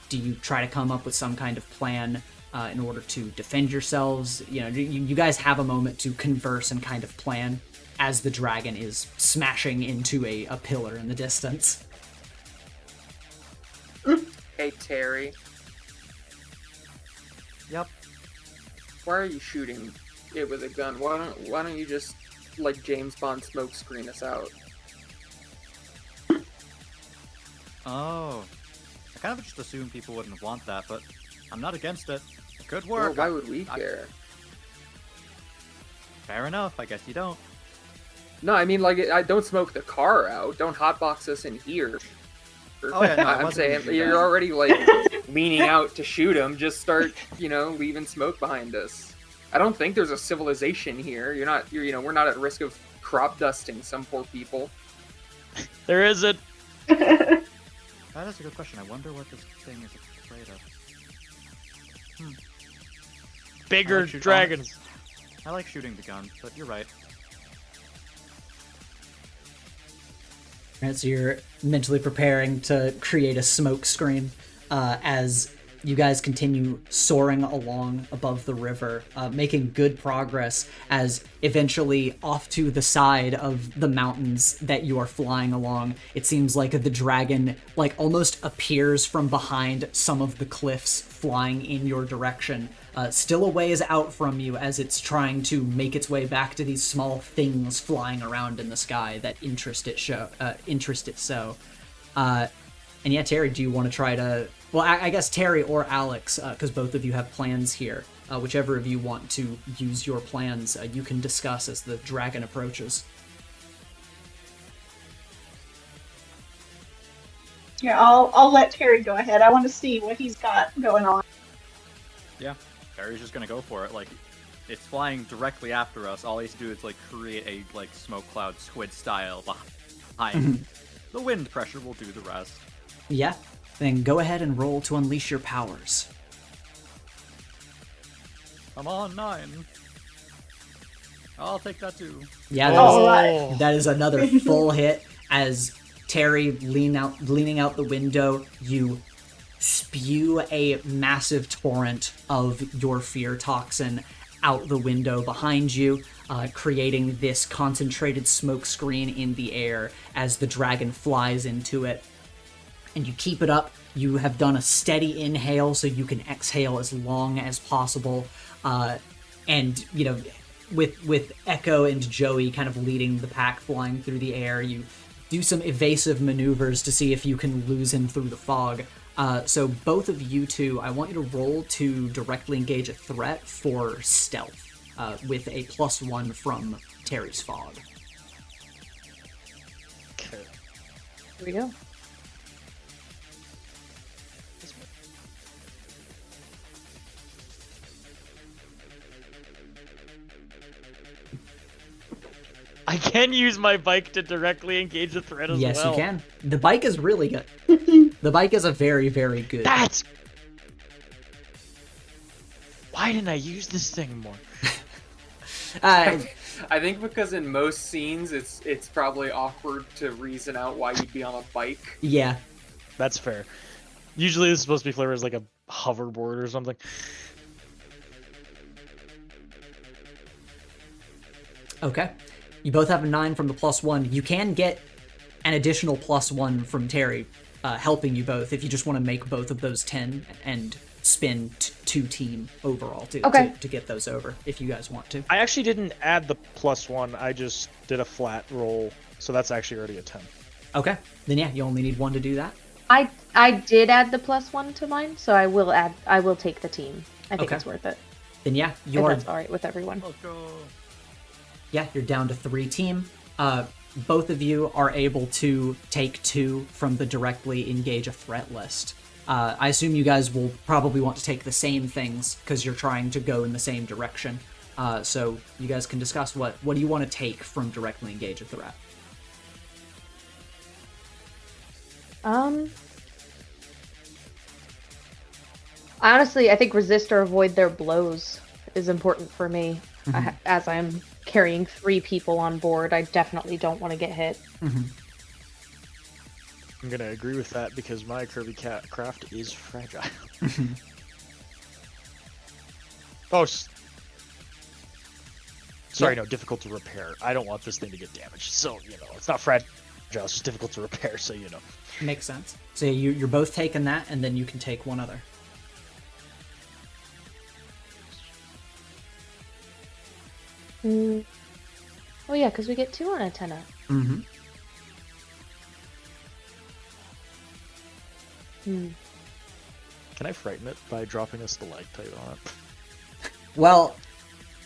Do you try to come up with some kind of plan in order to defend yourselves? You know, you guys have a moment to converse and kind of plan as the dragon is smashing into a pillar in the distance. Hey, Terry. Yep. Why are you shooting it with a gun? Why don't you just, like James Bond, smoke screen us out? Oh. I kind of just assumed people wouldn't want that, but I'm not against it. Good Well, work. why would we care? Fair enough. I guess you don't. No, I mean, like, I don't smoke the car out. Don't hotbox us in here. Oh, yeah, no, I I'm wasn't saying gonna do you're that. already like leaning out to shoot him. Just start, leaving smoke behind us. I don't think there's a civilization here. We're not at risk of crop dusting some poor people. There isn't. That is a good question. I wonder what this thing is afraid of. Bigger I like shooting- dragons. I like shooting the gun, but you're right. Right, so you're mentally preparing to create a smoke screen as you guys continue soaring along above the river, making good progress as eventually off to the side of the mountains that you are flying along, it seems like the dragon almost appears from behind some of the cliffs flying in your direction, still a ways out from you as it's trying to make its way back to these small things flying around in the sky that interest it so. And yeah, Terry, do you want to try to... Well, I guess Terry or Alex, because both of you have plans here. Whichever of you want to use your plans, you can discuss as the dragon approaches. Yeah, I'll let Terry go ahead. I want to see what he's got going on. Yeah, Barry's just gonna go for it. Like, it's flying directly after us. All he has to do is create a smoke cloud squid style behind. The wind pressure will do the rest. Yeah, then go ahead and roll to unleash your powers. Come on, 9. I'll take that too. Yeah, Oh. that is another full hit as Terry, leaning out the window, you spew a massive torrent of your fear toxin out the window behind you, creating this concentrated smoke screen in the air as the dragon flies into it. And you keep it up. You have done a steady inhale so you can exhale as long as possible. And, with Echo and Joey kind of leading the pack flying through the air, you do some evasive maneuvers to see if you can lose him through the fog. So both of you two, I want you to roll to directly engage a threat for stealth with a +1 from Terry's fog. Okay. Here we go. I can use my bike to directly engage the threat as Yes, well. you can. The bike is really good. The bike is a very, very good. That's... Why didn't I use this thing more? I think because in most scenes it's probably awkward to reason out why you'd be on a bike. Yeah. That's fair. Usually this is supposed to be flavored as like a hoverboard or something. Okay. You both have a 9 from the +1. You can get an additional +1 from Terry, helping you both if you just want to make both of those 10 and spin 2 team overall to get those over, if you guys want to. I actually didn't add the +1. I just did a flat roll, so that's actually already a 10. Okay. Then yeah, you only need 1 to do that. I did add the +1 to mine, so I will take the team. I think Okay. it's worth it. Then yeah, If you're that's all right with everyone. Let's go. yeah, you're down to 3 team. Both of you are able to take 2 from the directly engage a threat list. I assume you guys will probably want to take the same things because you're trying to go in the same direction. So you guys can discuss what do you want to take from directly engage a threat. Honestly, I think resist or avoid their blows is important for me. As I'm carrying 3 people on board, I definitely don't want to get hit. Mm-hmm. I'm gonna agree with that because my Kirby Cat craft is fragile. Oh, sorry, no, difficult to repair. I don't want this thing to get damaged, so it's not fragile. It's just difficult to repair, so Makes sense. So you're both taking that, and then you can take one other. Oh yeah, because we get 2 on a 10 up. Mm-hmm. Can I frighten it by dropping a stalactite on it? Well,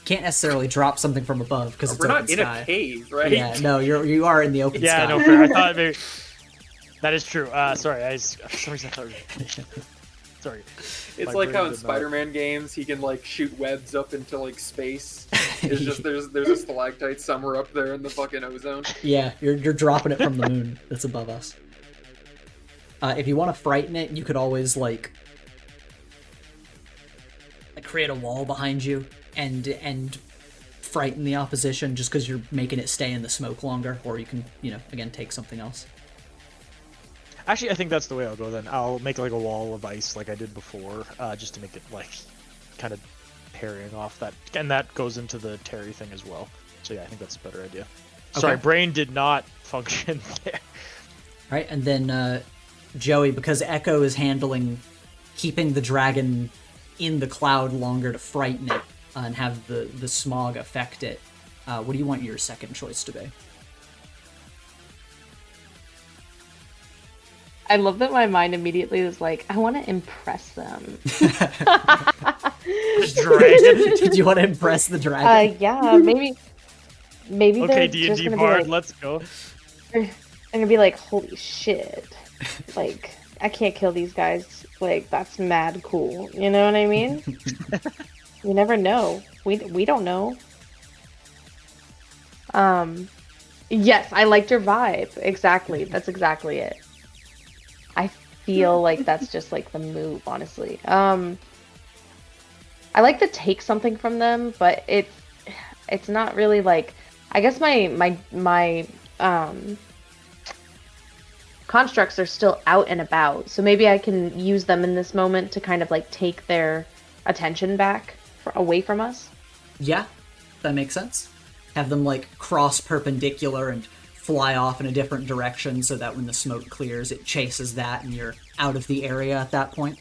can't necessarily drop something from above because it's We're open not in sky. a cave, right? Yeah, no, you are in the open sky. Yeah, no, fair. I thought maybe that is true. Sorry, for some reason I thought. Sorry. It's My like how brain in did not- Spider-Man games he can like shoot webs up into like space. It's just there's a stalactite somewhere up there in the fucking ozone. Yeah, you're dropping it from the moon that's above us. If you want to frighten it, you could always like create a wall behind you and frighten the opposition just because you're making it stay in the smoke longer, or you can again take something else. Actually, I think that's the way I'll go then. I'll make like a wall of ice like I did before, just to make it like kind of parrying off that, and that goes into the Terry thing as well. So yeah, I think that's a better idea. Sorry, Okay. brain did not function there. Right, and then Joey, because Echo is handling keeping the dragon in the cloud longer to frighten it and have the smog affect it, what do you want your second choice to be? I love that my mind immediately is like, I want to impress them. The dragon. Did you want to impress the dragon? Yeah, maybe Okay, they're D&D just gonna bard, be like, let's go. they're gonna be like, holy shit, like I can't kill these guys. Like that's mad cool. You know what I mean? You never know. We don't know. Yes, I liked your vibe. Exactly. That's exactly it. I feel like that's just like the move, honestly. I like to take something from them, but it's not really like, I guess my constructs are still out and about, so maybe I can use them in this moment to kind of like take their attention back away from us. Yeah, that makes sense. Have them like cross perpendicular and fly off in a different direction so that when the smoke clears, it chases that and you're out of the area at that point.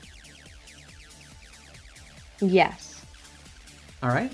Yes. All right.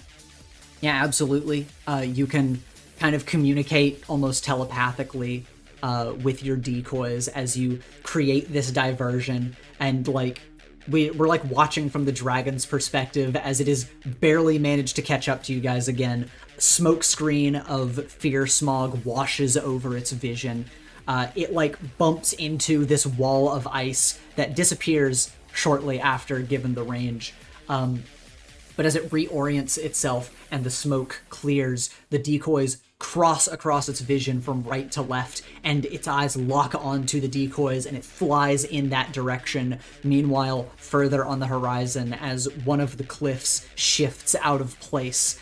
Yeah, absolutely. You can kind of communicate almost telepathically with your decoys as you create this diversion, and like we're like watching from the dragon's perspective as it is barely managed to catch up to you guys again. Smoke screen of fear smog washes over its vision. It like bumps into this wall of ice that disappears shortly after, given the range. But as it reorients itself and the smoke clears, the decoys cross across its vision from right to left, and its eyes lock onto the decoys, and it flies in that direction. Meanwhile, further on the horizon, as one of the cliffs shifts out of place,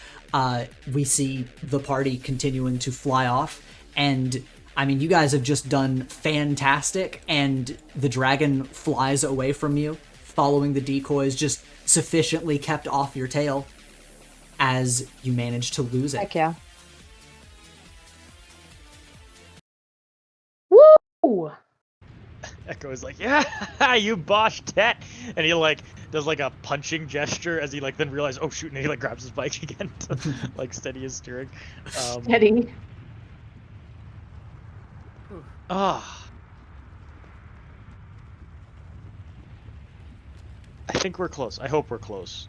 we see the party continuing to fly off. And I mean, you guys have just done fantastic, and the dragon flies away from you following the decoys, just sufficiently kept off your tail as you manage to lose it. Heck yeah. Woo! Echo is like, yeah, you boshed that, and he like does like a punching gesture as he like then realizes, oh shoot, and he like grabs his bike again to like steady his steering. Steady. Ah. I think we're close. I hope we're close.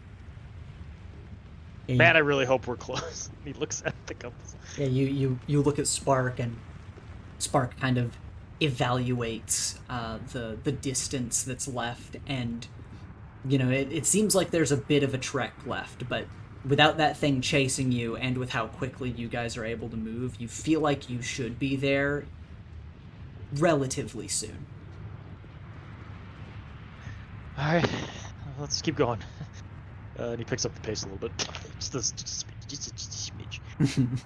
Yeah, Man, I really hope we're close. He looks at the compass. Yeah, you look at Spark, and Spark kind of evaluates the distance that's left, and you know it seems like there's a bit of a trek left, but without that thing chasing you, and with how quickly you guys are able to move, you feel like you should be there relatively soon. All right, let's keep going. And he picks up the pace a little bit. just a smidge.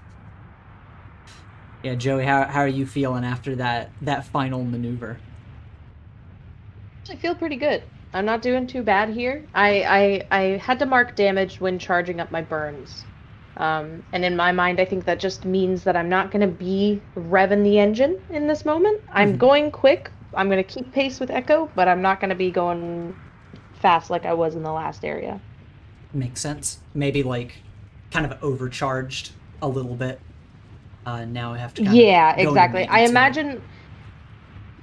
Yeah, Joey, how are you feeling after that final maneuver? I feel pretty good. I'm not doing too bad here. I had to mark damage when charging up my burns. And in my mind, I think that just means that I'm not going to be revving the engine in this moment. I'm going quick. I'm going to keep pace with Echo, but I'm not going to be going fast like I was in the last area. Makes sense. Maybe like kind of overcharged a little bit. Now I have to kind Yeah, of go into exactly. I maintenance mode. imagine.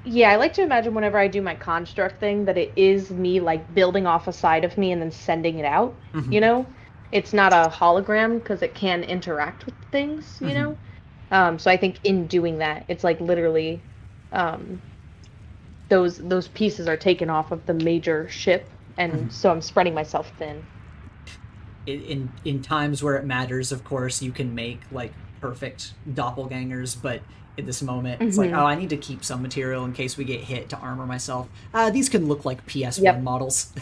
Yeah, I like to imagine whenever I do my construct thing that it is me like building off a side of me and then sending it out. Mhm. You know, it's not a hologram because it can interact with things. You know, so I think in doing that, it's like literally, those pieces are taken off of the major ship, and so I'm spreading myself thin. In times where it matters, of course, you can make like perfect doppelgangers, but at this moment, it's like, oh, I need to keep some material in case we get hit to armor myself. These can look like PS1 models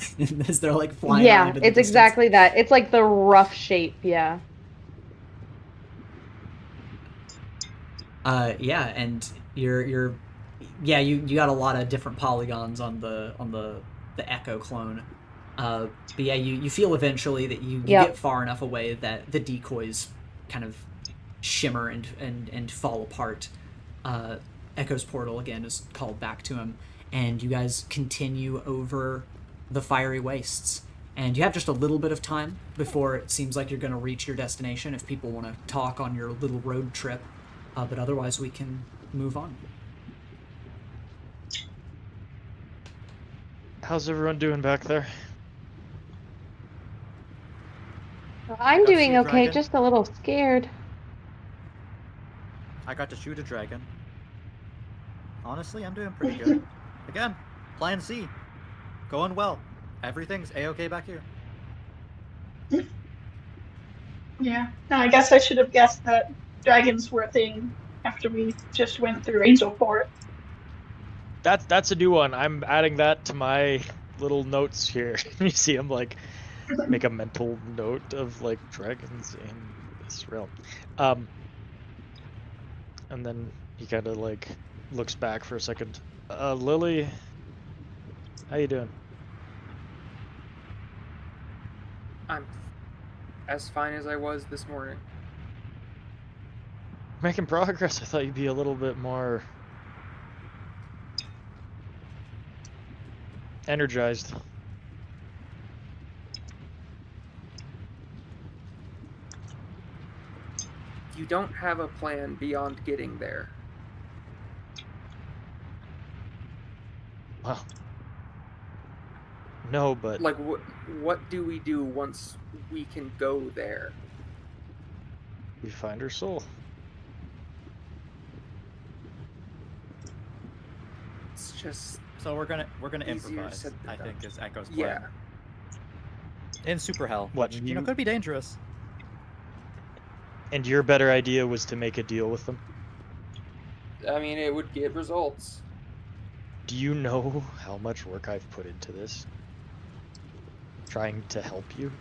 as they're like flying around in the It's distance. exactly that. It's like the rough shape, yeah. Yeah, and you got a lot of different polygons on the Echo clone. But yeah, you feel eventually that you get far enough away that the decoys kind of shimmer and fall apart. Echo's portal again is called back to him, and you guys continue over the fiery wastes. And you have just a little bit of time before it seems like you're going to reach your destination if people want to talk on your little road trip. But otherwise, we can move on. How's everyone doing back there? I'm got to doing see a okay, dragon. just a little scared. I got to shoot a dragon. Honestly, I'm doing pretty good. Again, plan C. Going well. Everything's A-okay back here. Yeah. No, I guess I should have guessed that dragons were a thing after we just went through Angel Port. That's a new one. I'm adding that to my little notes here. You see him like make a mental note of like dragons in this realm. And then he kind of like looks back for a second. Lily, how you doing? I'm as fine as I was this morning. Making progress. I thought you'd be a little bit more energized. You don't have a plan beyond getting there. Well, no, but Like, what do we do once we can go there? we find her soul. It's just So we're gonna easier improvise. said than I done. think is Echo's plan. Yeah. In super hell, What, which you- could be dangerous. And your better idea was to make a deal with them? I mean, it would give results. Do you know how much work I've put into this? Trying to help you?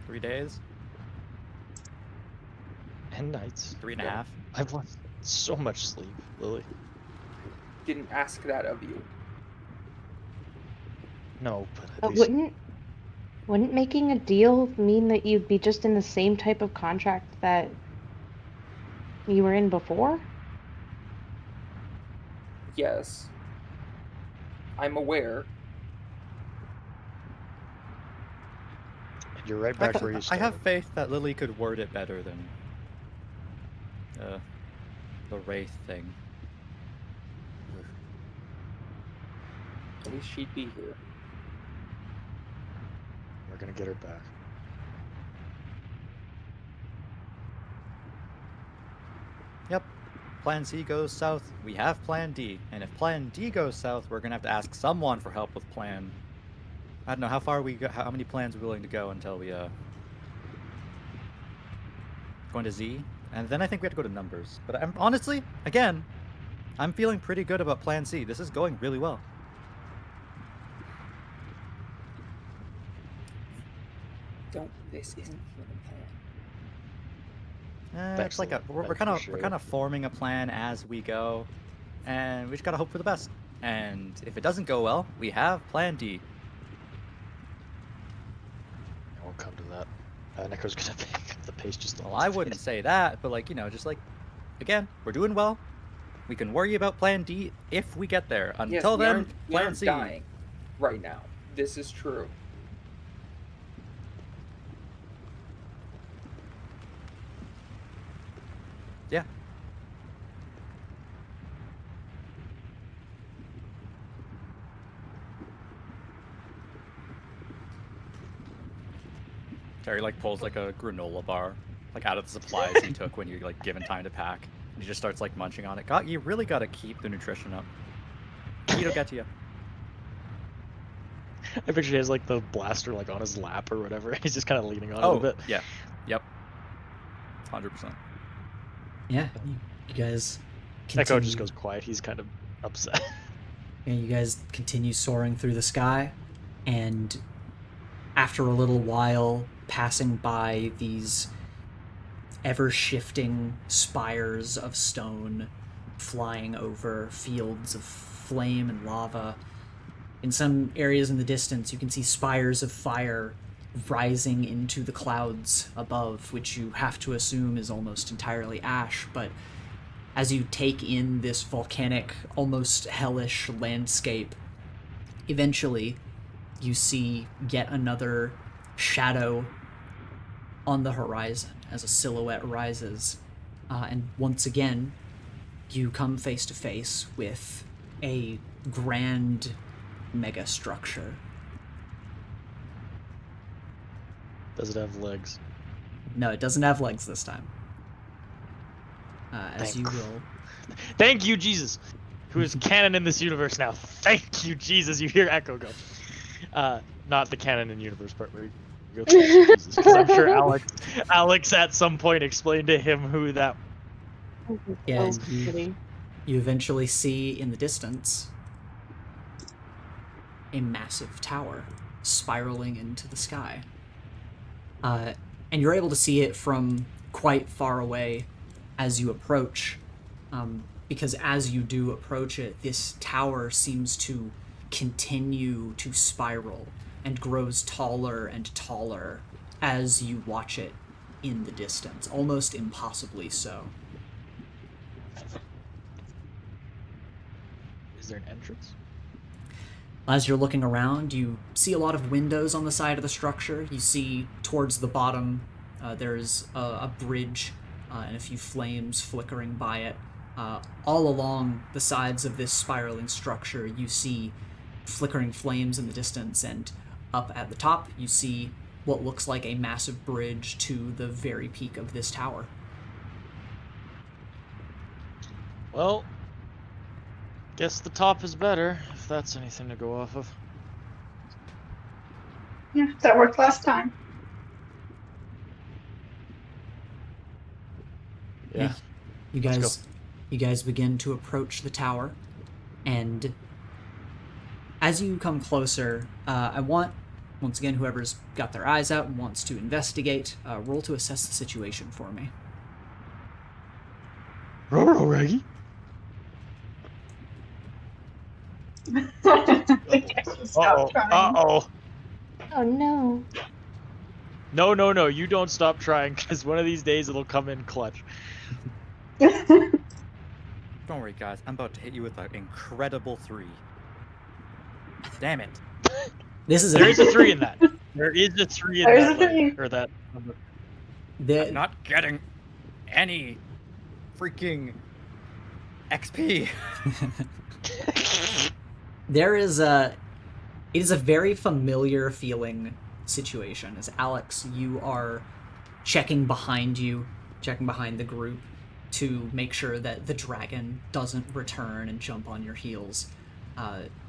3 days, And nights. 3.5. I've lost so much sleep, Lily. Didn't ask that of you. No, but at But least wouldn't making a deal mean that you'd be just in the same type of contract that you were in before? Yes. I'm aware. you're right back where you I started. have faith that Lily could word it better than the wraith thing. At least she'd be here. We're gonna get her back. Yep. Plan C goes south, we have Plan D. And if Plan D goes south, we're gonna have to ask someone for help with Plan. I don't know how far we go, how many plans we're willing to go until we going to Z, and then I think we have to go to numbers. But I'm honestly, again, I'm feeling pretty good about Plan C. This is going really well. This isn't even a plan. It's like we're Excellent. kind For of sure. we're kind of forming a plan as we go, and we just gotta hope for the best. And if it doesn't go well, we have Plan D. We'll come to that. Neko's gonna pick up the pace just a Well, little I bit. wouldn't say that, but like just like, again, we're doing well. We can worry about Plan D if we get there. Yes, Until we then, aren't Plan C. dying right now. This is true. Yeah. Terry like pulls like a granola bar, like out of the supplies he took when you're like given time to pack. And he just starts like munching on it. You really gotta keep the nutrition up. It'll get to you. I picture he has like the blaster like on his lap or whatever. He's just kind of leaning on it a bit. Yeah. Yep. 100%. Yeah, you guys Neko continue. just goes quiet. He's kind of upset. And you guys continue soaring through the sky, and after a little while, passing by these ever-shifting spires of stone flying over fields of flame and lava. In some areas in the distance, you can see spires of fire rising into the clouds above, which you have to assume is almost entirely ash, but as you take in this volcanic, almost hellish landscape, eventually you see yet another shadow on the horizon as a silhouette rises. And once again, you come face to face with a grand mega structure. Does it have legs? No, it doesn't have legs this time. As you will. Thank you, Jesus, who is canon in this universe now. Thank you, Jesus. You hear Echo go. Not the canon in universe part where you go thank you, Jesus, because I'm sure Alex at some point explained to him who that. Yeah, So pretty. you eventually see in the distance a massive tower spiraling into the sky. And you're able to see it from quite far away as you approach, because as you do approach it, this tower seems to continue to spiral and grows taller and taller as you watch it in the distance, almost impossibly so. Is there an entrance? As you're looking around, you see a lot of windows on the side of the structure. You see towards the bottom, there's a bridge and a few flames flickering by it. All along the sides of this spiraling structure, you see flickering flames in the distance, and up at the top, you see what looks like a massive bridge to the very peak of this tower. Well, guess the top is better, if that's anything to go off of. Yeah, that worked last time. Yeah. You Let's guys begin to approach the tower, and as you come closer, I want, once again, whoever's got their eyes out and wants to investigate, roll to assess the situation for me. Roll, Reggie. I think I should stop trying. Uh-oh. Oh no. No, you don't stop trying, because one of these days it'll come in clutch. Don't worry, guys. I'm about to hit you with an incredible 3. Damn it. This is There is a 3 in that. There is a 3 in There's that. a 3. Or that number. I'm not getting any freaking XP. There is a... It is a very familiar feeling situation. As Alex, you are checking behind you, checking behind the group to make sure that the dragon doesn't return and jump on your heels.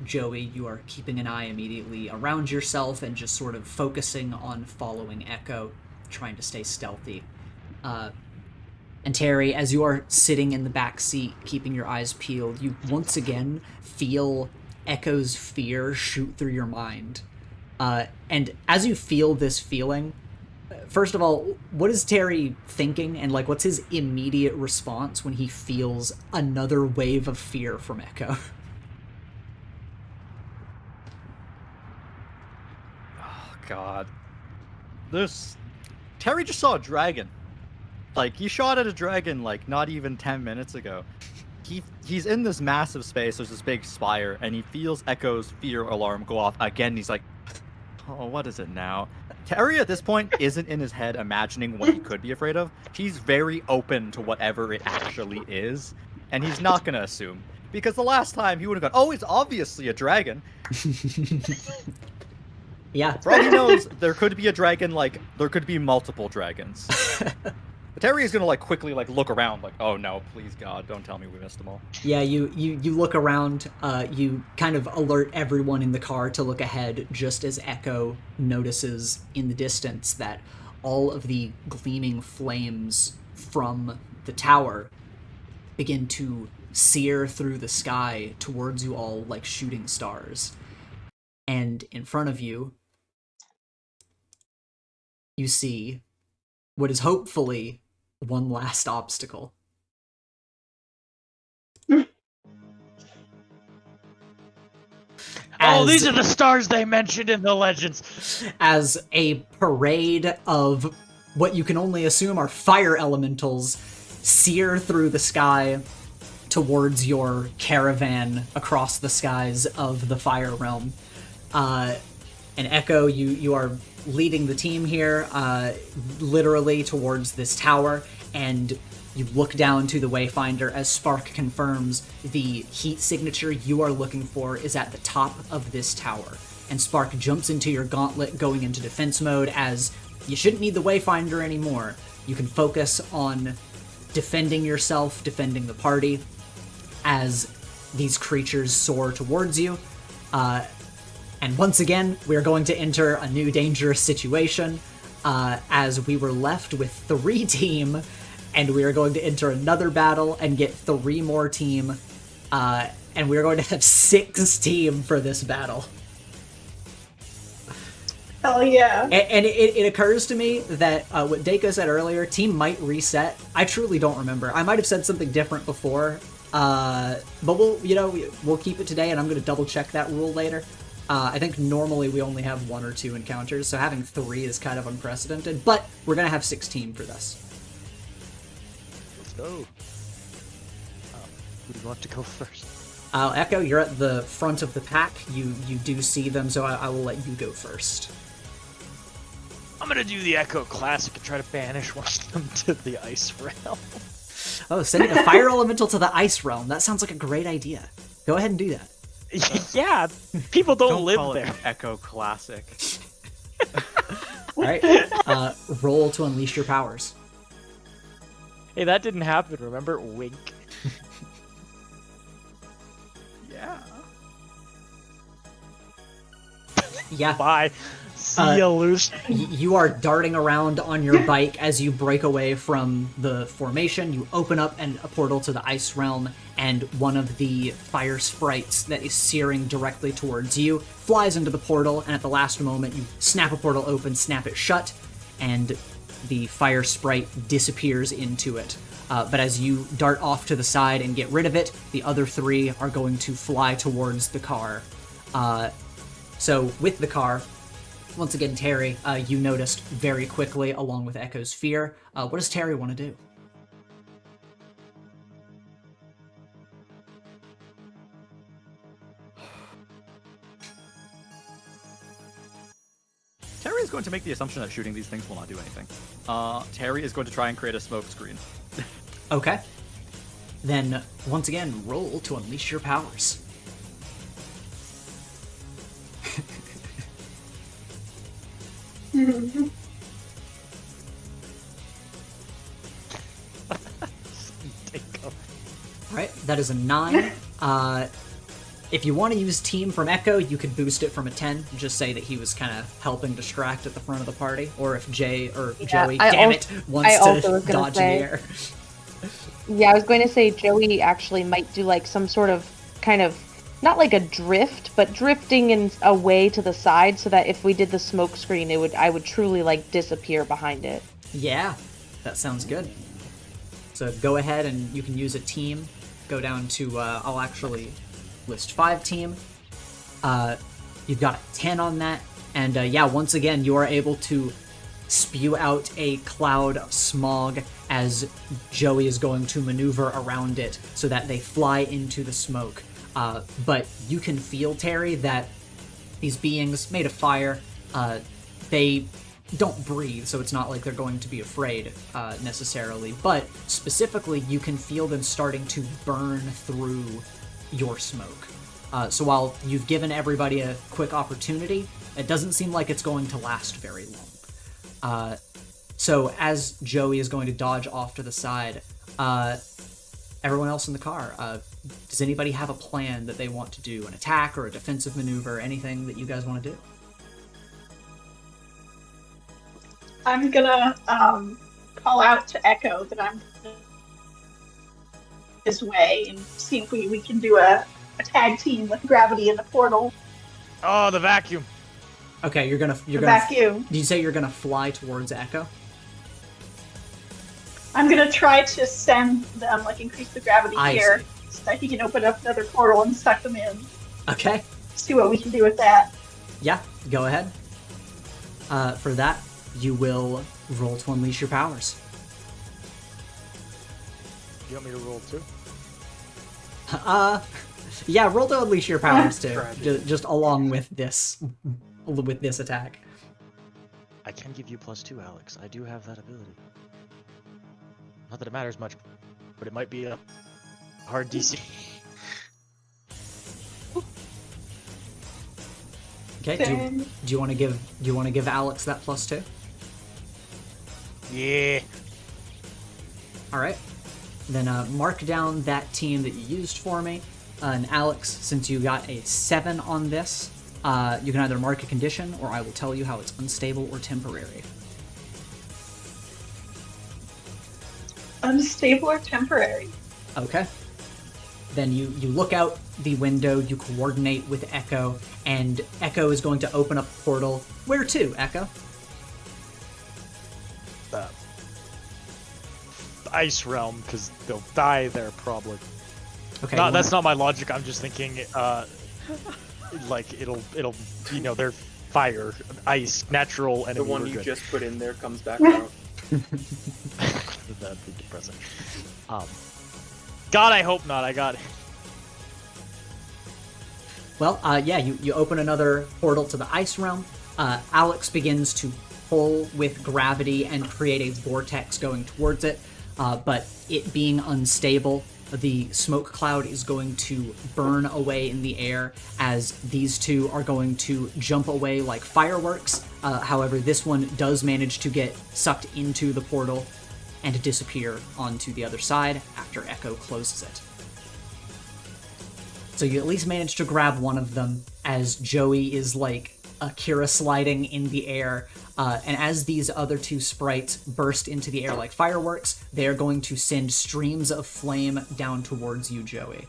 Joey, you are keeping an eye immediately around yourself and just sort of focusing on following Echo, trying to stay stealthy. And Terry, as you are sitting in the back seat, keeping your eyes peeled, you once again feel Echo's fear shoot through your mind. And as you feel this feeling, first of all, what is Terry thinking, and like what's his immediate response when he feels another wave of fear from Echo? Oh God. Terry just saw a dragon. Like, he shot at a dragon like not even 10 minutes ago. He's in this massive space, there's this big spire, and he feels Echo's fear alarm go off again. He's like, oh, what is it now? Terry at this point isn't in his head imagining what he could be afraid of. He's very open to whatever it actually is, and he's not gonna assume. Because the last time he would have gone, oh, it's obviously a dragon. Yeah. For all he knows, there could be a dragon, like, there could be multiple dragons. But Terry is gonna like quickly like look around, like, oh no, please God, don't tell me we missed them all. Yeah, you look around, you kind of alert everyone in the car to look ahead, just as Echo notices in the distance that all of the gleaming flames from the tower begin to sear through the sky towards you all like shooting stars. And in front of you, you see what is hopefully one last obstacle. Oh, these are the stars they mentioned in the legends. As a parade of what you can only assume are fire elementals sear through the sky towards your caravan across the skies of the Fire Realm. And Echo, you are leading the team here, literally towards this tower, and you look down to the Wayfinder as Spark confirms the heat signature you are looking for is at the top of this tower. And Spark jumps into your gauntlet going into defense mode as you shouldn't need the Wayfinder anymore. You can focus on defending yourself, defending the party, as these creatures soar towards you. And once again, we're going to enter a new dangerous situation, as we were left with 3 team, and we are going to enter another battle and get 3 more team, and we're going to have 6 team for this battle. Hell yeah. And it occurs to me that what Dey'ja said earlier, team might reset. I truly don't remember. I might have said something different before, but we'll keep it today, and I'm going to double check that rule later. I think normally we only have 1 or 2 encounters, so having 3 is kind of unprecedented, but we're going to have 6 team for this. Let's go. Who do you want to go first? Echo, you're at the front of the pack. You do see them, so I will let you go first. I'm gonna do the Echo Classic and try to banish one of them to the Ice Realm. Oh, sending a fire elemental to the Ice Realm. That sounds like a great idea. Go ahead and do that. Yeah, people don't live call there. It Echo Classic. Alright, roll to unleash your powers. Hey, that didn't happen, remember? Wink. Yeah. Yeah. Bye. See ya, loser. You are darting around on your bike as you break away from the formation. You open up a portal to the Ice Realm, and one of the fire sprites that is searing directly towards you flies into the portal, and at the last moment you snap a portal open, snap it shut, and the fire sprite disappears into it. But as you dart off to the side and get rid of it, the other 3 are going to fly towards the car. So with the car, once again, Terry, you noticed very quickly, along with Echo's fear. What does Terry want to do? Terry is going to make the assumption that shooting these things will not do anything. Terry is going to try and create a smoke screen. Okay. Then, once again, roll to unleash your powers. Alright, that is a 9. If you want to use Team from Echo, you could boost it from a 10. Just say that he was kind of helping distract at the front of the party. Or if Joey, wants to dodge in the air. Yeah, I was going to say Joey actually might do like some sort of kind of, not like a drift, but drifting in a way to the side so that if we did the smoke screen, I would truly like disappear behind it. Yeah, that sounds good. So go ahead and you can use a team. Go down to, I'll actually list 5 team. You've got a 10 on that. And yeah, once again, you are able to spew out a cloud of smog as Joey is going to maneuver around it so that they fly into the smoke. But you can feel, Terry, that these beings made of fire, they don't breathe, so it's not like they're going to be afraid necessarily. But specifically, you can feel them starting to burn through your smoke. So while you've given everybody a quick opportunity, it doesn't seem like it's going to last very long. So as Joey is going to dodge off to the side, everyone else in the car, does anybody have a plan that they want to do? An attack or a defensive maneuver, anything that you guys want to do? I'm gonna call out to Echo that I'm his way and see if we can do a tag team with Gravity in the portal. Oh, the vacuum. Okay, you're gonna vacuum. Did you say you're gonna fly towards Echo? I'm gonna try to send them, like, increase the gravity here, so that he can open up another portal and suck them in. Okay. See what we can do with that. Yeah, go ahead. For that, you will roll to unleash your powers. You want me to roll too? Yeah, roll to unleash your powers too. Just along with this attack. I can give you +2, Alex. I do have that ability. Not that it matters much, but it might be a hard DC. Okay. Do you want to give Alex that +2? Yeah. All right. Then mark down that team that you used for me. And Alex, since you got a 7 on this, you can either mark a condition, or I will tell you how it's unstable or temporary. Unstable or temporary? Okay. Then you look out the window, you coordinate with Echo, and Echo is going to open up a portal. Where to, Echo? The ice realm, because they'll die there probably. Okay. No, that's not my logic. I'm just thinking, like it'll, they're fire, ice, natural enemy. The one you good. just put in there comes back out. That'd be depressing. God, I hope not. I got it. Well, yeah, you open another portal to the ice realm. Alex begins to pull with gravity and create a vortex going towards it, but it being unstable, the smoke cloud is going to burn away in the air as these two are going to jump away like fireworks. However, this one does manage to get sucked into the portal and disappear onto the other side after Echo closes it. So you at least manage to grab one of them as Joey is like Akira sliding in the air. And as these other two sprites burst into the air like fireworks, they are going to send streams of flame down towards you, Joey.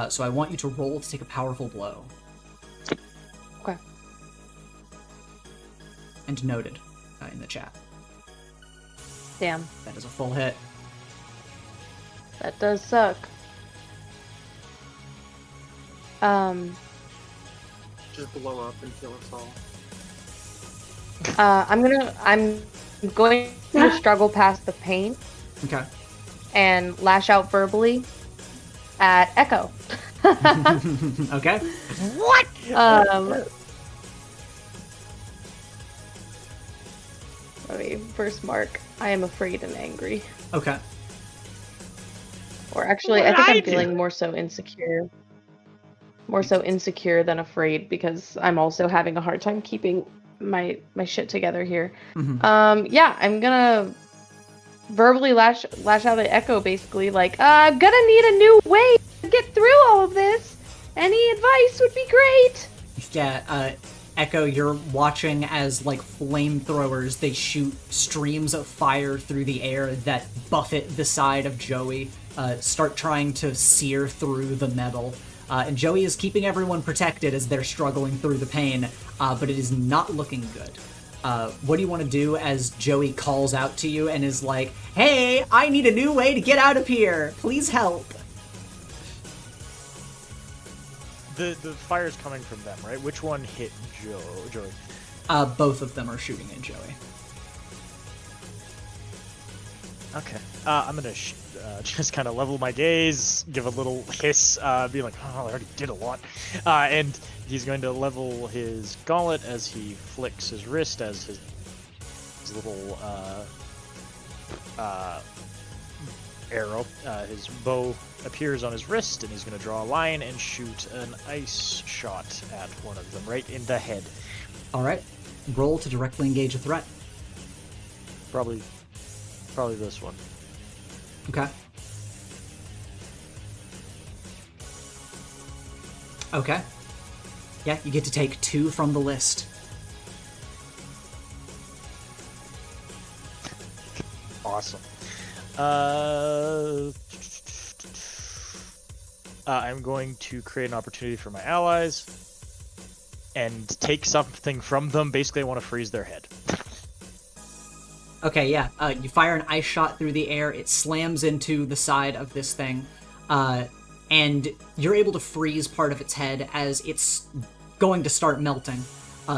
So I want you to roll to take a powerful blow. Okay. And noted in the chat. Damn. That is a full hit. That does suck. just blow up and kill us all. I'm going to struggle past the pain Okay. and lash out verbally at Echo. Okay. What? Let me first mark. I am afraid and angry. Okay. Or actually, I think I'm feeling more so insecure. More so insecure than afraid because I'm also having a hard time keeping my shit together here. Yeah, I'm gonna verbally lash out at Echo, basically like, I'm gonna need a new way to get through all of this. Any advice would be great. Yeah, Echo, you're watching as, like, flamethrowers, they shoot streams of fire through the air that buffet the side of Joey, start trying to sear through the metal. And Joey is keeping everyone protected as they're struggling through the pain, but it is not looking good. What do you want to do as Joey calls out to you and is like, hey, I need a new way to get out of here. Please help. The fire's coming from them, right? Which one hit Joey? Both of them are shooting at Joey. Okay. I'm gonna just kind of level my gaze, give a little hiss, be like, oh, I already did a lot. And he's going to level his gauntlet as he flicks his wrist as his little arrow, his bow appears on his wrist, and he's going to draw a line and shoot an ice shot at one of them, right in the head. All right. Roll to directly engage a threat. Probably this one. Okay. Okay. Yeah, you get to take 2 from the list. Awesome. I'm going to create an opportunity for my allies and take something from them. Basically, I want to freeze their head. Okay, yeah. You fire an ice shot through the air. It slams into the side of this thing. And you're able to freeze part of its head as it's going to start melting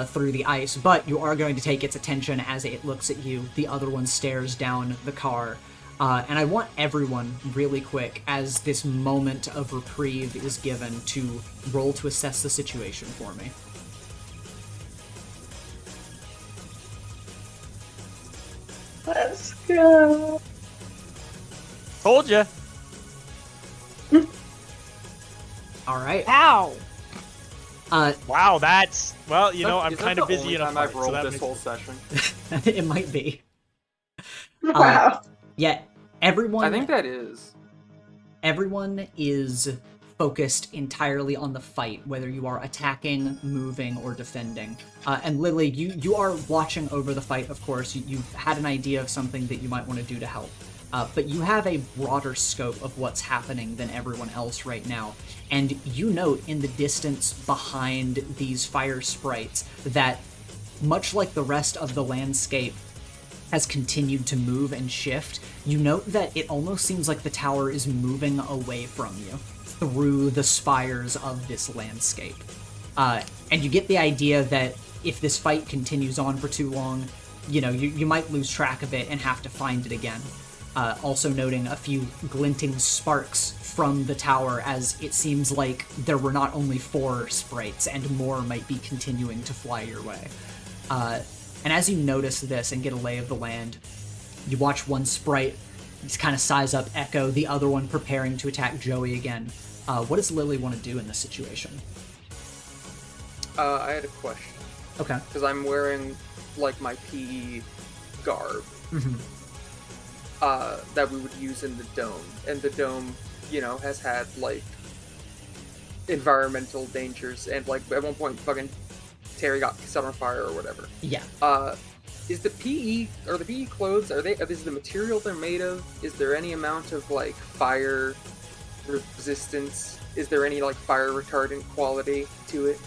through the ice. But you are going to take its attention as it looks at you. The other one stares down the car. And I want everyone, really quick, as this moment of reprieve is given, to roll to assess the situation for me. Let's go. Told ya. All right. Ow! Wow, that's well. You know, I'm Is that kind of the busy only in a time fight, I've so rolled that this makes whole session. It might be. Wow. Yeah, everyone... I think that is. Everyone is focused entirely on the fight, whether you are attacking, moving, or defending. And Lily, you are watching over the fight, of course. You've had an idea of something that you might want to do to help. But you have a broader scope of what's happening than everyone else right now. And you note in the distance behind these fire sprites that, much like the rest of the landscape has continued to move and shift, you note that it almost seems like the tower is moving away from you through the spires of this landscape. And you get the idea that if this fight continues on for too long, you know, you might lose track of it and have to find it again. Also noting a few glinting sparks from the tower, as it seems like there were not only 4 sprites and more might be continuing to fly your way. And as you notice this and get a lay of the land, you watch one sprite just kind of size up Echo, the other one preparing to attack Joey again. What does Lily want to do in this situation? I had a question. Okay. Because I'm wearing, like, my PE garb. That we would use in the dome. And the dome, you know, has had, like, environmental dangers. And, like, at one point, fucking Terry got set on fire or whatever. Yeah. Is the PE, are the PE clothes, is the material they're made of, is there any amount of, like, fire resistance? Is there any, like, fire retardant quality to it?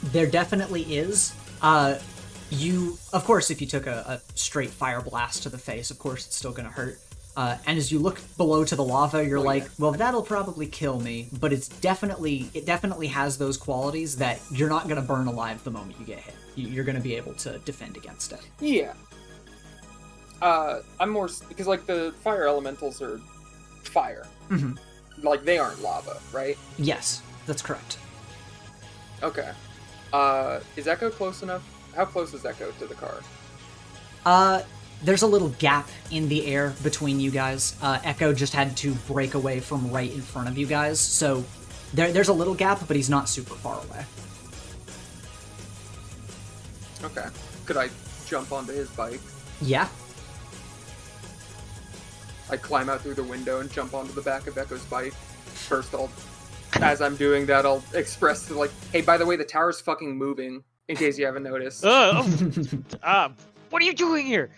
There definitely is. Of course, if you took a straight fire blast to the face, of course it's still gonna hurt. And as you look below to the lava, you're Oh, like, yeah. well, that'll probably kill me, but it definitely has those qualities that you're not going to burn alive the moment you get hit. You're going to be able to defend against it. Yeah. I'm more because like the fire elementals are fire. Mhm. Like they aren't lava, right? Yes, that's correct. Okay. Is Echo close enough? How close is Echo to the car? There's a little gap in the air between you guys. Echo just had to break away from right in front of you guys, so there's a little gap, but he's not super far away. Okay. Could I jump onto his bike? Yeah. I climb out through the window and jump onto the back of Echo's bike. First, as I'm doing that, I'll express to like, hey, by the way, the tower's fucking moving, in case you haven't noticed. What are you doing here?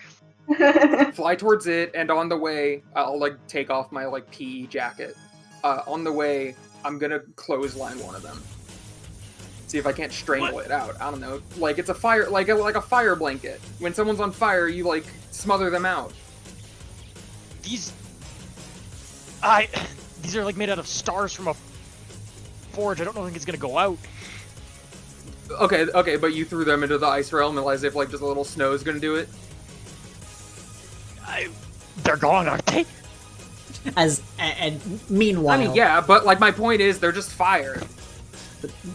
Fly towards it, and on the way, I'll like take off my like PE jacket. On the way, I'm gonna clothesline one of them. See if I can't strangle it out. I don't know. Like it's a fire, like a fire blanket. When someone's on fire, you like smother them out. These are like made out of stars from a forge. I don't think it's gonna go out. Okay, but you threw them into the ice realm as if like just a little snow is gonna do it. They're gone, aren't they? And meanwhile, I mean, yeah, but like my point is, they're just fire.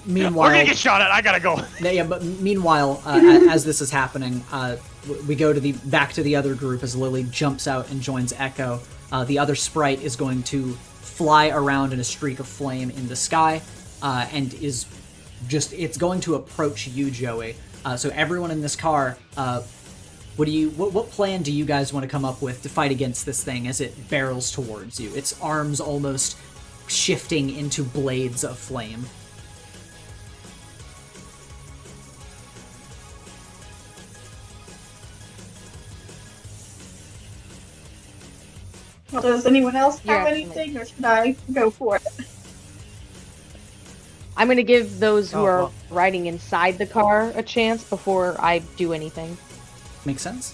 Meanwhile, We're gonna get shot at. I gotta go. Yeah, but meanwhile, as this is happening, we go to back to the other group as Lily jumps out and joins Echo. The other sprite is going to fly around in a streak of flame in the sky, and it's going to approach you, Joey. So everyone in this car, what plan do you guys want to come up with to fight against this thing as it barrels towards you? Its arms almost shifting into blades of flame. Well, does anyone else You're have actually- anything, or should I go for it? I'm gonna give those who Oh, are well. riding inside the car a chance before I do anything. Make sense?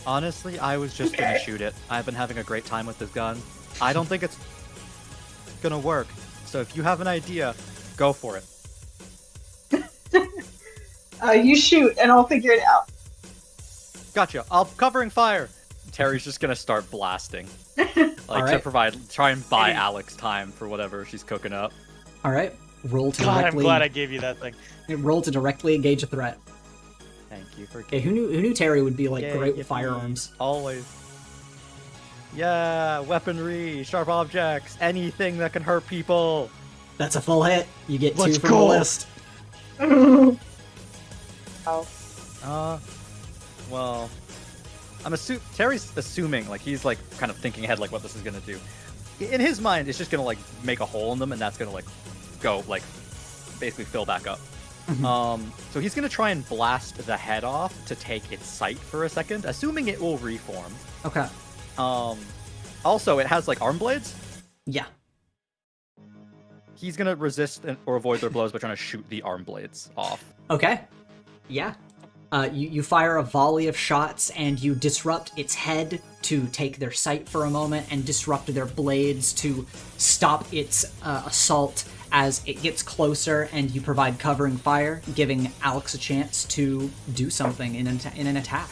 Honestly, I was just gonna Okay. shoot it. I've been having a great time with this gun. I don't think it's gonna work. So if you have an idea, go for it. You shoot, and I'll figure it out. Gotcha. I'm covering fire. Terry's just gonna start blasting, Alright. try and buy Alex time for whatever she's cooking up. All right. Roll to God, I'm directly. glad I gave you that thing. Roll to directly engage a threat. Thank you for. Okay, who knew Terry would be like Yay, great with yippee. firearms? Always. Yeah, weaponry, sharp objects, anything that can hurt people. That's a full hit. You get Let's 2 from go. the list. Well, Terry's assuming, like, he's, like, kind of thinking ahead, like, what this is gonna do. In his mind, it's just gonna, like, make a hole in them, and that's gonna, like, go, like, basically fill back up. So he's gonna try and blast the head off to take its sight for a second, assuming it will reform. Okay. Also, it has, like, arm blades. Yeah. He's gonna resist or avoid their blows by trying to shoot the arm blades off. Okay. Yeah. You fire a volley of shots and you disrupt its head to take their sight for a moment and disrupt their blades to stop its assault as it gets closer, and you provide covering fire, giving Alex a chance to do something in an attack.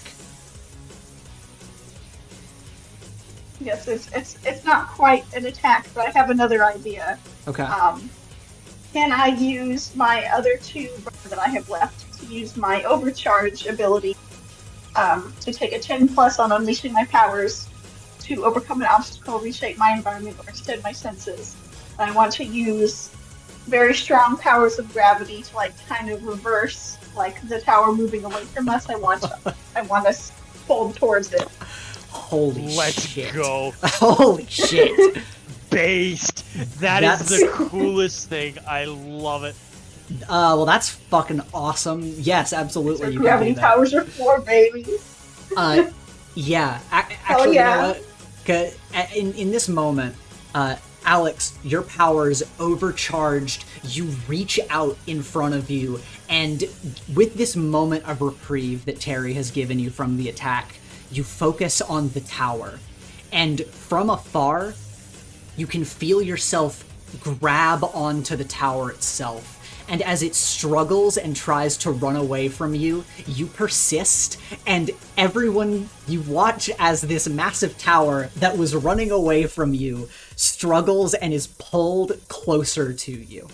Yes, it's not quite an attack, but I have another idea. Okay. Can I use my other 2 that I have left to use my overcharge ability to take a 10+ on unleashing my powers to overcome an obstacle, reshape my environment, or extend my senses? And I want to use very strong powers of gravity to like kind of reverse like the tower moving away from us. I want us pulled towards it. Holy Let's shit. go. Holy shit. Based. That's the coolest thing. I love it. Well, that's fucking awesome. Yes, absolutely. So You can gravity do that. powers are 4, baby. Yeah. Actually, yeah. you know what? 'Cause in this moment, Alex, your powers overcharged. You reach out in front of you, and with this moment of reprieve that Terry has given you from the attack, you focus on the tower. And from afar, you can feel yourself grab onto the tower itself. And as it struggles and tries to run away from you, you persist, and everyone, you watch as this massive tower that was running away from you struggles and is pulled closer to you.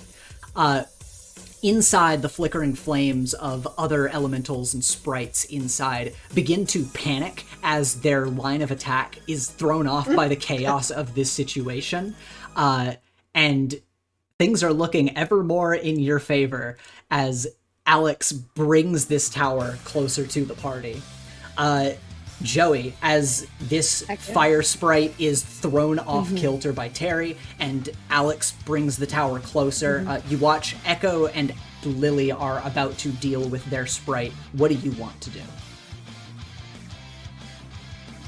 Inside, the flickering flames of other elementals and sprites inside begin to panic as their line of attack is thrown off by the chaos of this situation. And things are looking ever more in your favor as Alex brings this tower closer to the party. Joey, as this fire sprite is thrown off kilter by Terry, and Alex brings the tower closer, you watch Echo and Lily are about to deal with their sprite. What do you want to do?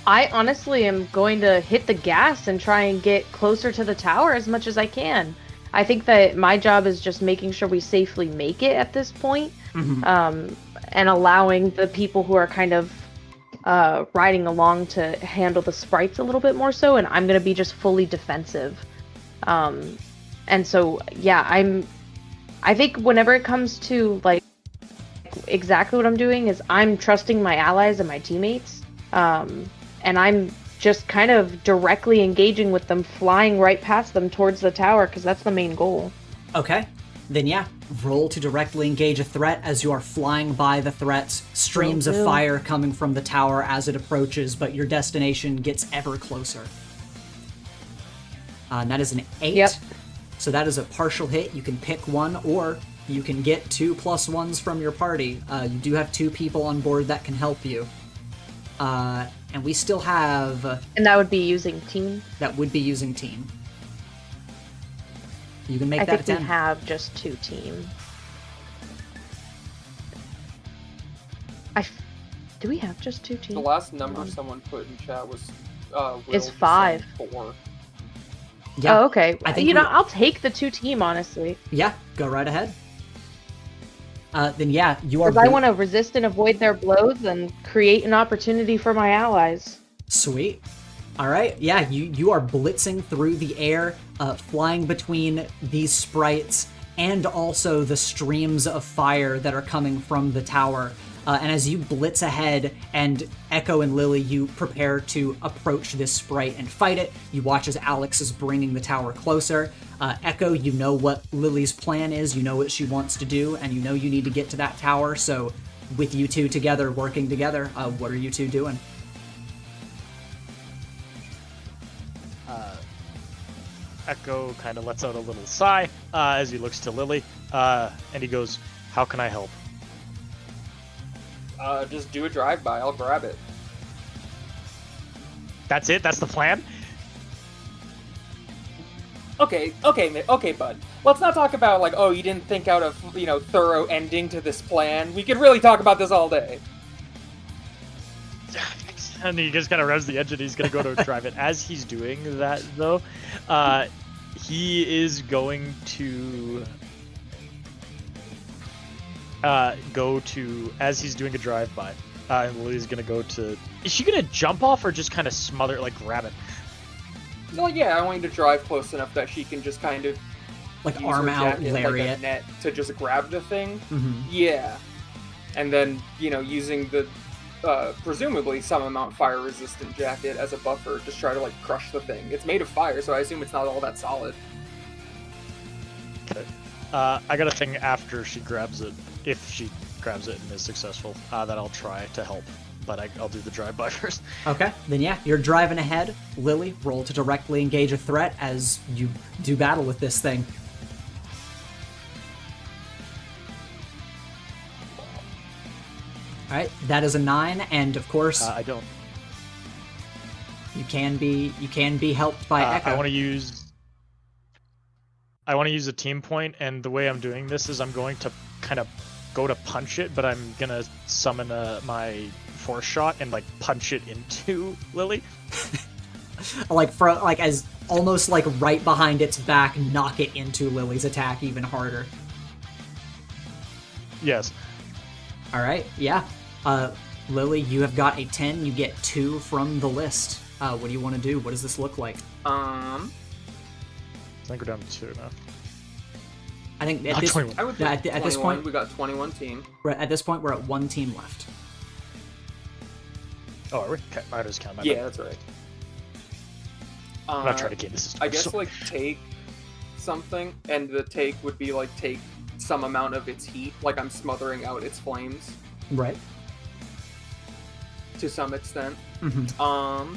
I honestly am going to hit the gas and try and get closer to the tower as much as I can. I think that my job is just making sure we safely make it at this point, and allowing the people who are kind of riding along to handle the sprites a little bit more so, and I'm going to be just fully defensive. And so, yeah, I think whenever it comes to, like, exactly what I'm doing is I'm trusting my allies and my teammates, and I'm just kind of directly engaging with them, flying right past them towards the tower, because that's the main goal. Okay. Then yeah, roll to directly engage a threat as you are flying by the threats, streams of fire coming from the tower as it approaches, but your destination gets ever closer. And that is an 8. Yep. So that is a partial hit. You can pick one, or you can get 2 +1s from your party. You do have 2 people on board that can help you. And we still have... And that would be using team? That would be using team. You can make that a 10. I think we have just 2 team. Do we have just 2 team? The last number someone put in chat was is 5. 4. Yeah, oh, okay. I think I'll take the 2 team, honestly. Yeah, go right ahead. Then yeah, you are... Because I want to resist and avoid their blows and create an opportunity for my allies. Sweet. All right, yeah, you are blitzing through the air, flying between these sprites and also the streams of fire that are coming from the tower. And as you blitz ahead, and Echo and Lily, you prepare to approach this sprite and fight it. You watch as Alex is bringing the tower closer. Echo, you know what Lily's plan is, you know what she wants to do, and you know you need to get to that tower, so with you two together, working together, what are you two doing? Echo kind of lets out a little sigh as he looks to Lily, and he goes, "How can I help?" Just do a drive-by, I'll grab it. That's it? That's the plan? Okay, bud. Let's not talk about, like, oh, you didn't think out a, thorough ending to this plan. We could really talk about this all day. And he just kind of revs the engine. He's going to go to drive it. As he's doing that, though, he is going to as he's doing a drive-by, and Lily's going to go to... Is she going to jump off or just kind of smother it, like grab it? Well, yeah, I want you to drive close enough that she can just kind of... Like use arm her out, jacket lariat. like a net to just grab the thing. Mm-hmm. Yeah. And then, using the... presumably some amount fire-resistant jacket as a buffer, just try to, like, crush the thing. It's made of fire, so I assume it's not all that solid. Okay. I got a thing after she grabs it, if she grabs it and is successful, that I'll try to help, but I'll do the drive-by first. Okay, then yeah, you're driving ahead. Lily, roll to directly engage a threat as you do battle with this thing. Alright, that is a 9, and of course... I don't. You can be helped by Echo. I want to use a team point, and the way I'm doing this is I'm going to kind of go to punch it, but I'm gonna summon my force shot and like punch it into Lily. as almost like right behind its back, knock it into Lily's attack even harder. Yes. All right, yeah. Lily, you have got a 10. You get 2 from the list. What do you want to do? What does this look like? I think we're down to 2 now. I think at Not this, 21. I would Yeah, think at this 21. point- We got 21 team. at this point, we're at 1 team left. Oh, are we? Okay, I just count my Yeah, bad. that's right. I'm not trying to game the system. I guess like take something, and the take would be like take some amount of its heat, like I'm smothering out its flames Right. to some extent. Mm-hmm.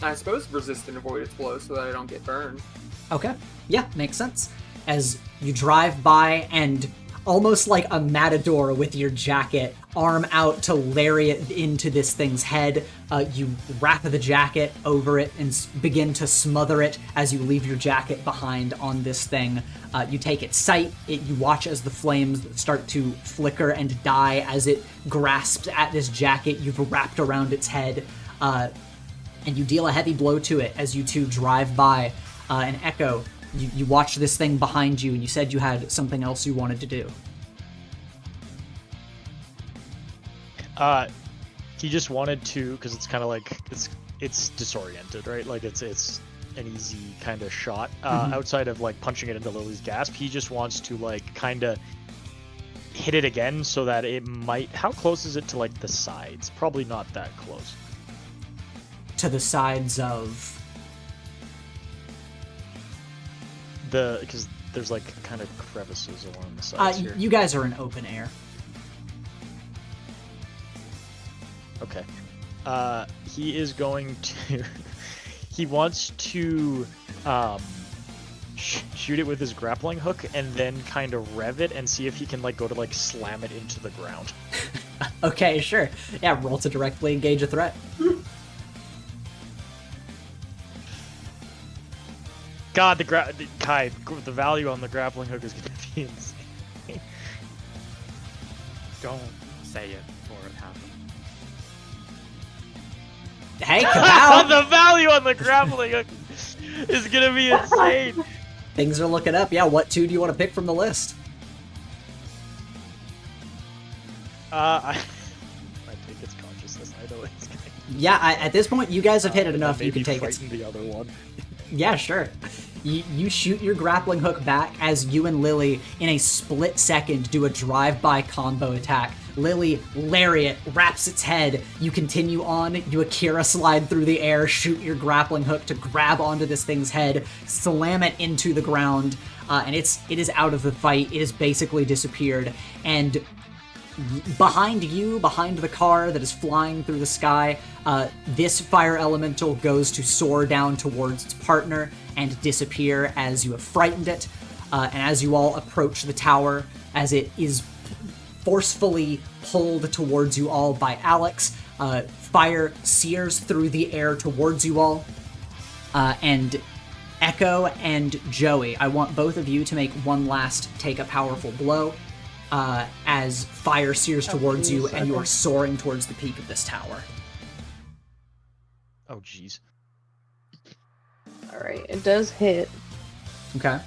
I suppose resist and avoid its blows so that I don't get burned. Okay. Yeah, makes sense. As you drive by and almost like a matador with your jacket, arm out to lariat into this thing's head, you wrap the jacket over it and begin to smother it as you leave your jacket behind on this thing. You take its sight, you watch as the flames start to flicker and die as it grasps at this jacket you've wrapped around its head, and you deal a heavy blow to it as you two drive by. And Echo, you watch this thing behind you, and you said you had something else you wanted to do. He just wanted to, because it's kind of like it's disoriented, right? Like it's an easy kind of shot. Outside of like punching it into Lily's gasp, he just wants to like kind of hit it again so that it might. How close is it to like the sides? Probably not that close. To the sides of... Because there's like kind of crevices along the sides here. You guys are in open air. Okay. He is going to... he wants to shoot it with his grappling hook and then kind of rev it and see if he can like go to like slam it into the ground. Okay, sure. Yeah, roll to directly engage a threat. God, Kai, the value on the grappling hook is going to be insane. Don't say it or it happens. Hey, Kapow! The value on the grappling hook is going to be insane. Things are looking up. Yeah, what 2 do you want to pick from the list? I take its consciousness. I know it's going to... Yeah, at this point, you guys have hit it enough. You can take it. The other one. Yeah, sure. You shoot your grappling hook back as you and Lily, in a split second, do a drive-by combo attack. Lily, lariat, wraps its head. You continue on, you Akira slide through the air, shoot your grappling hook to grab onto this thing's head, slam it into the ground, and it is out of the fight. It has basically disappeared. And behind you, behind the car that is flying through the sky, this fire elemental goes to soar down towards its partner and disappear as you have frightened it. And as you all approach the tower, as it is forcefully pulled towards you all by Alex, fire sears through the air towards you all. And Echo and Joey, I want both of you to make one last take a powerful blow. As fire sears towards you and you are soaring towards the peak of this tower. Oh, jeez. Alright, it does hit. Okay.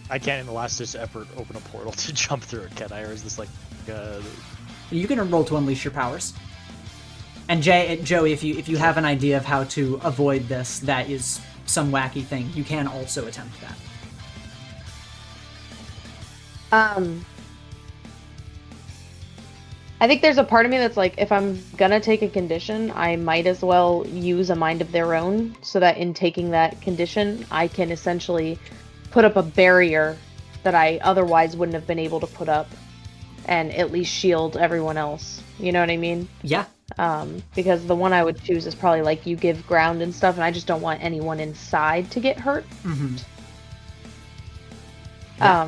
I can't, in the last-ditch effort, open a portal to jump through it, can I? Or is this like... You can roll to unleash your powers. And Joey, if you have an idea of how to avoid this, that is some wacky thing, you can also attempt that. I think there's a part of me that's like, if I'm gonna take a condition, I might as well use a mind of their own, so that in taking that condition, I can essentially put up a barrier that I otherwise wouldn't have been able to put up, and at least shield everyone else. You know what I mean? Yeah. Because the one I would choose is probably like you give ground and stuff, and I just don't want anyone inside to get hurt. Mm-hmm.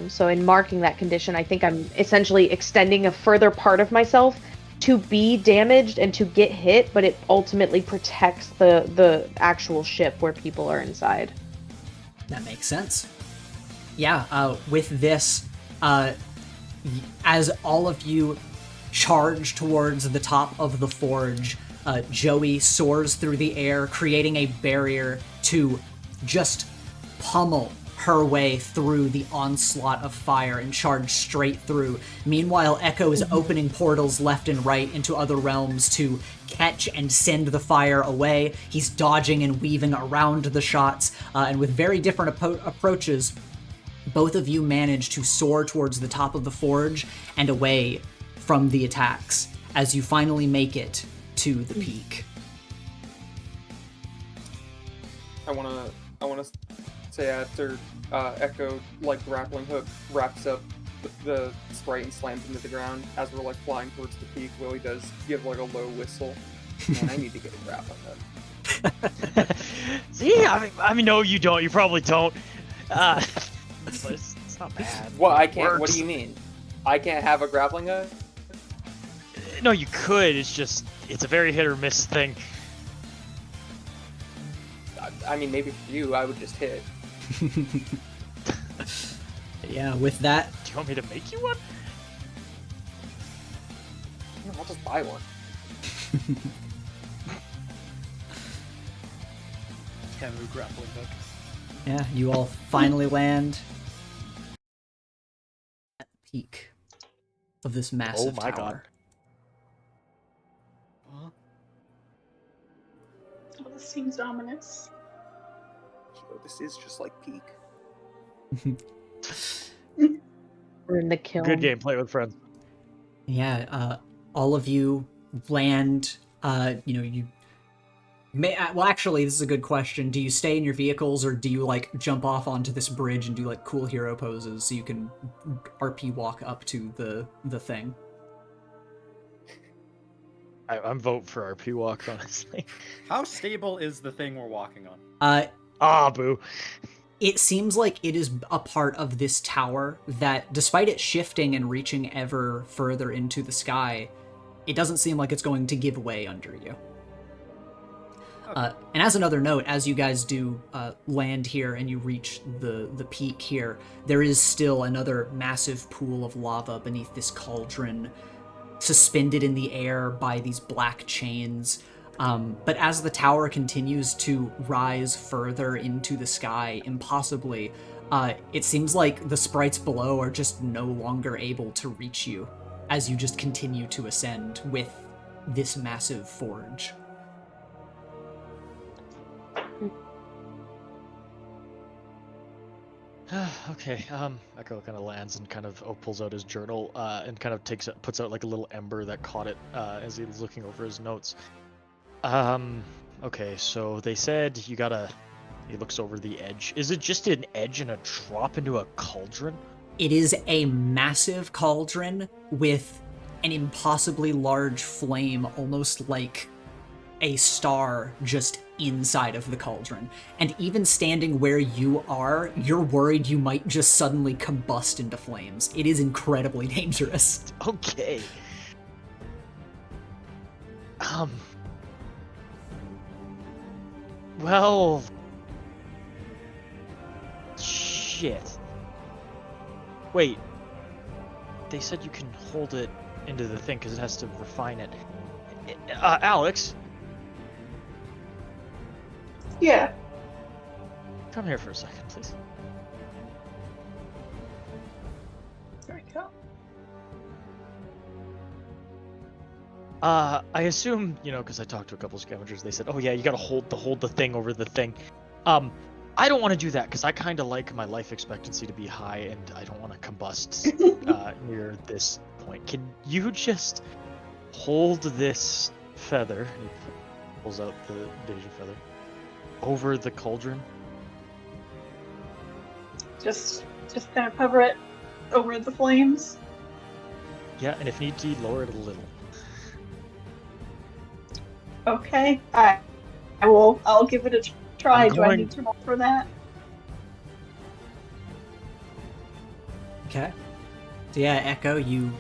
So in marking that condition, I think I'm essentially extending a further part of myself to be damaged and to get hit, but it ultimately protects the actual ship where people are inside. That makes sense. Yeah, with this, as all of you charge towards the top of the forge, Joey soars through the air, creating a barrier to just pummel her way through the onslaught of fire and charge straight through. Meanwhile, Echo is opening portals left and right into other realms to catch and send the fire away. He's dodging and weaving around the shots, and with very different approaches, both of you manage to soar towards the top of the forge and away from the attacks as you finally make it to the peak. I wanna say after Echo, like, grappling hook wraps up the sprite and slams into the ground, as we're like flying towards the peak, Willie does give like a low whistle. Man, I need to get a grappling hook. See, I mean, no, you don't. You probably don't. But it's not bad. Well, I It can't. What works. do you mean? I can't have a grappling hook? No, you could. It's a very hit or miss thing. I mean, maybe for you, I would just hit. Yeah, with that, Do you want me to make you one? Yeah, I'll just buy one. Camu grappling hook. yeah, you all finally land at the peak of this massive my tower. Oh, this seems ominous. So this is just like peak. We're in the kiln. Good game. Play with friends. Yeah, all of you land, you may, well, actually, this is a good question. Do you stay in your vehicles, or do you, like, jump off onto this bridge and do, like, cool hero poses so you can RP walk up to the thing? I'm voting for RP walk, honestly. How stable is the thing we're walking on? Boo. It seems like it is a part of this tower that, despite it shifting and reaching ever further into the sky, it doesn't seem like it's going to give way under you. And as another note, as you guys do land here and you reach the peak here, there is still another massive pool of lava beneath this cauldron, suspended in the air by these black chains. But as the tower continues to rise further into the sky, impossibly, it seems like the sprites below are just no longer able to reach you as you just continue to ascend with this massive forge. Okay, Echo kind of lands and kind of pulls out his journal and kind of puts out like a little ember that caught it as he was looking over his notes. Okay, so they said he looks over the edge. Is it just an edge and a drop into a cauldron? It is a massive cauldron with an impossibly large flame, almost like a star just inside of the cauldron. And even standing where you are, you're worried you might just suddenly combust into flames. It is incredibly dangerous. Okay. Well, shit. Wait. They said you can hold it into the thing because it has to refine it. Alex, Yeah. come here for a second, please. There we go. I assume, because I talked to a couple scavengers, they said, oh yeah, you gotta hold the thing over the thing. I don't want to do that because I kind of like my life expectancy to be high and I don't want to combust near this point. Can you just hold this feather, he pulls out the Dey'ja feather, over the cauldron? Just kind of cover it over the flames. Yeah, and if need be, lower it a little. Okay. I'll give it a try. Do I need to roll for that? Okay. So yeah, Echo, you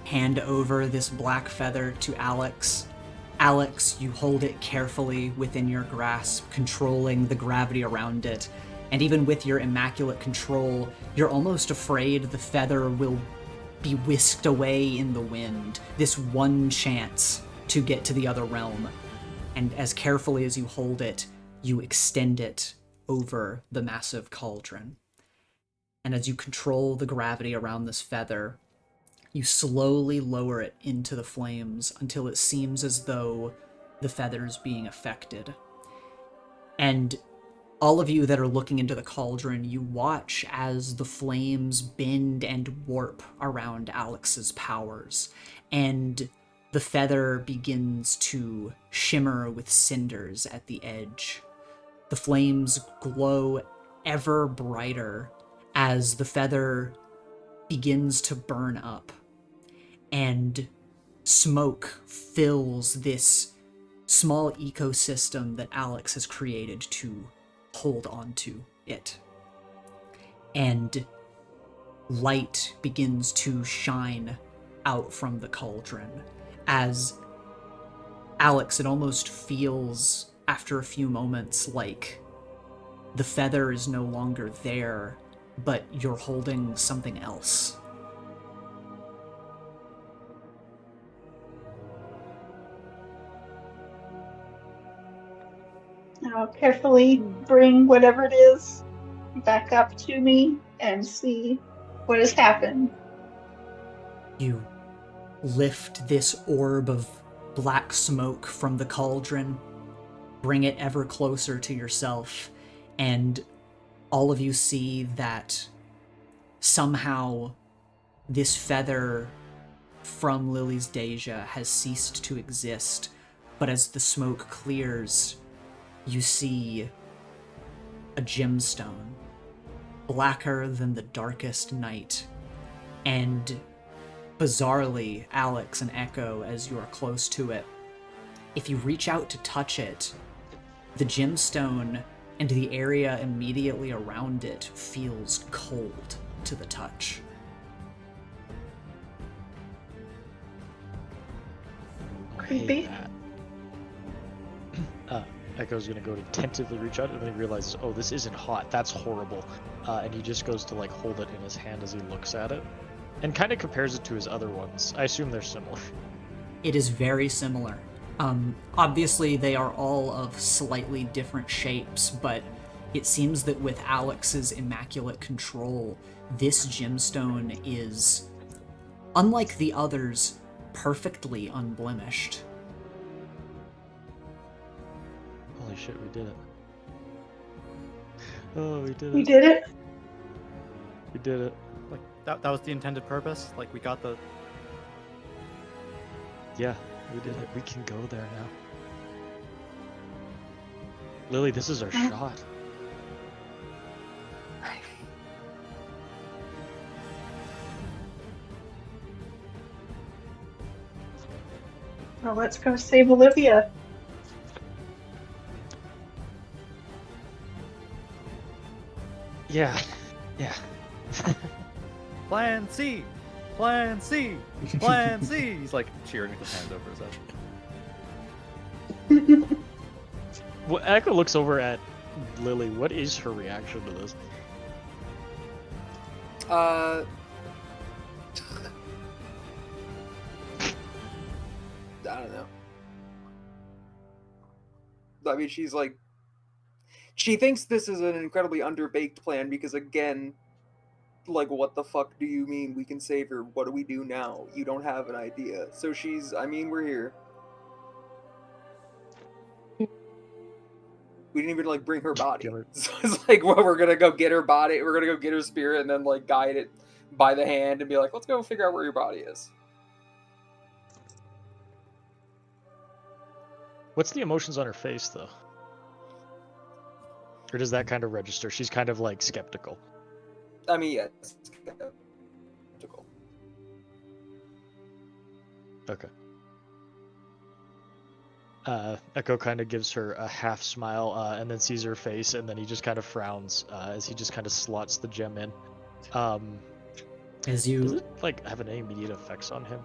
hand over this black feather to Alex. Alex, you hold it carefully within your grasp, controlling the gravity around it. And even with your immaculate control, you're almost afraid the feather will be whisked away in the wind. This one chance to get to the other realm. And as carefully as you hold it, you extend it over the massive cauldron. And as you control the gravity around this feather, you slowly lower it into the flames until it seems as though the feather's being affected. And all of you that are looking into the cauldron, you watch as the flames bend and warp around Alex's powers, and the feather begins to shimmer with cinders at the edge. The flames glow ever brighter as the feather begins to burn up, and smoke fills this small ecosystem that Alex has created to hold onto it. And light begins to shine out from the cauldron as Alex, it almost feels after a few moments like the feather is no longer there, but you're holding something else. I'll carefully bring whatever it is back up to me and see what has happened. You lift this orb of black smoke from the cauldron, bring it ever closer to yourself, and all of you see that somehow this feather from Lily's Dey'ja has ceased to exist, but as the smoke clears, you see a gemstone, blacker than the darkest night, and bizarrely, Alex and Echo, as you are close to it, if you reach out to touch it, the gemstone and the area immediately around it feels cold to the touch. Creepy. Echo's gonna go to tentatively reach out, and then he realizes, oh, this isn't hot. That's horrible. And he just goes to like hold it in his hand as he looks at it, and kind of compares it to his other ones. I assume they're similar. It is very similar. Obviously, they are all of slightly different shapes, but it seems that with Alex's immaculate control, this gemstone is, unlike the others, perfectly unblemished. Holy shit, we did it. Oh, we did it. We did it? We did it. Like that was the intended purpose. Like we got the. Yeah, we did it. We can go there now. Lily, this is our shot. Well, let's go save Olivia. Yeah. Yeah. Plan C! Plan C! Plan C! He's like cheering with his hands over his head. Well, Echo looks over at Lily. What is her reaction to this? I don't know. I mean, she's like, she thinks this is an incredibly underbaked plan because, again, like, what the fuck do you mean we can save her? What do we do now? You don't have an idea. So she's, I mean, we're here. We didn't even, like, bring her body. So it's like, well, we're gonna go get her body, we're gonna go get her spirit, and then, like, guide it by the hand and be like, let's go figure out where your body is. What's the emotions on her face, though? Or does that kind of register? She's kind of, like, skeptical. I mean, yeah, it's skeptical. Okay. Echo kind of gives her a half smile, and then sees her face, and then he just kind of frowns as he just kind of slots the gem in. As you Does it, like, have any immediate effects on him?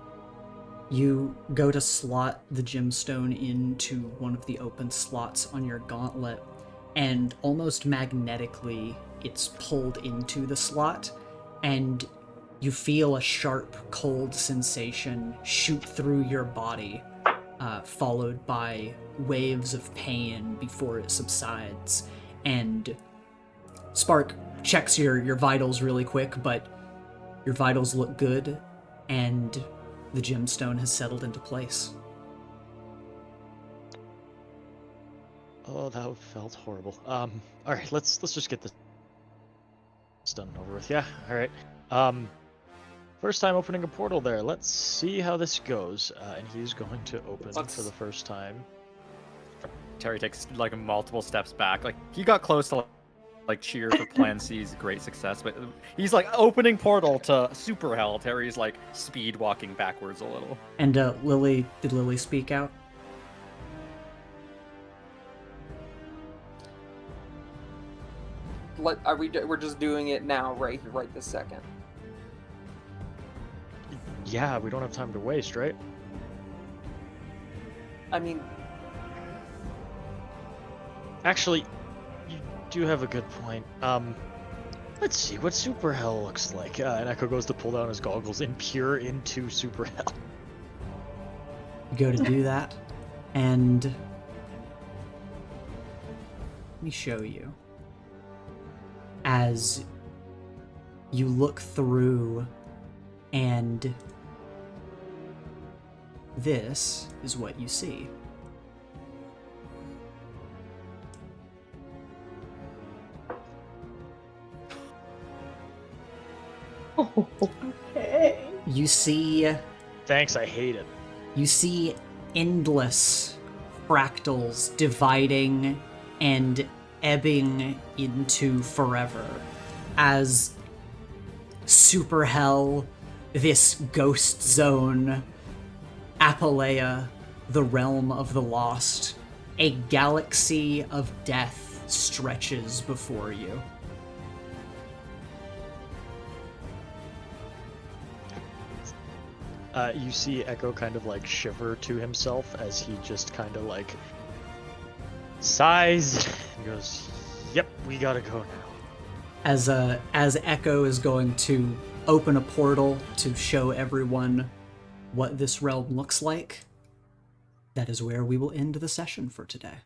You go to slot the gemstone into one of the open slots on your gauntlet, and almost magnetically, it's pulled into the slot, and you feel a sharp, cold sensation shoot through your body, followed by waves of pain before it subsides. And Spark, checks your vitals really quick, but your vitals look good, and the gemstone has settled into place. Oh, that felt horrible. All right, let's just get this done and over with. Yeah, all right. First time opening a portal there. Let's see how this goes. And he's going to open for the first time. Terry takes like multiple steps back. Like he got close to like cheer for Plan C's great success, but he's like opening portal to super hell. Terry's like speed walking backwards a little. And did Lily speak out? We're just doing it now, right this second. Yeah, we don't have time to waste, right? I mean, actually, you do have a good point. Let's see what super hell looks like. And Echo goes to pull down his goggles and peer into super hell. You go to do that, and let me show you. As you look through, and this is what you see. Okay. You see Thanks, I hate it. You see endless fractals dividing and ebbing into forever as super hell, this ghost zone, Apalea, the realm of the lost, a galaxy of death stretches before you. You see Echo kind of like shiver to himself as he just kind of like sighs and goes, "Yep, we gotta go now." As Echo is going to open a portal to show everyone what this realm looks like, that is where we will end the session for today.